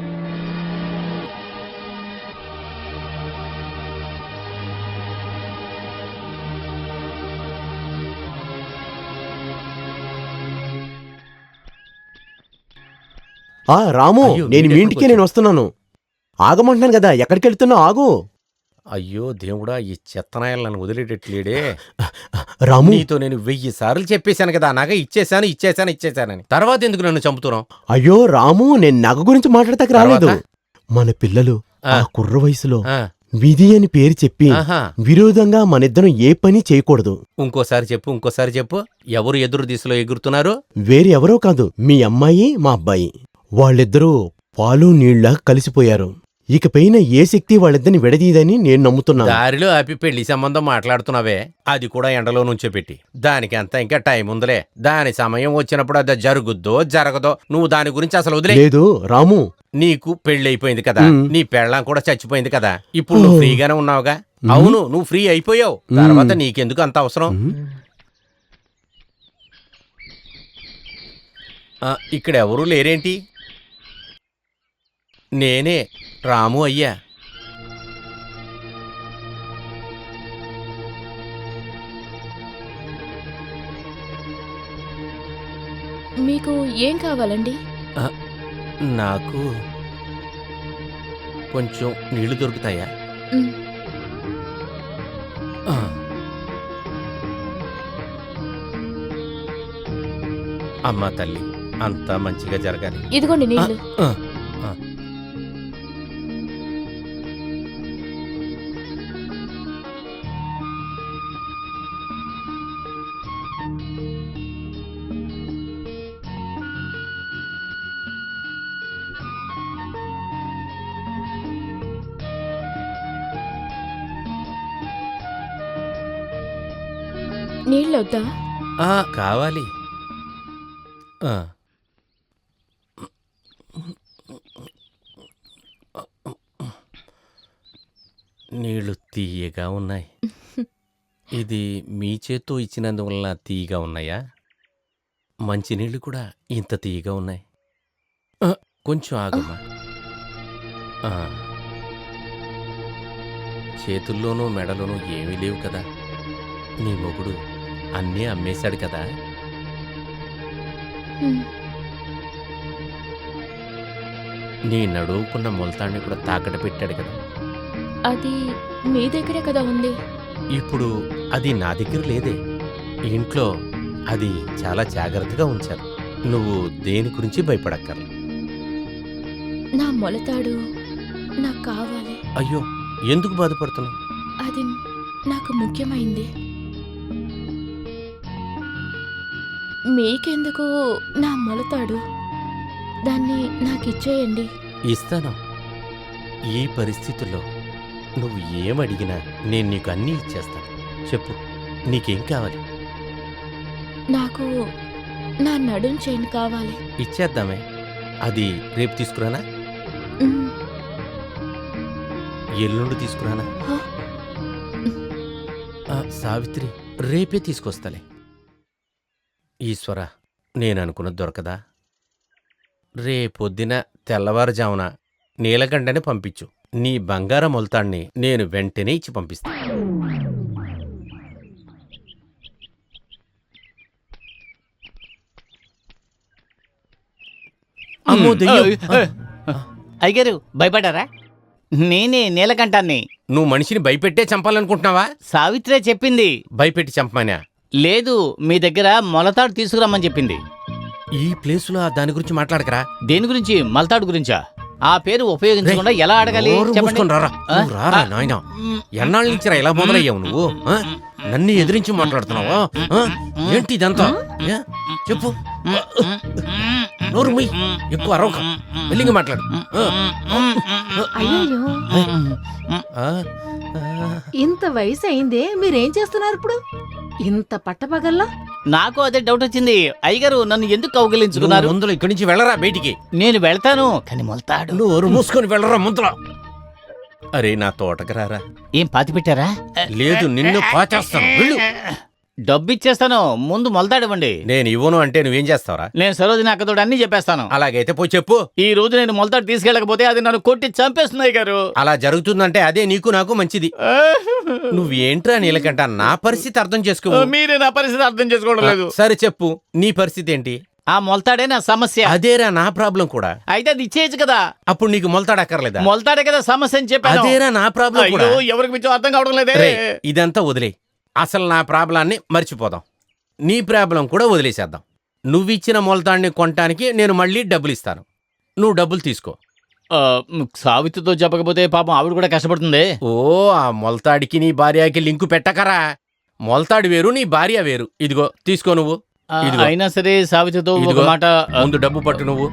రాము, నేను మీ ఇంటికి నేను వస్తున్నాను. ఆగమంటున్నాను కదా, ఎక్కడికి వెళ్తున్నావు? ఆగు. అయ్యో దేవుడా, ఈ చెత్తనాయలు నన్ను వదిలేటట్లేడే. రాము, నీతో నేను 1000 సార్లు చెప్పేశాను కదా, నగ ఇచ్చేసానని. తర్వాత ఎందుకు నన్ను చంపుతున్నావు? అయ్యో రాము, నేను నగ గురించి మాట్లాడతాక రాలేదు. మన పిల్లలు ఆ కుర్ర వయసులో విధి అని పేరు చెప్పి విరోధంగా మనిద్దరం ఏ పని చేయకూడదు. ఇంకోసారి చెప్పు. ఎవరు ఎదురు దిశలో ఎగురుతున్నారు? వేరే ఎవరో కాదు, మీ అమ్మాయి మా అబ్బాయి. వాళ్ళిద్దరూ పాలు నీళ్లా కలిసిపోయారు. ఇకపైన ఏ శక్తి వాళ్ళిద్దరిని విడదీయదని నేను నమ్ముతున్నాను. దారిలో ఆపి పెళ్లి సంబంధం మాట్లాడుతున్నావే, అది కూడా ఎండలో నుంచో పెట్టి. దానికి అంత ఇంకా టైం ఉందిలే. దాని సమయం వచ్చినప్పుడు అది జరుగుద్దో జరగదో నువ్వు దాని గురించి అసలు వదిలే. లేదు రాము, నీకు పెళ్లి అయిపోయింది కదా, నీ పెళ్ళాం కూడా చచ్చిపోయింది కదా, ఇప్పుడు నువ్వు ఫ్రీగానే ఉన్నావుగా. అవును, నువ్వు ఫ్రీ అయిపోయావు. తర్వాత నీకెందుకు అంత అవసరం? ఇక్కడ ఎవరూ లేరేంటి? నేనే రాము అయ్యా. మీకు ఏం కావాలండి? నాకు కొంచెం నీళ్లు దొరుకుతాయా? అమ్మా తల్లి, అంతా మంచిగా జరగాలి. ఇదిగోండి నీళ్లు. నీళ్ళొద్దా? కావాలి. నీళ్లు తీయగా ఉన్నాయి. ఇది మీ చేత్తో ఇచ్చినందువల్ల తీయగా ఉన్నాయా? మంచినీళ్ళు కూడా ఇంత తీయగా ఉన్నాయి. కొంచెం ఆగమ్మా. చేతుల్లోనూ మెడలోనూ ఏమీ లేవు కదా. నీ మొగుడు అన్నీ అమ్మేశాడు కదా. నీ నడువుకున్న మొలతాన్ని కూడా తాకట పెట్టాడు కదా. అది మీ దగ్గరే కదా ఉంది. ఇప్పుడు అది నా దగ్గర లేదే. ఇంట్లో అది చాలా జాగ్రత్తగా ఉంచారు. నువ్వు దేని గురించి భయపడక్కర్ల. నా మొలతాడు నాకు కావాలి. అయ్యో, ఎందుకు బాధపడుతున్నావు? అది నాకు ముఖ్యమైంది. మీకెందుకు నా మొలతాడు? దాన్ని నాకిచ్చేయండి. ఇస్తాను. ఈ పరిస్థితుల్లో నువ్వు ఏమడిగినా నేను నీకు అన్నీ ఇచ్చేస్తాను. చెప్పు, నీకేం కావాలి? నాకు నా నడుం చైన్ కావాలి. ఇచ్చేద్దామే. అది రేపు తీసుకురానా? ఎల్లుండి తీసుకురానా? సావిత్రి, రేపే తీసుకొస్తాలే. ఈశ్వర, నేననుకున్నది దొరకదా? రేపొద్దున తెల్లవారుజామున నీలకంఠని పంపించు. నీ బంగారం మొలతాన్ని నేను వెంటనే ఇచ్చి పంపిస్తా. అమ్మో దెయ్యం! అయ్యగారు భయపడారా? నేనే నీలకంఠాన్ని. నువ్వు మనిషిని భయపెట్టే చంపాలనుకుంటున్నావా? సావిత్రే చెప్పింది. భయపెట్టి చంపమానా? లేదు, మీ దగ్గర మొలతాడు తీసుకురమ్మని చెప్పింది. ఈ ప్లేసులో దాని గురించి మాట్లాడకరా. దేని గురించి? మొలతాడు గురించా? ఆ పేరు ఉపయోగించకుండా ఎలా అడగాలి చెప్పండి. రారా నాయన, ఎన్నాళ్ళ నుంచి ఇలా మొదలయ్యావు నువ్వు? నన్ను ఎదిరించి మాట్లాడుతున్నావా? ఏంటి ఇదంతా? చెప్పు. నోరు మూయ్, ఎక్కువ అరవక, మెల్లిగా మాట్లాడు. అయ్యో, ఇంత వయసు అయిందే, మీరేం చేస్తున్నారు ఇప్పుడు ఇంత పట్టపగల్లా? నాకు అదే డౌట్ వచ్చింది. అయ్యగారు నన్ను ఎందుకు కౌగిలించుకున్నారు? ముందులో ఇక్కడి నుంచి వెళ్ళరా బయటికి. నేను వెళ్తాను, కానీ మొలతాడు. నోరు మూసుకొని వెళ్ళరా ముందులో. అరే, నా తోటకి రారా. ఏం పాతి పెట్టారా? లేదు, నిన్ను పాచేస్తాను. వెళ్ళు. డబ్బు ఇచ్చేస్తాను, ముందు మొలతాడివ్వండి. నేను ఇవ్వను అంటే నువ్వేం చేస్తావరా? నేను సరోజిని అక్కతోడు అన్ని చెప్పేస్తాను. అలాగైతే పోయి చెప్పు. ఈ రోజు నేను మొలతాడు తీసుకెళ్ళకపోతే అది నన్ను కొట్టి చంపేస్తున్నాయి గారు. అలా జరుగుతుందంటే అదే నీకు నాకు మంచిది. నువ్వేంట్రా నీలకంఠ, నా పరిస్థితి అర్థం చేసుకో. మీరే నా పరిస్థితి అర్థం చేసుకోవడం లేదు. సరే చెప్పు, నీ పరిస్థితి ఏంటి? ఆ మొలతాడే నా సమస్య. అదేరా నా ప్రాబ్లం కూడా. అయితే అది ఇచ్చేయచ్చు కదా. అప్పుడు నీకు మొలతాడు అక్కర్లేదా? మొలతాడే కదా సమస్య అని చెప్పాను. అదేరా నా ప్రాబ్లం కూడా. ఎవరికి మించో అర్థం కావడం లేదే. ఇదంతా వదిలే, అసలు నా ప్రాబ్లాన్ని మర్చిపోదాం. నీ ప్రాబ్లం కూడా వదిలేసేద్దాం. నువ్విచ్చిన మొలతాడిని కొనటానికి నేను మళ్ళీ డబ్బులు ఇస్తాను. నువ్వు డబ్బులు తీసుకో. సావిత్రితో చెప్పకపోతే పాపం ఆవిడ కూడా కష్టపడుతుంది. ఓ, ఆ మొలతాడికి నీ భార్యకి లింకు పెట్టకరా. మొలతాడు వేరు, నీ భార్య వేరు. ఇదిగో తీసుకో నువ్వు. అయినా సరే సావిత్రితో ఒక మాట. ముందు డబ్బు పట్టు నువ్వు.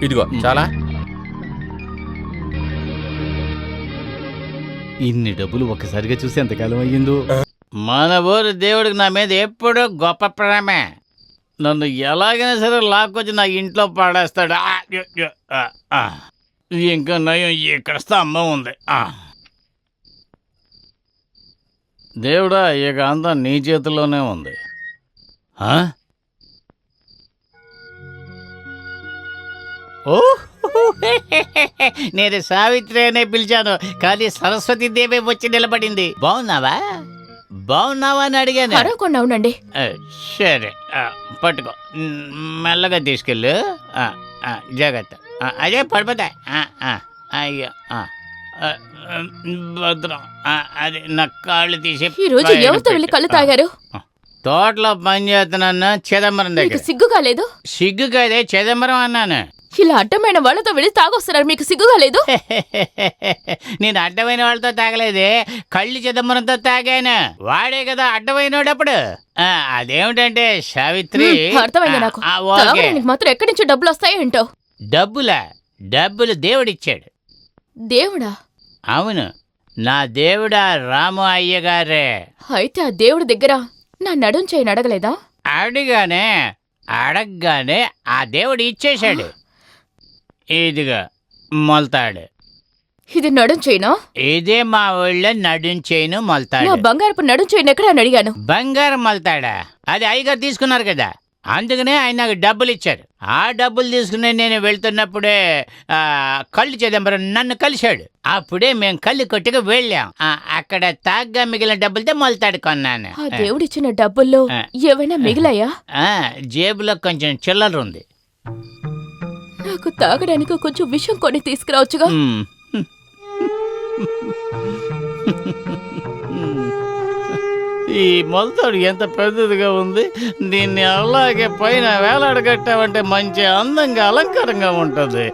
ఇదిగో చాలా. ఇన్ని డబ్బులు ఒక్కసారిగా చూసి ఎంతకాలం అయ్యిందో. మన ఊరు దేవుడికి నా మీద ఎప్పుడూ గొప్ప ప్రేమే. నన్ను ఎలాగైనా సరే లాక్కొచ్చి నా ఇంట్లో పాడేస్తాడు. ఇంకా నయం, ఇక్కడ స్తంభం ఉంది. దేవుడా, ఇక అంతా నీ చేతుల్లోనే ఉంది. ఓ, నేను సావిత్రి అనే పిలిచాను, కానీ సరస్వతి దేవి వచ్చి నిలబడింది. బాగున్నావా బాగున్నావా అని అడిగాను. అరవకుండా ఉండండి. సరే, పట్టుకో, మెల్లగా తీసుకెళ్ళు. జాగ్రత్త. అదే పడిపోతా. అయ్యో, భద్రం. అదే నా కాళ్ళు తీసి. ఈ రోజు ఎవరితో వెళ్ళి కళ్ళు తాగారు? తోటలో పని చేస్తున్నాను, చిదంబరం దగ్గర. సిగ్గుగా లేదు? సిగ్గు కాదే, చిదంబరం అన్నాను. ఇలా అడ్డమైన వాళ్ళతో వెళ్ళి తాగొస్తున్నారు, మీకు సిగ్గుగా లేదు? నేను అడ్డమైన వాళ్ళతో తాగలేదే, కళ్ళు చిదంబరంతో తాగాను. వాడే కదా అడ్డమైనోడప్పుడు. అదేమిటంటే సావిత్రి. అర్థమైంది నాకు. తాగడానికి మాత్రం ఎక్కడి నుంచి డబ్బులు వస్తాయో ఏంటో. డబ్బులు దేవుడిచ్చాడు. దేవుడా? అవును, నా దేవుడా రాము అయ్యగారే. అయితే ఆ దేవుడి దగ్గర నా నడుం చేయని అడగలేదా? అడిగానే, అడగగానే ఆ దేవుడు ఇచ్చేశాడు. ఇదిగా మొలతాడు. ఇది నడుం చేయనా? ఇదే మా ఊళ్ళో నడుం చేయను నా మొలతాడు. బంగారపు నడుం చేయను ఎక్కడ అని అడిగాను. బంగారం మొలతాడా? అది అయ్యగారు తీసుకున్నారు కదా, అందుకనే ఆయన నాకు డబ్బులు ఇచ్చారు. ఆ డబ్బులు తీసుకుని నేను వెళ్తున్నప్పుడే కళ్ళు చిదంబరం నన్ను కలిశాడు. అప్పుడే మేము కళ్ళు కొట్టుకు వెళ్ళాం. అక్కడ తాగ్గా మిగిలిన డబ్బులతో మొలతాడు కొన్నాను. ఆ దేవుడిచ్చిన డబ్బుల్లో ఏవైనా మిగిలాయా? జేబులో కొంచెం చిల్లర ఉంది. నాకు తాగడానికి కొంచెం విషం కొని తీసుకురావచ్చుగా. ఈ మొలతాడు ఎంత పెద్దదిగా ఉంది. దీన్ని అలాగే పైన వేలాడగట్టామంటే మంచి అందంగా అలంకారంగా ఉంటుంది.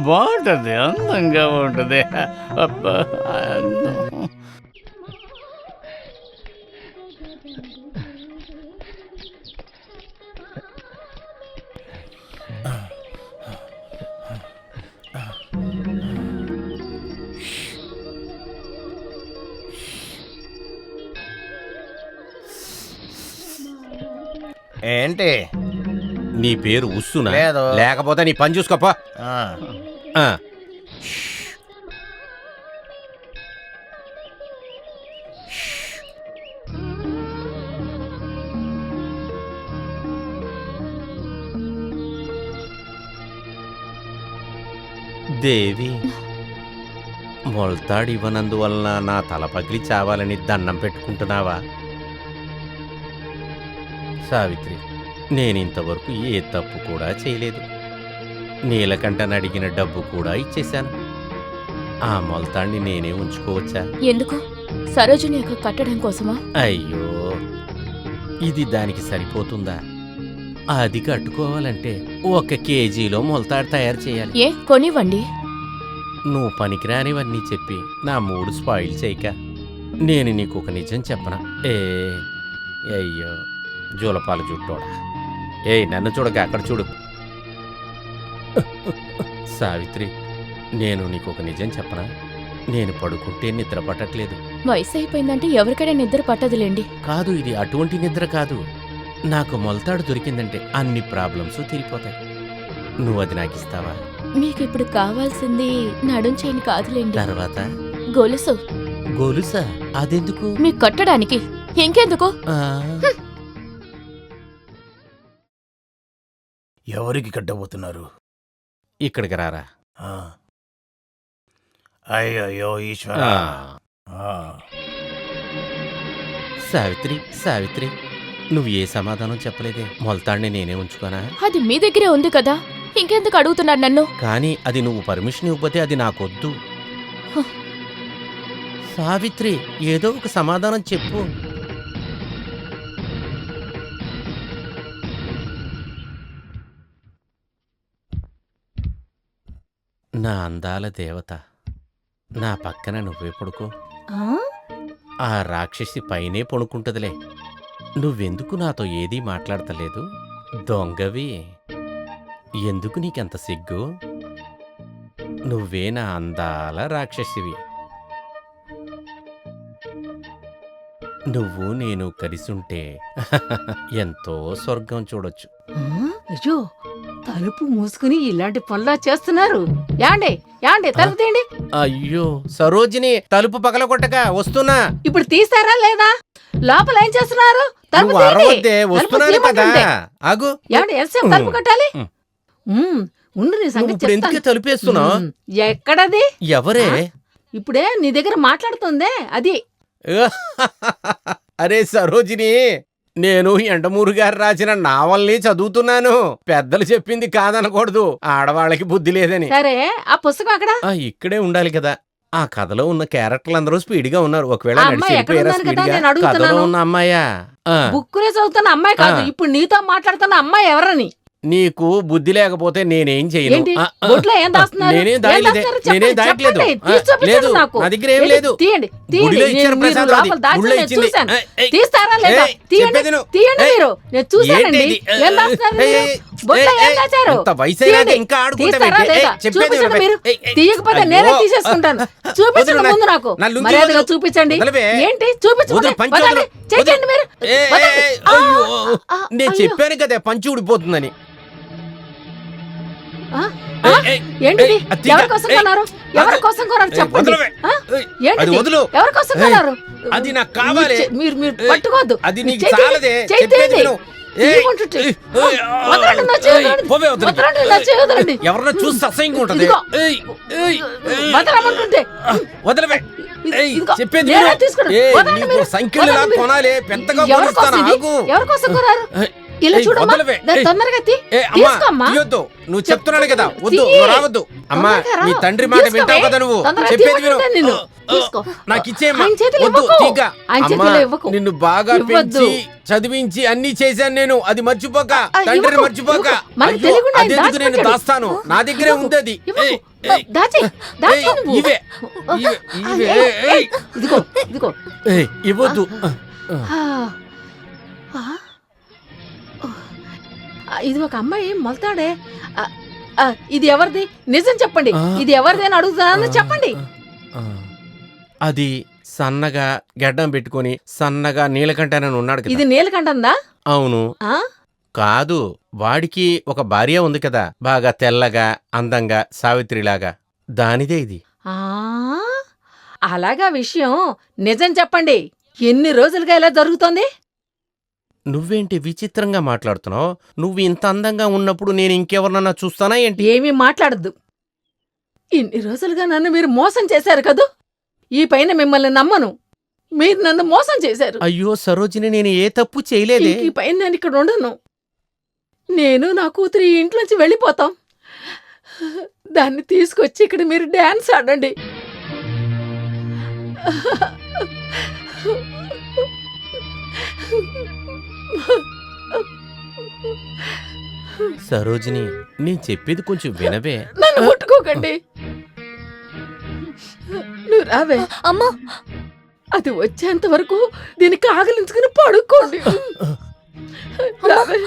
బాగుంటుంది, అందంగా ఉంటుంది. అబ్బా, ఏంటి నీ పేరు ఉస్సునా? లేదు. లేకపోతే నీ పని చూసుకోపా. దేవి, మొలతాడు ఇవ్వనందువలన నా తల పగిలి చావాలని దండం పెట్టుకుంటున్నావా? సావిత్రి, నేనింతవరకు ఏ తప్పు కూడా చేయలేదు. నీలకంఠని అడిగిన డబ్బు కూడా ఇచ్చేశాను. ఆ మొలతాన్ని నేనే ఉంచుకోవచ్చా? ఎందుకు? సరోజిని యొక్క కట్టడం కోసమా? అయ్యో, ఇది దానికి సరిపోతుందా? అది కట్టుకోవాలంటే 1 కేజీలో మొలతాడు తయారు చేయాలి. ఏ కొనివ్వండి. నువ్వు పనికిరానివన్నీ చెప్పి నా మూడు స్పాయిల్ చేయక. నేను నీకు ఒక నిజం చెప్పనా? అయ్యో జూలపాల జుట్టోడా. నన్ను చూడక అక్కడ చూడు. సావిత్రి, నేను నీకు ఒక నిజం చెప్పనా? నేను పడుకుంటే నిద్ర పట్టట్లేదు. వయసు అయిపోయిందంటే ఎవరికైనా నిద్ర పట్టదులేండి. కాదు, ఇది అటువంటి నిద్ర కాదు. నాకు మొలతాడు దొరికిందంటే అన్ని ప్రాబ్లమ్స్ తీరిపోతాయి. నువ్వు అది నాకు ఇస్తావా? మీకు ఇప్పుడు కావాల్సింది నడుం చేయని కాదులేండి. తర్వాత గొలుసు. గొలుసా? అదెందుకు? మీకు కట్టడానికి. ఇంకెందుకు? ఎవరికి కట్టబోతున్నారు? ఇక్కడికి రారా. అయ్యో ఈశ్వర. సావిత్రి, సావిత్రి, నువ్వు ఏ సమాధానం చెప్పలేదే. మొలతాడిని నేనే ఉంచుకోనా? అది మీ దగ్గరే ఉంది కదా, ఇంకెందుకు అడుగుతున్నారు నన్ను? కానీ అది నువ్వు పర్మిషన్ ఇవ్వకపోతే అది నాకొద్దు. సావిత్రి, ఏదో ఒక సమాధానం చెప్పు. నా అందాల దేవత, నా పక్కన నువ్వే పడుకో. ఆ రాక్షసి పైనే పడుకుంటదిలే. నువ్వెందుకు నాతో ఏదీ మాట్లాడతలేదు? దొంగవి, ఎందుకు నీకెంత సిగ్గు? నువ్వే నా అందాల రాక్షసివి. నువ్వు నేను కలిసుంటే ఎంతో స్వర్గం చూడొచ్చు. అయ్యో, తలుపు మూసుకుని ఇలాంటి పనులా చేస్తున్నారు. యాండే యాండే తలుపు తీయండి. అయ్యో సరోజిని, తలుపు పగలగొట్టక వస్తున్నా. ఇప్పుడు తీసారా లేదా? లోపల ఏం చేస్తున్నారు? తలుపు నువ్వు తీయండి. అరవద్దే, తలుపు వస్తున్నాను కదా. తీయమంటుంటే. ఆగు. యాండే ఎంతసేపు తలుపు కట్టాలి? ఉండు, నీ సంగతి ఇప్పుడు ఎందుకే చెప్తాను. తలుపేస్తున్నావు? ఎక్కడది? ఎవరే? ఇప్పుడే నీ దగ్గర మాట్లాడుతుందే అది. అరే సరోజిని, నేను ఎండమూరు గారు రాసిన నావల్ని చదువుతున్నాను. పెద్దలు చెప్పింది కాదనకూడదు, ఆడవాళ్ళకి బుద్ధి లేదని. సరే, ఆ పుస్తకం అక్కడ ఇక్కడే ఉండాలి కదా. ఆ కథలో ఉన్న క్యారెక్టర్లు అందరూ స్పీడ్గా ఉన్నారు. ఒకవేళ ఆ అమ్మాయి ఎక్కడ నడిచిపోయారా ఉన్నారు కదా, స్పీడ్గా? నేను అడుగుతున్నాను. కథలో ఉన్న అమ్మాయా? బుక్కులే చదువుతున్న అమ్మాయి కాదు, ఇప్పుడు నీతో మాట్లాడుతున్న అమ్మాయి ఎవరని? నీకు బుద్ధి లేకపోతే నేనేం చేయను. ఏంటి? బొట్లో ఏం దాస్తున్నారు? నేనేం ఏం దాయలేదే. దాస్తున్నారు? చెప్పండి, నేనేం దాయట్లేదు. చెప్పండి. తీసి చూపించండి లేదు, నాకు. నా దగ్గర ఏం ఏంటి? లేదు. తీయండి, తీయండి. గుడిలో ఇచ్చారు మీరు ప్రసాదం అది. లోపల దాచి గుడిలో నేను ఇచ్చింది. చూశాను. తీస్తారా లేదా? ఏయ్, తీయండి, చెప్పేది నువ్వు. తీయండి ఏయ్, మీరు. నేను చూశానండి. ఏంటి ఇది? ఏం దాస్తున్నారు ఏయ్, మీరు? ఏయ్, బొట్లో ఏం దాచారు? ఇంత వయసైనాక తీయండి. ఇంకా ఆడుకుంటావేంటి? తీస్తారా లేదా? చెప్పేది చూపించండి వినవే. మీరు. ఏయ్, తీయకపోతే అయ్యో. నేనే తీసేసుకుంటాను. చూపించండి వదిలు ముందు నాకు. నా లుంగీ మర్యాదగా వదిలు. చూపించండి. వదిలివే. ఏంటి చూపించండి. వదిలు, పంచి వదలండి. వదిలు. చేయండి మీరు. వదలండి. అయ్యో నేను అయ్యో. చెప్పాను కదా పంచి ఊడిపోతుందని. ఆ? ఆ? ఏయ్, ఏంటిది? ఏయ్, అది తీగ. ఎవరి కోసం ఏయ్, కొన్నారు? ఎవరి కోసం కొన్నారు ఏయ్, చెప్పండి. వదిలివే. ఆ? ఏయ్, ఏంటిది? అది వదులు. ఎవరి కోసం ఏయ్, కొన్నారు? అది నాకు కావాలి. మీరు మీరు ఏయ్, పట్టుకోవద్దు. అది నీకు చేయి చాలదే. చేయి చెప్పేది తీయండి. విను. ఏయ్, తీయమంటుంటే. ఏయ్, ఏయ్, వదలండి, నా చేయి వదలండి. పోవే వదలండి. వదలండి, నా చేయి వదలండి. ఎవరన్నా చూస్తే అసహ్యంగా ఉంటది. ఇదిగో. ఏయ్, ఏయ్, ఏయ్. వదలమంటుంటే. వదలవే. ఏయ్, ఇదిగో. చెప్పేది నేనే విను. తీసుకున్నా. ఏయ్, వదలండి నీకు మీరు. సంఖ్యలు ఇలా వదలండి మీరు. కొనాలి. పెద్దగా ఎవరి కోసం కొనిస్తాను. ఇది? ఆగు. ఎవరి కోసం కొన్నారు? ఏయ్, ఇలా ఏయ్, చూడమ్మా. వదలవే. దాన్ని ఏయ్, తొందరగా ఏయ్, అమ్మా, తీసుకోమ్మా. తీయొద్దు. నువ్వు చెప్తున్నాను కదా వద్దు. తీయి. నువ్వు రావద్దు. అమ్మా తొందరగా రా. నీ తండ్రి మాట తీసుకోవే. వింటావు కదా నువ్వు. తొందరగా చెప్పేది విను. తీయమంటుంటే నిన్ను. తీసుకో. నాకు ఇచ్చేయమ్మా. ఆయన చేతిలో వద్దు, ఇవ్వకు. తీగ. ఆయన అమ్మా, చేతిలో ఇవ్వకు. నిన్ను బాగా ఇవ్వద్దు. పెంచి చదివించి అన్ని చేశాను నేను. అది మర్చిపోక తండ్రిని ఇవ్వకు, మర్చిపోక. ఇవ్వకు. మనకి అయ్యో, తెలియకుండా ఆయన అదెందుకు నేను దాచిపెట్టాడు. దాస్తాను. నా దగ్గరే ఉంది అది. ఇవ్వకు. ఏయ్, ఏయ్, దాచేయ్. దాచేయ్ ఏయ్, నువ్వు. ఇవే. ఇవే, ఇవే. ఏయ్, ఏయ్, ఇదిగో ఇదిగో. ఏయ్, ఇవ్వద్దు. ఆ. ఆ. ఇది ఒక అమ్మాయి మొలతాడే. ఆ, ఆ, ఇది ఎవరిది? నిజం చెప్పండి. ఇది ఎవరిది అని అడుగుతానని చెప్పండి. అది సన్నగా గడ్డం పెట్టుకొని సన్నగా నీలకంఠనని ఉన్నాడు కదా. ఇది నీలకంఠందా? అవును. ఆ? కాదు, వాడికి ఒక భార్య ఉంది కదా, బాగా తెల్లగా అందంగా సావిత్రిలాగా. దానిదే ఇది. ఆ, అలాగా విషయం. నిజం చెప్పండి. ఎన్ని రోజులుగా ఇలా జరుగుతోంది? నువ్వేంటి విచిత్రంగా మాట్లాడుతున్నావు? నువ్వు ఇంత అందంగా ఉన్నప్పుడు నేను ఇంకెవరినన్నా చూస్తానా ఏంటి? ఏమీ మాట్లాడద్దు. ఇన్ని రోజులుగా నన్ను మీరు మోసం చేశారు కదూ. ఈ పైన మిమ్మల్ని నమ్మను. మీరు నన్ను మోసం చేశారు. అయ్యో సరోజిని, నేను ఏ తప్పు చేయలేదే. ఈ పైన నేను ఇక్కడ ఉండను. నేను నా కూతురు ఈ ఇంట్లోంచి వెళ్ళిపోతాం. దాన్ని తీసుకొచ్చి ఇక్కడ మీరు డాన్స్ ఆడండి. సరోజిని, నేను చెప్పేది కొంచెం వినవే. నన్ను ముట్టుకోకండి. నువ్వు రావే. అమ్మా, అది వచ్చేంత వరకు దీనికి ఆకలించుకుని పడుకోండి. రావే.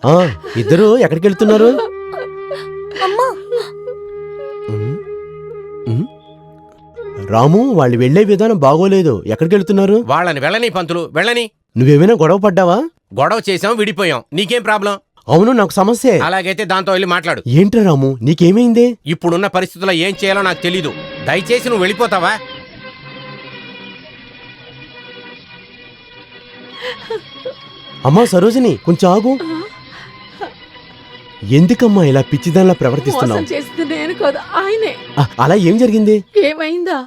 ఆ, ఇద్దరు ఎక్కడికి వెళ్తున్నారు? అమ్మా, ఉమ్, ఉమ్. రాము, వాళ్ళు వెళ్లే విధానం బాగోలేదు. ఎక్కడికి వెళ్తున్నారు? వాళ్ళని వెళ్ళని పంతులు, వెళ్ళని. నువ్వేమైనా గొడవ పడ్డావా? గొడవ చేసాం, విడిపోయాం. నీకేం ప్రాబ్లం? అవును, నాకు సమస్య. అలాగైతే దాంతో వెళ్ళి మాట్లాడు. ఏంట్రా రాము, నీకేమైంది? ఇప్పుడున్న పరిస్థితుల్లో ఏం చేయాలో నాకు తెలీదు. దయచేసి నువ్వు వెళ్ళిపోతావా? అమ్మా సరోజిని, కొంచెం ఆగు. ఎందుకమ్మా ఇలా పిచ్చిదానిలా ప్రవర్తిస్తున్నావు? మోసం చేసింది నేను కాదు, ఆయనే. అలా ఏం జరిగింది? ఏమైందా?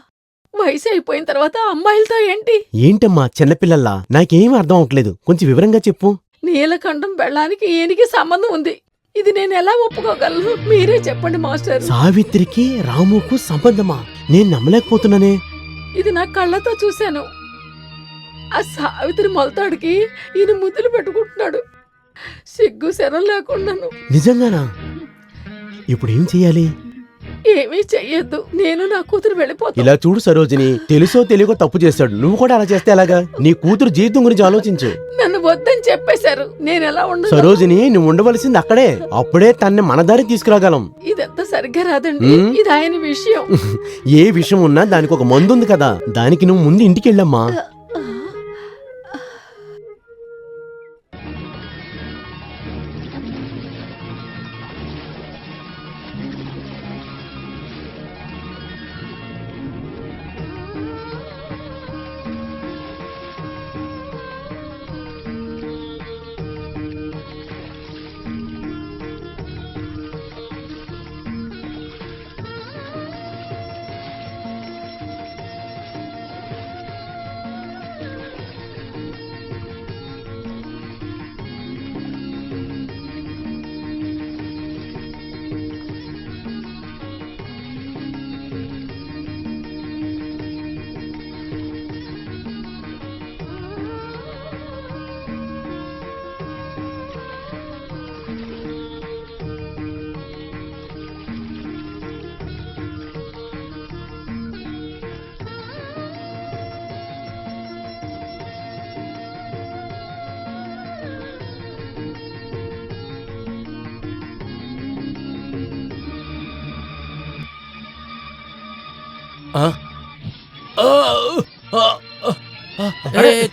వయసు అయిపోయిన తర్వాత అమ్మాయిలతో ఏంటి? ఏంటమ్మా చిన్నపిల్లల్లా? నాకేం అర్థం అవట్లేదు. కొంచెం వివరంగా చెప్పు. నీలకంఠం బెళ్ళానికి ఈయనకి సంబంధం ఉంది. ఇది నేను ఎలా ఒప్పుకోగలను? మీరే చెప్పండి మాస్టర్. సావిత్రికి రాముకు సంబంధమా? నేను నమ్మలేకపోతున్నానే. ఇది నా కళ్ళతో చూశాను. ఆ సావిత్రి మొలతాడికి ఈయన ముద్దులు పెట్టుకుంటున్నాడు. సిగ్గు శరం లేకుండాను. నిజంగానా? ఇప్పుడు ఏం చెయ్యాలి? ఏమీ చెయ్యొద్దు. నేను నా కూతురు వెళ్ళిపోతా. ఇలా చూడు సరోజిని, తెలుసో తెలియకో తప్పు చేస్తాడు. నువ్వు కూడా అలా చేస్తే ఎలాగా? నీ కూతురు జీవితం గురించి ఆలోచించు. నన్ను వద్దని చెప్పేశారు. నేను ఎలా ఉండను? సరోజిని, నువ్వు ఉండవలసింది అక్కడే. అప్పుడే తన్ని మన దారి తీసుకురాగలం. ఇదంతా సరిగ్గా రాదండి. ఇది ఆయన విషయం. ఏ విషయం ఉన్నా దానికి ఒక మందు ఉంది కదా. దానికి నువ్వు ముందు ఇంటికి వెళ్ళమ్మా.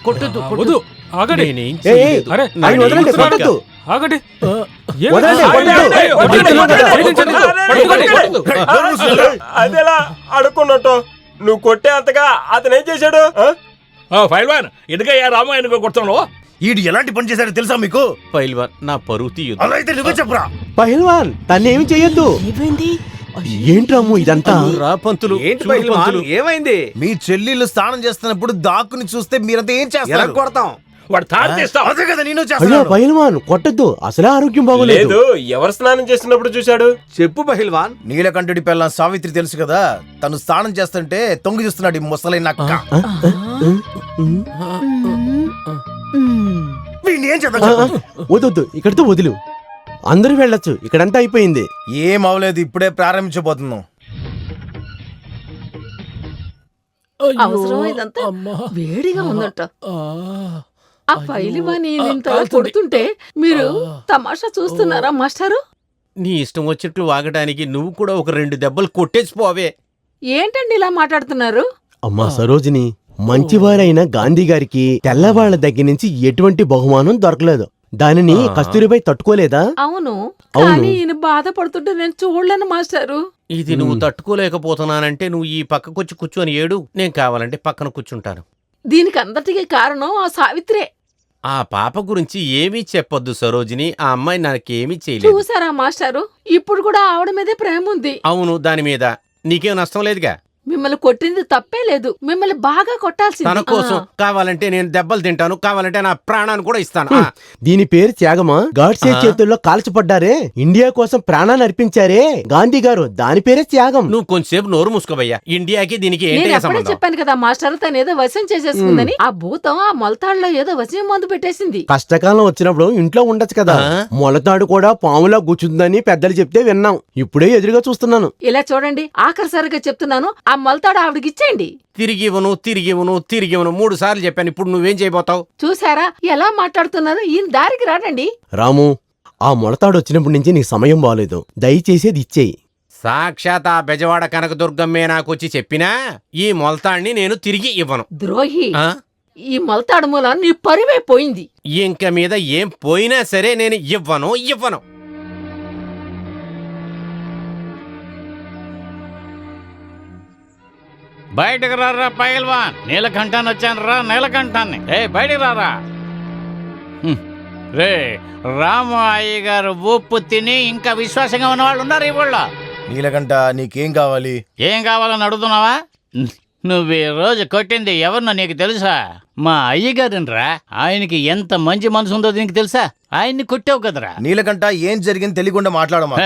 కొట్టద్దు వద్దు ఆగండి. నేనేం ఏయ్, చేయలేదు. అరే ఆయన వదలండి, కొట్టొద్దు. ఆగండి. వదలండి, కొట్టొద్దు. అదేలా అడుక్కున్నట్టు నువ్వు కొట్టే అంతగా అతను ఏం చేశాడు? ఫైల్వాన్ ఎందుకయ్యా రామాయణ కొడుతున్నావు? ఈడు ఎలాంటి పని చేశాడో తెలుసా మీకు? పైల్వాన్ నా పరువు తీయొద్దు. అలా అయితే నువ్వే చెప్పురా. పహల్వాన్ తన్నేమి చెయ్యొద్దు. ఏంట్రాము ఇదంతా? రా పంతులు, ఏంటి చూడు పహిల్వాన్, పంతులు. ఏమైంది? మీ చెల్లెళ్ళు స్నానం చేస్తున్నప్పుడు దాక్కుని చూస్తే మీరంతా ఏం ఎలా చేస్తారు? కొడతాం? వాడు తాడు తీస్తావు. అదే కదా నేను అయ్యో చేస్తాను. పహల్వాన్ కొట్టద్దు, అసలే ఆరోగ్యం బాగోలేదు. లేదు, ఎవరు స్నానం చేస్తున్నప్పుడు చూశాడు? చెప్పు పహిల్వాన్. నీలకంఠుడి పిల్ల సావిత్రి తెలుసు కదా, తను స్నానం చేస్తుంటే తొంగి చూస్తున్నాడు ఈ ముసలైన అక్క. వీడిని ఏం చేద్దాం చెప్పు? వదొద్దు, ఇక్కడితో వదిలు. అందరూ వెళ్ళొచ్చు, ఇక్కడంతా అయిపోయింది. ఏం అవలేదు, ఇప్పుడే ప్రారంభించబోతున్నాం. అవసరం ఇదంతా వేడిగా ఉందంట. ఆ పైలివాని ఇంతలా కొడుతుంటే మీరు తమాషా చూస్తున్నారా మాస్టారు? నీ ఇష్టం వచ్చినట్లు వాగడానికి నువ్వు కూడా ఒక 2 దెబ్బలు కొట్టేసిపోవే. ఏంటండి ఇలా మాట్లాడుతున్నారు? అమ్మా సరోజిని, మంచివారైన గాంధీ గారికి తెల్లవాళ్ల దగ్గర నుంచి ఎటువంటి బహుమానం దొరకలేదు. దానిని కస్తూరిపై తట్టుకోలేదా? అవును, అవును. కానీ ఈయన బాధపడుతుంటే నేను చూడలేను మాస్టారు. ఇది నువ్వు తట్టుకోలేకపోతున్నానంటే నువ్వు ఈ పక్కకొచ్చి కూర్చొని ఏడు, నేను కావాలంటే పక్కన కూర్చుంటాను. దీనికి అంతటికి కారణం ఆ సావిత్రే. ఆ పాప గురించి ఏమీ చెప్పొద్దు సరోజిని, ఆ అమ్మాయి నాకేమీ చేయలేదు. చూసారా మాస్టారు, ఇప్పుడు కూడా ఆవిడ మీదే ప్రేమ ఉంది. అవును, దాని మీద నీకేం నష్టం లేదుగా. మిమ్మల్ని కొట్టింది తప్పే లేదు, మిమ్మల్ని బాగా కొట్టాల్సింది. తన కోసం కావాలంటే నేను దెబ్బలు తింటాను, కావాలంటే నా ప్రాణాన్ని కూడా ఇస్తాను. దీని పేరు త్యాగమా? గాడ్సే చేతుల్లో కాల్చబడ్డారే, ఇండియా కోసం ప్రాణాన్ని అర్పించారే గాంధీ గారు, దాని పేరే త్యాగం. నువ్వు కొంచెంసేపు నోరు మూసుకోవయ్యా. ఇండియాకి దీనికి నేను ఏంటి ఎప్పుడే సంబంధం? చెప్పాను కదా మాస్టర్, తను ఏదో వశం చేసేసుకుందని. ఆ భూతం ఆ మొలతాడులో ఏదో వశం మందు పెట్టేసింది. కష్టకాలం వచ్చినప్పుడు ఇంట్లో ఉండొచ్చు కదా. మొలతాడు కూడా పాములా గుచ్చుందని పెద్దలు చెప్తే విన్నాం, ఇప్పుడే ఎదురుగా చూస్తున్నాను. ఇలా చూడండి, ఆఖరిసారిగా చెప్తున్నాను, ఆ మొలతాడు ఆవిడకి ఇచ్చేయండి. తిరిగి ఇవ్వను, తిరిగి ఇవ్వను, తిరిగి ఇవ్వను 3 సార్లు చెప్పాను. ఇప్పుడు నువ్వేం చేయబోతావు? చూసారా ఎలా మాట్లాడుతున్నారు? ఈయన దారికి రాడండి. రాము, ఆ మొలతాడు వచ్చినప్పటి నుంచి నీకు సమయం బాలేదు, దయచేసి అది ఇచ్చేయి. సాక్షాత్ ఆ బెజవాడ కనకదుర్గమ్మే నాకొచ్చి చెప్పినా ఈ మొలతాడిని నేను తిరిగి ఇవ్వను. ద్రోహి, ఆ? ఈ మొలతాడు మూల నీ పరువే పోయింది. ఇంక మీద ఏం పోయినా సరే నేను ఇవ్వను. బయటకు రారా పైల్వాన్, నీలకంఠాన్ని వచ్చాను రా, నీలకంఠాన్ని. బయటకు రారా. రే రాము అయ్య గారు ఉప్పు తిని ఇంకా విశ్వాసంగా ఉన్న వాళ్ళు ఉన్నారు ఈ ఊళ్ళో. నీలకంఠ, నీకేం కావాలి? ఏం కావాలని అడుగుతున్నావా? నువ్వు ఈ రోజు కొట్టింది ఎవరినో నీకు తెలుసా? మా అయ్యగారిని రా. ఆయనకి ఎంత మంచి మనసు ఉందో నీకు తెలుసా? ఆయన్ని కొట్టావు కదరా. నీలకంఠ, ఏం జరిగింది తెలియకుండా మాట్లాడమా?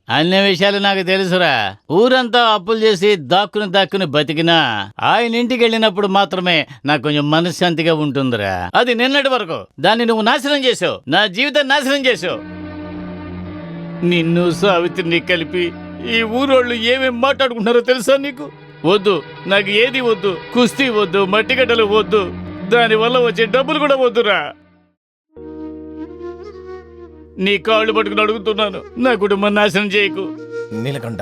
అన్ని విషయాలు నాకు తెలుసురా. ఊరంతా అప్పులు చేసి దాక్కుని బతికినా ఆయన ఇంటికి వెళ్ళినప్పుడు మాత్రమే నాకు కొంచెం మనశ్శాంతిగా ఉంటుందిరా. అది నిన్నటి వరకు. దాన్ని నువ్వు నాశనం చేసావు, నా జీవితాన్ని నాశనం చేసావు. నిన్ను సావిత్రిని కలిపి ఈ ఊరోళ్ళు ఏమేం మాట్లాడుకుంటున్నారో తెలుసా నీకు? వద్దు, నాకు ఏది వద్దు. కుస్తీ వద్దు, మట్టిగడ్డలు వద్దు, దానివల్ల వచ్చే డబ్బులు కూడా వద్దురా. నీ కాళ్ళు పట్టుకుని అడుగుతున్నాను, నా కుటుంబాన్ని నాశనం చేయకు. నీలకంఠ,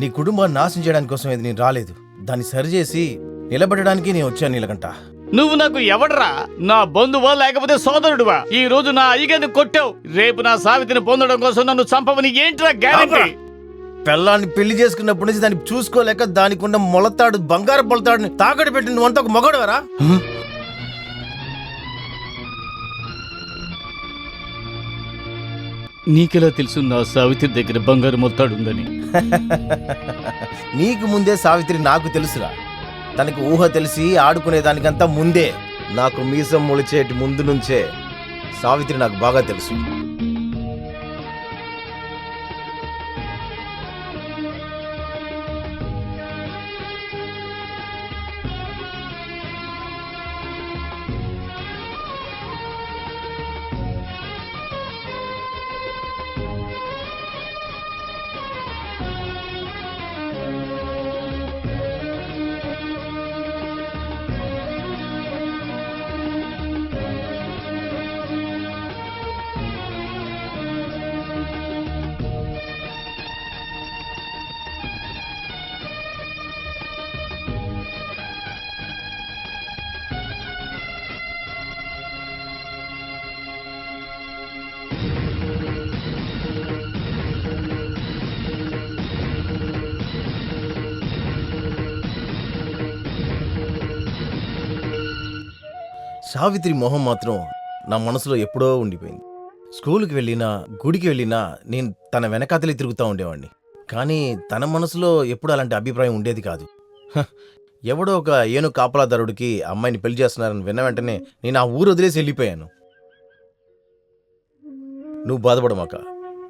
నీ కుటుంబాన్ని నాశనం చేయడానికి కోసం ఇది నేను రాలేదు, దాన్ని సరిచేసి నిలబెట్టడానికి నేను వచ్చాను. నీలకంఠ, నువ్వు నాకు ఎవడరా? నా బంధువా లేకపోతే సోదరుడువా? ఈ రోజు నా అయ్యగారిని కొట్టావు, రేపు నా సావిత్రిని పొందడం కోసం నన్ను చంపవని ఏంట్రా గ్యారెంటీ? పిల్లాన్ని పెళ్లి చేసుకున్నప్పటి నుంచి దాన్ని చూసుకోలేక దానికి ఉన్న మొలతాడు, బంగారు మొలతాడుని తాకట్టు పెట్టి నువ్వంతా ఒక మగడవరా? నీకెలా తెలుసు నా సావిత్రి దగ్గర బంగారు మొత్తాడుందని? నీకు ముందే సావిత్రి నాకు తెలుసురా. తనకి ఊహ తెలిసి ఆడుకునే దానికంతా ముందే, నాకు మీసం మొలిచేటి ముందు నుంచే సావిత్రి నాకు బాగా తెలుసు. సావిత్రి మొహం మాత్రం నా మనసులో ఎప్పుడో ఉండిపోయింది. స్కూల్కి వెళ్ళినా గుడికి వెళ్ళినా నేను తన వెనకాతలే తిరుగుతూ ఉండేవాడిని. కానీ తన మనసులో ఎప్పుడు అలాంటి అభిప్రాయం ఉండేది కాదు. ఎవడో ఒక ఏను కాపలాదారుడికి అమ్మాయిని పెళ్లి చేస్తున్నారని విన్న వెంటనే నేను ఆ ఊరు వదిలేసి వెళ్ళిపోయాను. నువ్వు బాధపడమాక,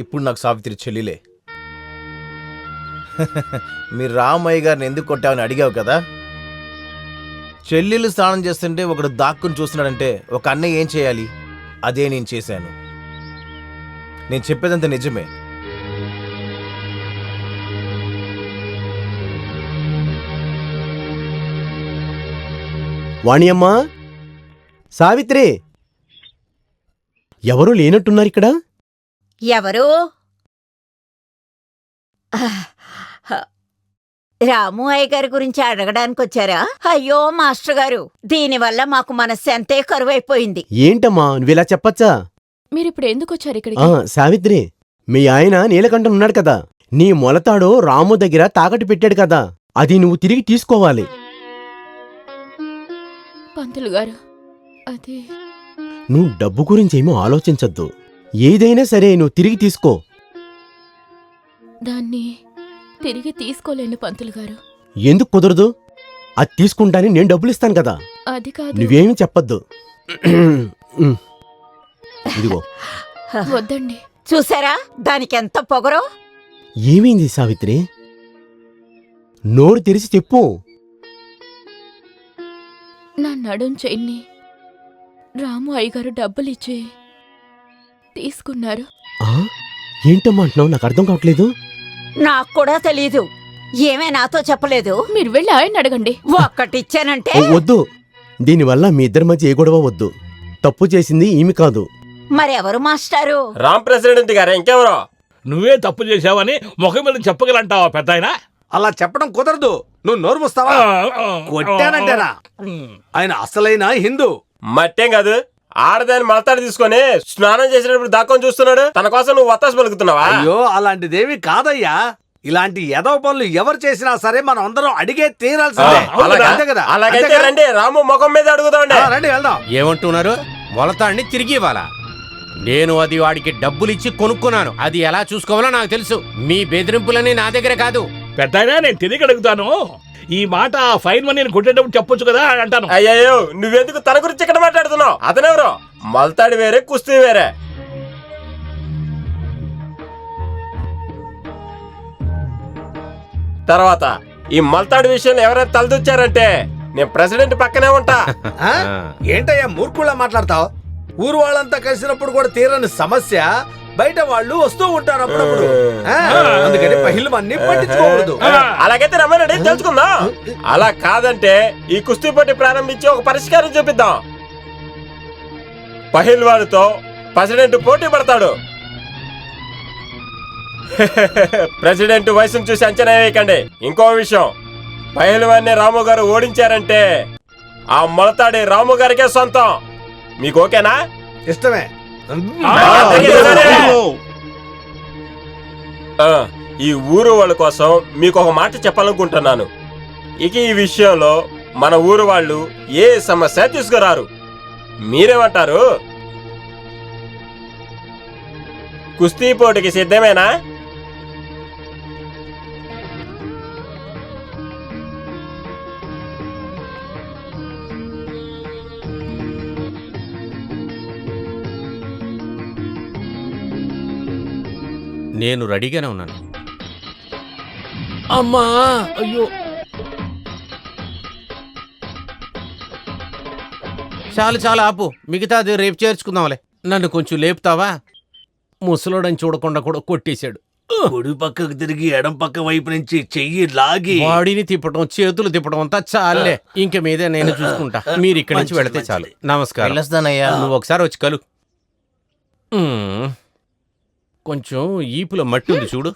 ఇప్పుడు నాకు సావిత్రి చెల్లిలే. మీరు రామయ్య గారిని ఎందుకు కొట్టావని అడిగావు కదా. చెల్లెళ్ళు స్నానం చేస్తుంటే ఒకడు దాక్కుని చూస్తున్నాడంటే ఒక అన్నయ్య ఏం చేయాలి? అదే నేను చేశాను. నేను చెప్పేదంతా నిజమే. వాణియమ్మా, సావిత్రి, ఎవరూ లేనట్టున్నారు ఇక్కడ. ఎవరు? రాము అయ్య గారి గురించి అడగడానికి వచ్చారా? అయ్యో మాస్టర్ గారు, దీనివల్ల మాకు మనశ్శాంతే కరువైపోయింది. ఏంటమ్మా నువ్విలా చెప్పచ్చా? మీరిప్పుడు ఎందుకు వచ్చారు ఇక్కడికి? సావిత్రి, మీ ఆయన నీలకంఠన్ ఉన్నాడు కదా, నీ మొలతాడు రాము దగ్గర తాకట్టు పెట్టాడు కదా, అది నువ్వు తిరిగి తీసుకోవాలి. పంతులు గారు, అది నువ్వు డబ్బు గురించేమో ఆలోచించొద్దు. ఏదైనా సరే నువ్వు తిరిగి తీసుకో. దాన్ని తిరిగి తీసుకోలేను పంతులు గారు. ఎందుకు కుదరదు? అది తీసుకుంటాని నేను డబ్బులు ఇస్తాను కదా. అది కాదు. నువ్వేమీ చెప్పొద్దు. ఇదిగో. వద్దండి. చూసారా దానికెంత పొగరో? ఏమైంది సావిత్రి? నోరు తెరిచి చెప్పు. నా నడుం చెయ్యి రాము అయ్యగారు డబ్బులిచ్చి తీసుకున్నారు. ఏంటమ్మా అంటున్నావు? నాకు అర్థం కావట్లేదు. నాకు కూడా తెలీదు. ఏమే నాతో చెప్పలేదు? మీరు వెళ్ళి ఆయన అడగండి. ఒక్కటిచ్చానంటే వద్దు. దీనివల్ల మీ ఇద్దరి మధ్య ఏ గొడవ వద్దు. తప్పు చేసింది ఈమె కాదు. మరెవరు మాస్టారు? రామ్ ప్రెసిడెంట్ గారే, ఇంకెవరో. నువ్వే తప్పు చేశావని ముఖం మీద చెప్పగలంటావా పెద్ద ఆయన? అలా చెప్పడం కుదరదు. నువ్వు నోరు మూస్తావా? కొట్టానంటేనా? ఆయన అసలైన హిందూ. మట్టేం కాదు, ఆడదాన్ని మలతాడు తీసుకొని స్నానం చేసేటప్పుడు దాక్కొని చూస్తున్నాడు. తన కోసం నువ్వు వత్తాసు పలుకుతున్నావా? అయ్యో, అలాంటిదేవి కాదయ్యా. ఇలాంటి ఎదవ పనులు ఎవరు చేసినా సరే మనం అందరం అడిగే తీరాల్సిందే. అంతే కదా? అలాగైతే రండి, రాము ముఖం మీద అడుగుదామండి. రండి, వెళ్దాం. ఏమంటున్నారు? మొలతాడిని తిరిగి ఇవ్వాలా? నేను అది వాడికి డబ్బులిచ్చి కొనుక్కున్నాను. అది ఎలా చూసుకోవాలో నాకు తెలుసు. మీ బెదిరింపులని నా దగ్గర కాదు. పెద్ద నేను తిరిగి అడుగుతాను. ఈ మాట ఫైన్ మనీ నేను కొట్టేటప్పుడు చెప్పొచ్చు కదా అని అంటాను. అయ్యో, నువ్వెందుకు తన గురించి ఇక్కడ మాట్లాడుతున్నావు? అతనెవరో? మల్తాడి వేరే, కుస్తీ వేరే. తర్వాత ఈ మల్తాడి విషయంలో ఎవరైనా తలదొచ్చారంటే నేను ప్రెసిడెంట్ పక్కనే ఉంటా. ఏంటయ్యా మూర్ఖుల్లా మాట్లాడతావు? ఊరు వాళ్ళంతా కలిసినప్పుడు కూడా తీరని సమస్య బయట వాళ్ళు వస్తూ ఉంటారు అప్పుడప్పుడు. అందుకని పహిల్వాన్ని పట్టించుకోకూడదు. అలాగైతే రమ్మనండి, తెలుసుకుందాం. అలా కాదంటే ఈ కుస్తీ పోటీ ప్రారంభించి ఒక పరిష్కారం చూపిద్దాం. పహిల్వాన్తో ప్రెసిడెంట్ పోటీ పడతాడు. ప్రెసిడెంట్ వయసును చూసి అంచనా వేయకండి. ఇంకో విషయం, పహిల్వాన్ని రాము గారు ఓడించారంటే ఆ మొలతాడి రాము గారికే సొంతం. మీకు ఓకేనా? ఇష్టమే. ఈ ఊరు వాళ్ళ కోసం మీకు ఒక మాట చెప్పాలనుకుంటున్నాను. ఇక ఈ విషయంలో మన ఊరు వాళ్ళు ఏ సమస్య తీసుకురారు. మీరేమంటారు? కుస్తీ పోటీకి సిద్ధమేనా? నేను రెడీగానే ఉన్నాను. అమ్మా, అయ్యో, చాలు చాలు ఆపు. మిగతాది రేపు చేర్చుకుందాంలే. నన్ను కొంచెం లేపుతావా? ముసలోడని చూడకుండా కూడా కొట్టేశాడు. కుడి పక్కకు తిరిగి ఎడం పక్క వైపు నుంచి చెయ్యి లాగి బాడీని తిప్పడం, చేతులు తిప్పడం అంతా చాలే. ఇంక మీద నేను చూసుకుంటా. మీరు ఇక్కడి నుంచి వెళితే చాలు. నమస్కారం. నువ్వు ఒకసారి వచ్చి కలు. కొంచెం ఈపులో మట్టి ఉంది చూడు.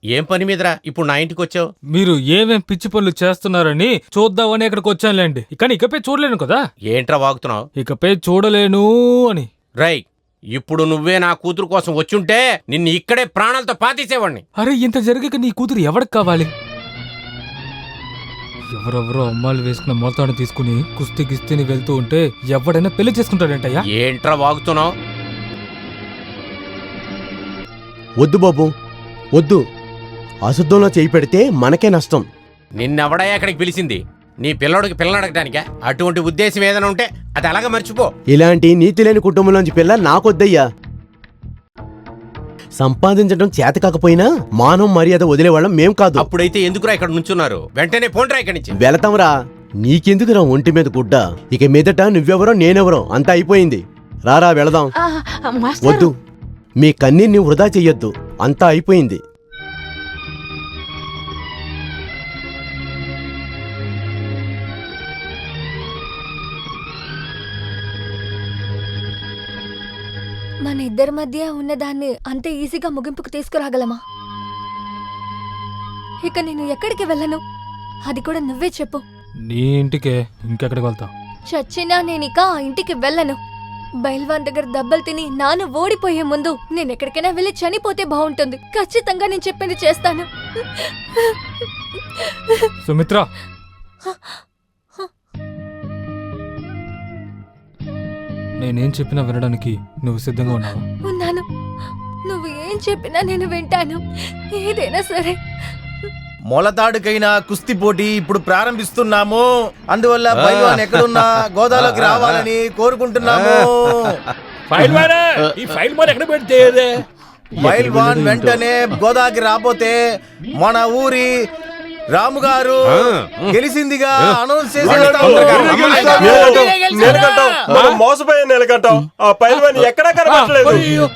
ఏం పని మీదరా ఇప్పుడు నా ఇంటికి వచ్చావు? మీరు ఏమేం పిచ్చి పనులు చేస్తున్నారని చూద్దామని ఇక్కడికి వచ్చానులేండి. కానీ ఇకపై చూడలేను కదా. ఏంట్రా వాగుతున్నావు? ఇకపై చూడలేను అని. రై, ఇప్పుడు నువ్వే నా కూతురు కోసం వచ్చుంటే నిన్ను ఇక్కడే ప్రాణాలతో పాతేసేవాడిని. అరే ఇంత జరగక నీ కూతురు ఎవరికి కావాలి? ఎవరెవరో అమ్మాయిలు వేసుకున్న మొలతాడు తీసుకుని కుస్తీ గిస్తీని వెళ్తూ ఉంటే ఎవడైనా పెళ్లి చేసుకుంటాడంటయ్యా. ఏంట్రా వాగుతున్నావు? వద్దు బాబు వద్దు, అశుద్ధంలో చేయి పెడితే మనకే నష్టం. నిన్నెవడయ్యా అక్కడికి పిలిచింది? నీ పిల్లడికి పిల్లని అడగడానికా? అటువంటి ఉద్దేశం ఏదైనా ఉంటే అది అలాగే మర్చిపో. ఇలాంటి నీతి లేని కుటుంబంలోంచి పిల్ల నాకొద్దయ్యా. సంపాదించడం చేత కాకపోయినా మానం మర్యాద వదిలేవాళ్ళం మేం కాదు. అప్పుడైతే ఎందుకురా ఇక్కడ నుంచున్నారు? వెంటనే పోండ్రా ఇక్కడి నుంచి. వెళతాంరా, నీకెందుకురా ఒంటి మీద గుడ్డ? ఇక మీదట నువ్వెవరో నేనెవరో అంతా అయిపోయింది. రారా వెళదాం. వద్దు, మీ కన్నీర్ని వృధా చెయ్యొద్దు, అంతా అయిపోయింది. మన ఇద్దరి మధ్య ఉన్నదాన్ని అంతే ఈజీగా ముగింపుకు తీసుకురాగలమా? ఇక నేను ఎక్కడికి వెళ్ళను, అది కూడా నువ్వే చెప్పు. నీ ఇంటికే, ఇంకెక్కడికి వెళ్తావు? చచ్చినా నేనిక ఆ ఇంటికి వెళ్ళను. బైల్వాన్ దగ్గర దెబ్బలు తిని నాన్న ఓడిపోయే ముందు నేను ఎక్కడికైనా వెళ్ళి చనిపోతే బాగుంటుంది. ఖచ్చితంగా నేను చెప్పింది చేస్తాను. సుమిత్ర, నేనేం చెప్పినా వినడానికి నువ్వు సిద్ధంగా ఉన్నావా? ఉన్నాను. నువ్వు ఏం చెప్పినా నేను వింటాను, ఏదైనా సరే. మొలతాడుకైనా కుస్తీ పోటీ ఇప్పుడు ప్రారంభిస్తున్నాము. అందువల్ల పైల్వాన్ ఎక్కడున్నా గోదాలోకి రావాలని కోరుకుంటున్నాము. పైల్వాన్ వెంటనే గోదాకి రాపోతే మన ఊరి రాము గారు గెలిచిందిగా అనౌన్స్ చేసేస్తాము. మనం మోసపోయే నెలకంటాం. ఆ పైల్వాన్ ఎక్కడా కనబడలేదు.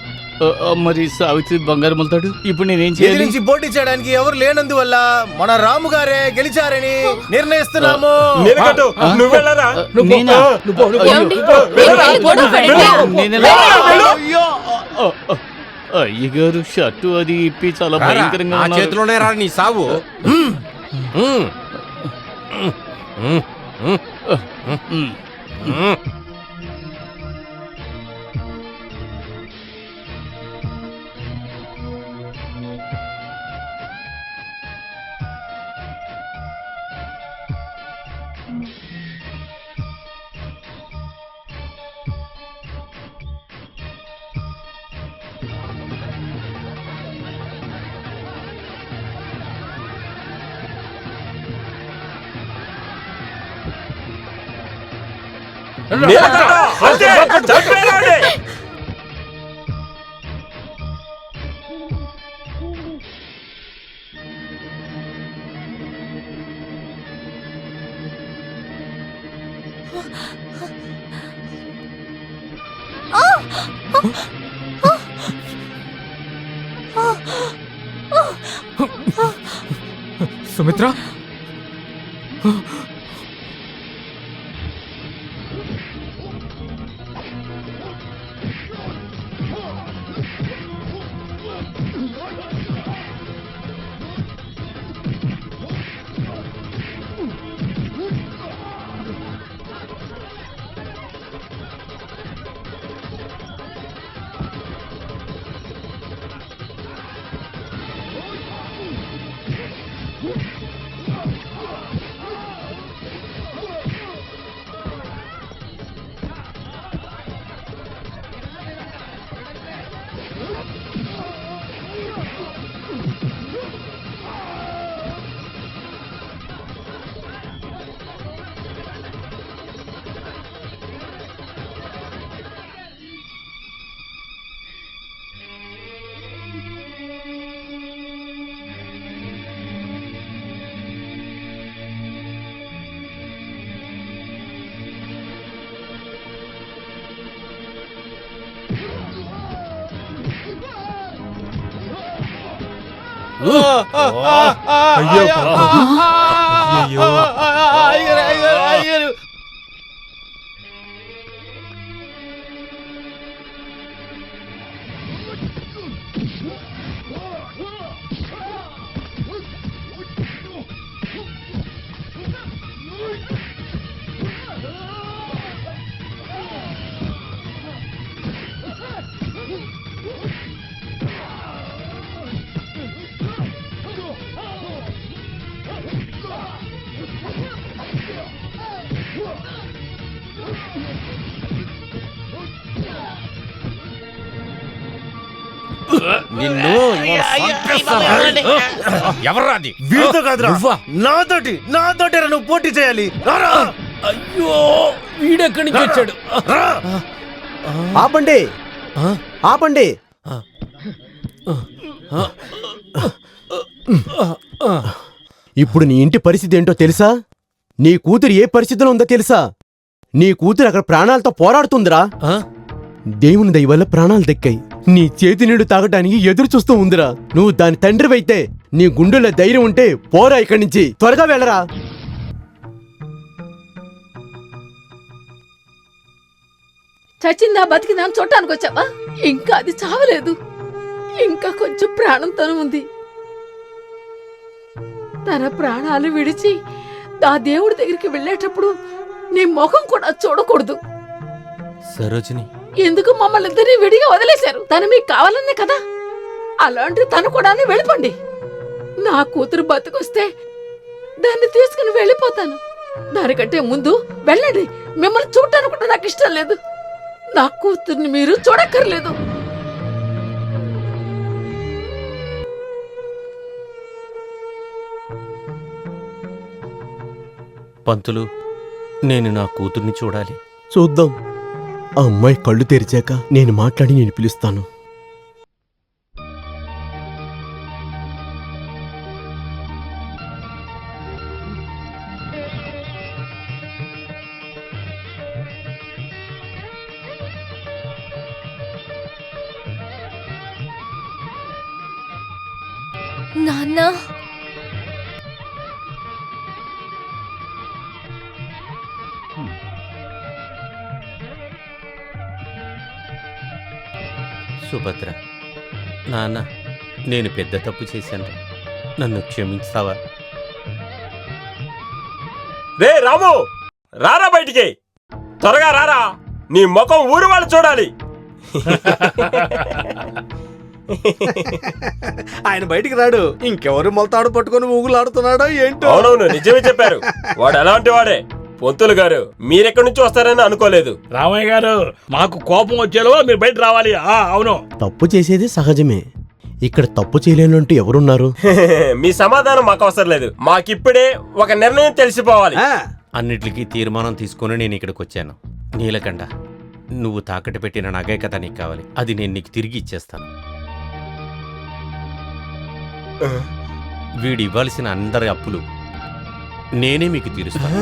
మరి సావిత్రి బంగారు మొలతాడు ఇప్పుడు నేనేం చేయాలి? ఎదిరించి పోటీ చేయడానికి ఎవరు లేనందువల్ల మన రాము గారే గెలిచారని నిర్ణయిస్తున్నాము. అయ్యగారు షర్టు అది ఇప్పి చాలా భయంకరంగా ఆ చేతిలోనే రా నీ సావు. సుమిత్ర, నిన్ను ఎవర్రాది? వీడితో కాదురా, నాతోటి నువ్వు పోటీ చేయాలి. రారా. అయ్యో వీడెక్కడి నుంచి వచ్చాడు? ఆపండి ఆపండి. ఇప్పుడు నీ ఇంటి పరిస్థితి ఏంటో తెలుసా? నీ కూతురు ఏ పరిస్థితిలో ఉందో తెలుసా? నీ కూతురు అక్కడ ప్రాణాలతో పోరాడుతుందిరా. దేవుని దయ వల్ల ప్రాణాలు దక్కాయి. నీ చేతి నీడు తాగటానికి ఎదురు చూస్తూ ఉందిరా. నువ్వు దాని తండ్రివైతే నీ గుండెల్లో ధైర్యం ఉంటే పోరా ఇక్కడి నుంచి, త్వరగా వెళ్ళరా. చచ్చిందా బతికిందా అని చూడటానికి వచ్చావా? ఇంకా అది చావలేదు, ఇంకా కొంచెం ప్రాణంతోనే ఉంది. తన ప్రాణాలు విడిచి ఆ దేవుడి దగ్గరికి వెళ్ళేటప్పుడు నీ ముఖం కూడా చూడకూడదు. సరోజిని, ఎందుకు మమ్మల్ని ఇద్దరిని విడిగా వదిలేశారు? తను మీకు కావాలనే కదా. అలాంటి తను కూడా వెళ్ళిపోండి. నా కూతురు బతికొస్తే దాన్ని తీసుకుని వెళ్ళిపోతాను. దానికంటే ముందు వెళ్ళండి. మిమ్మల్ని చూడటానికి కూడా నాకు ఇష్టం లేదు. నా కూతుర్ని మీరు చూడక్కర్లేదు. పంతులు, నేను నా కూతుర్ని చూడాలి. చూద్దాం. ఆ అమ్మాయి కళ్ళు తెరిచాక నేను మాట్లాడి నేను పిలుస్తాను. నాన్న, సుభద్ర, నాన్న, నేను పెద్ద తప్పు చేశాను. నన్ను క్షమించావా? రే రాము, రారా బయటికి, త్వరగా రారా. నీ ముఖం ఊరు వాళ్ళు చూడాలి. ఆయన బయటికి రాడు. ఇంకెవరు మొలతాడు పట్టుకొని ఊగులాడుతున్నాడో ఏంటో. అవునవును, నిజమే చెప్పారు. వాడు ఎలాంటి వాడే. పొంతులు గారు, మీరెక్కడి నుంచి వస్తారని అనుకోలేదు. రామయ్య గారు, మాకు కోపం వచ్చేలో మీరు బయట రావాలి. అవును, తప్పు చేసేది సహజమే. ఇక్కడ తప్పు చేయలేనంటూ ఎవరున్నారు? మీ సమాధానం మాకు అవసరం లేదు. మాకిప్పుడే ఒక నిర్ణయం తెలిసిపోవాలి. అన్నిటికీ తీర్మానం తీసుకుని నేను ఇక్కడికి వచ్చాను. నీలకండ, నువ్వు తాకట్టు పెట్టిన నగే కదా నీకు కావాలి. అది నేను నీకు తిరిగి ఇచ్చేస్తాను. వీడు ఇవ్వాల్సిన అందరి అప్పులు నేనే మీకు తీరుస్తాను.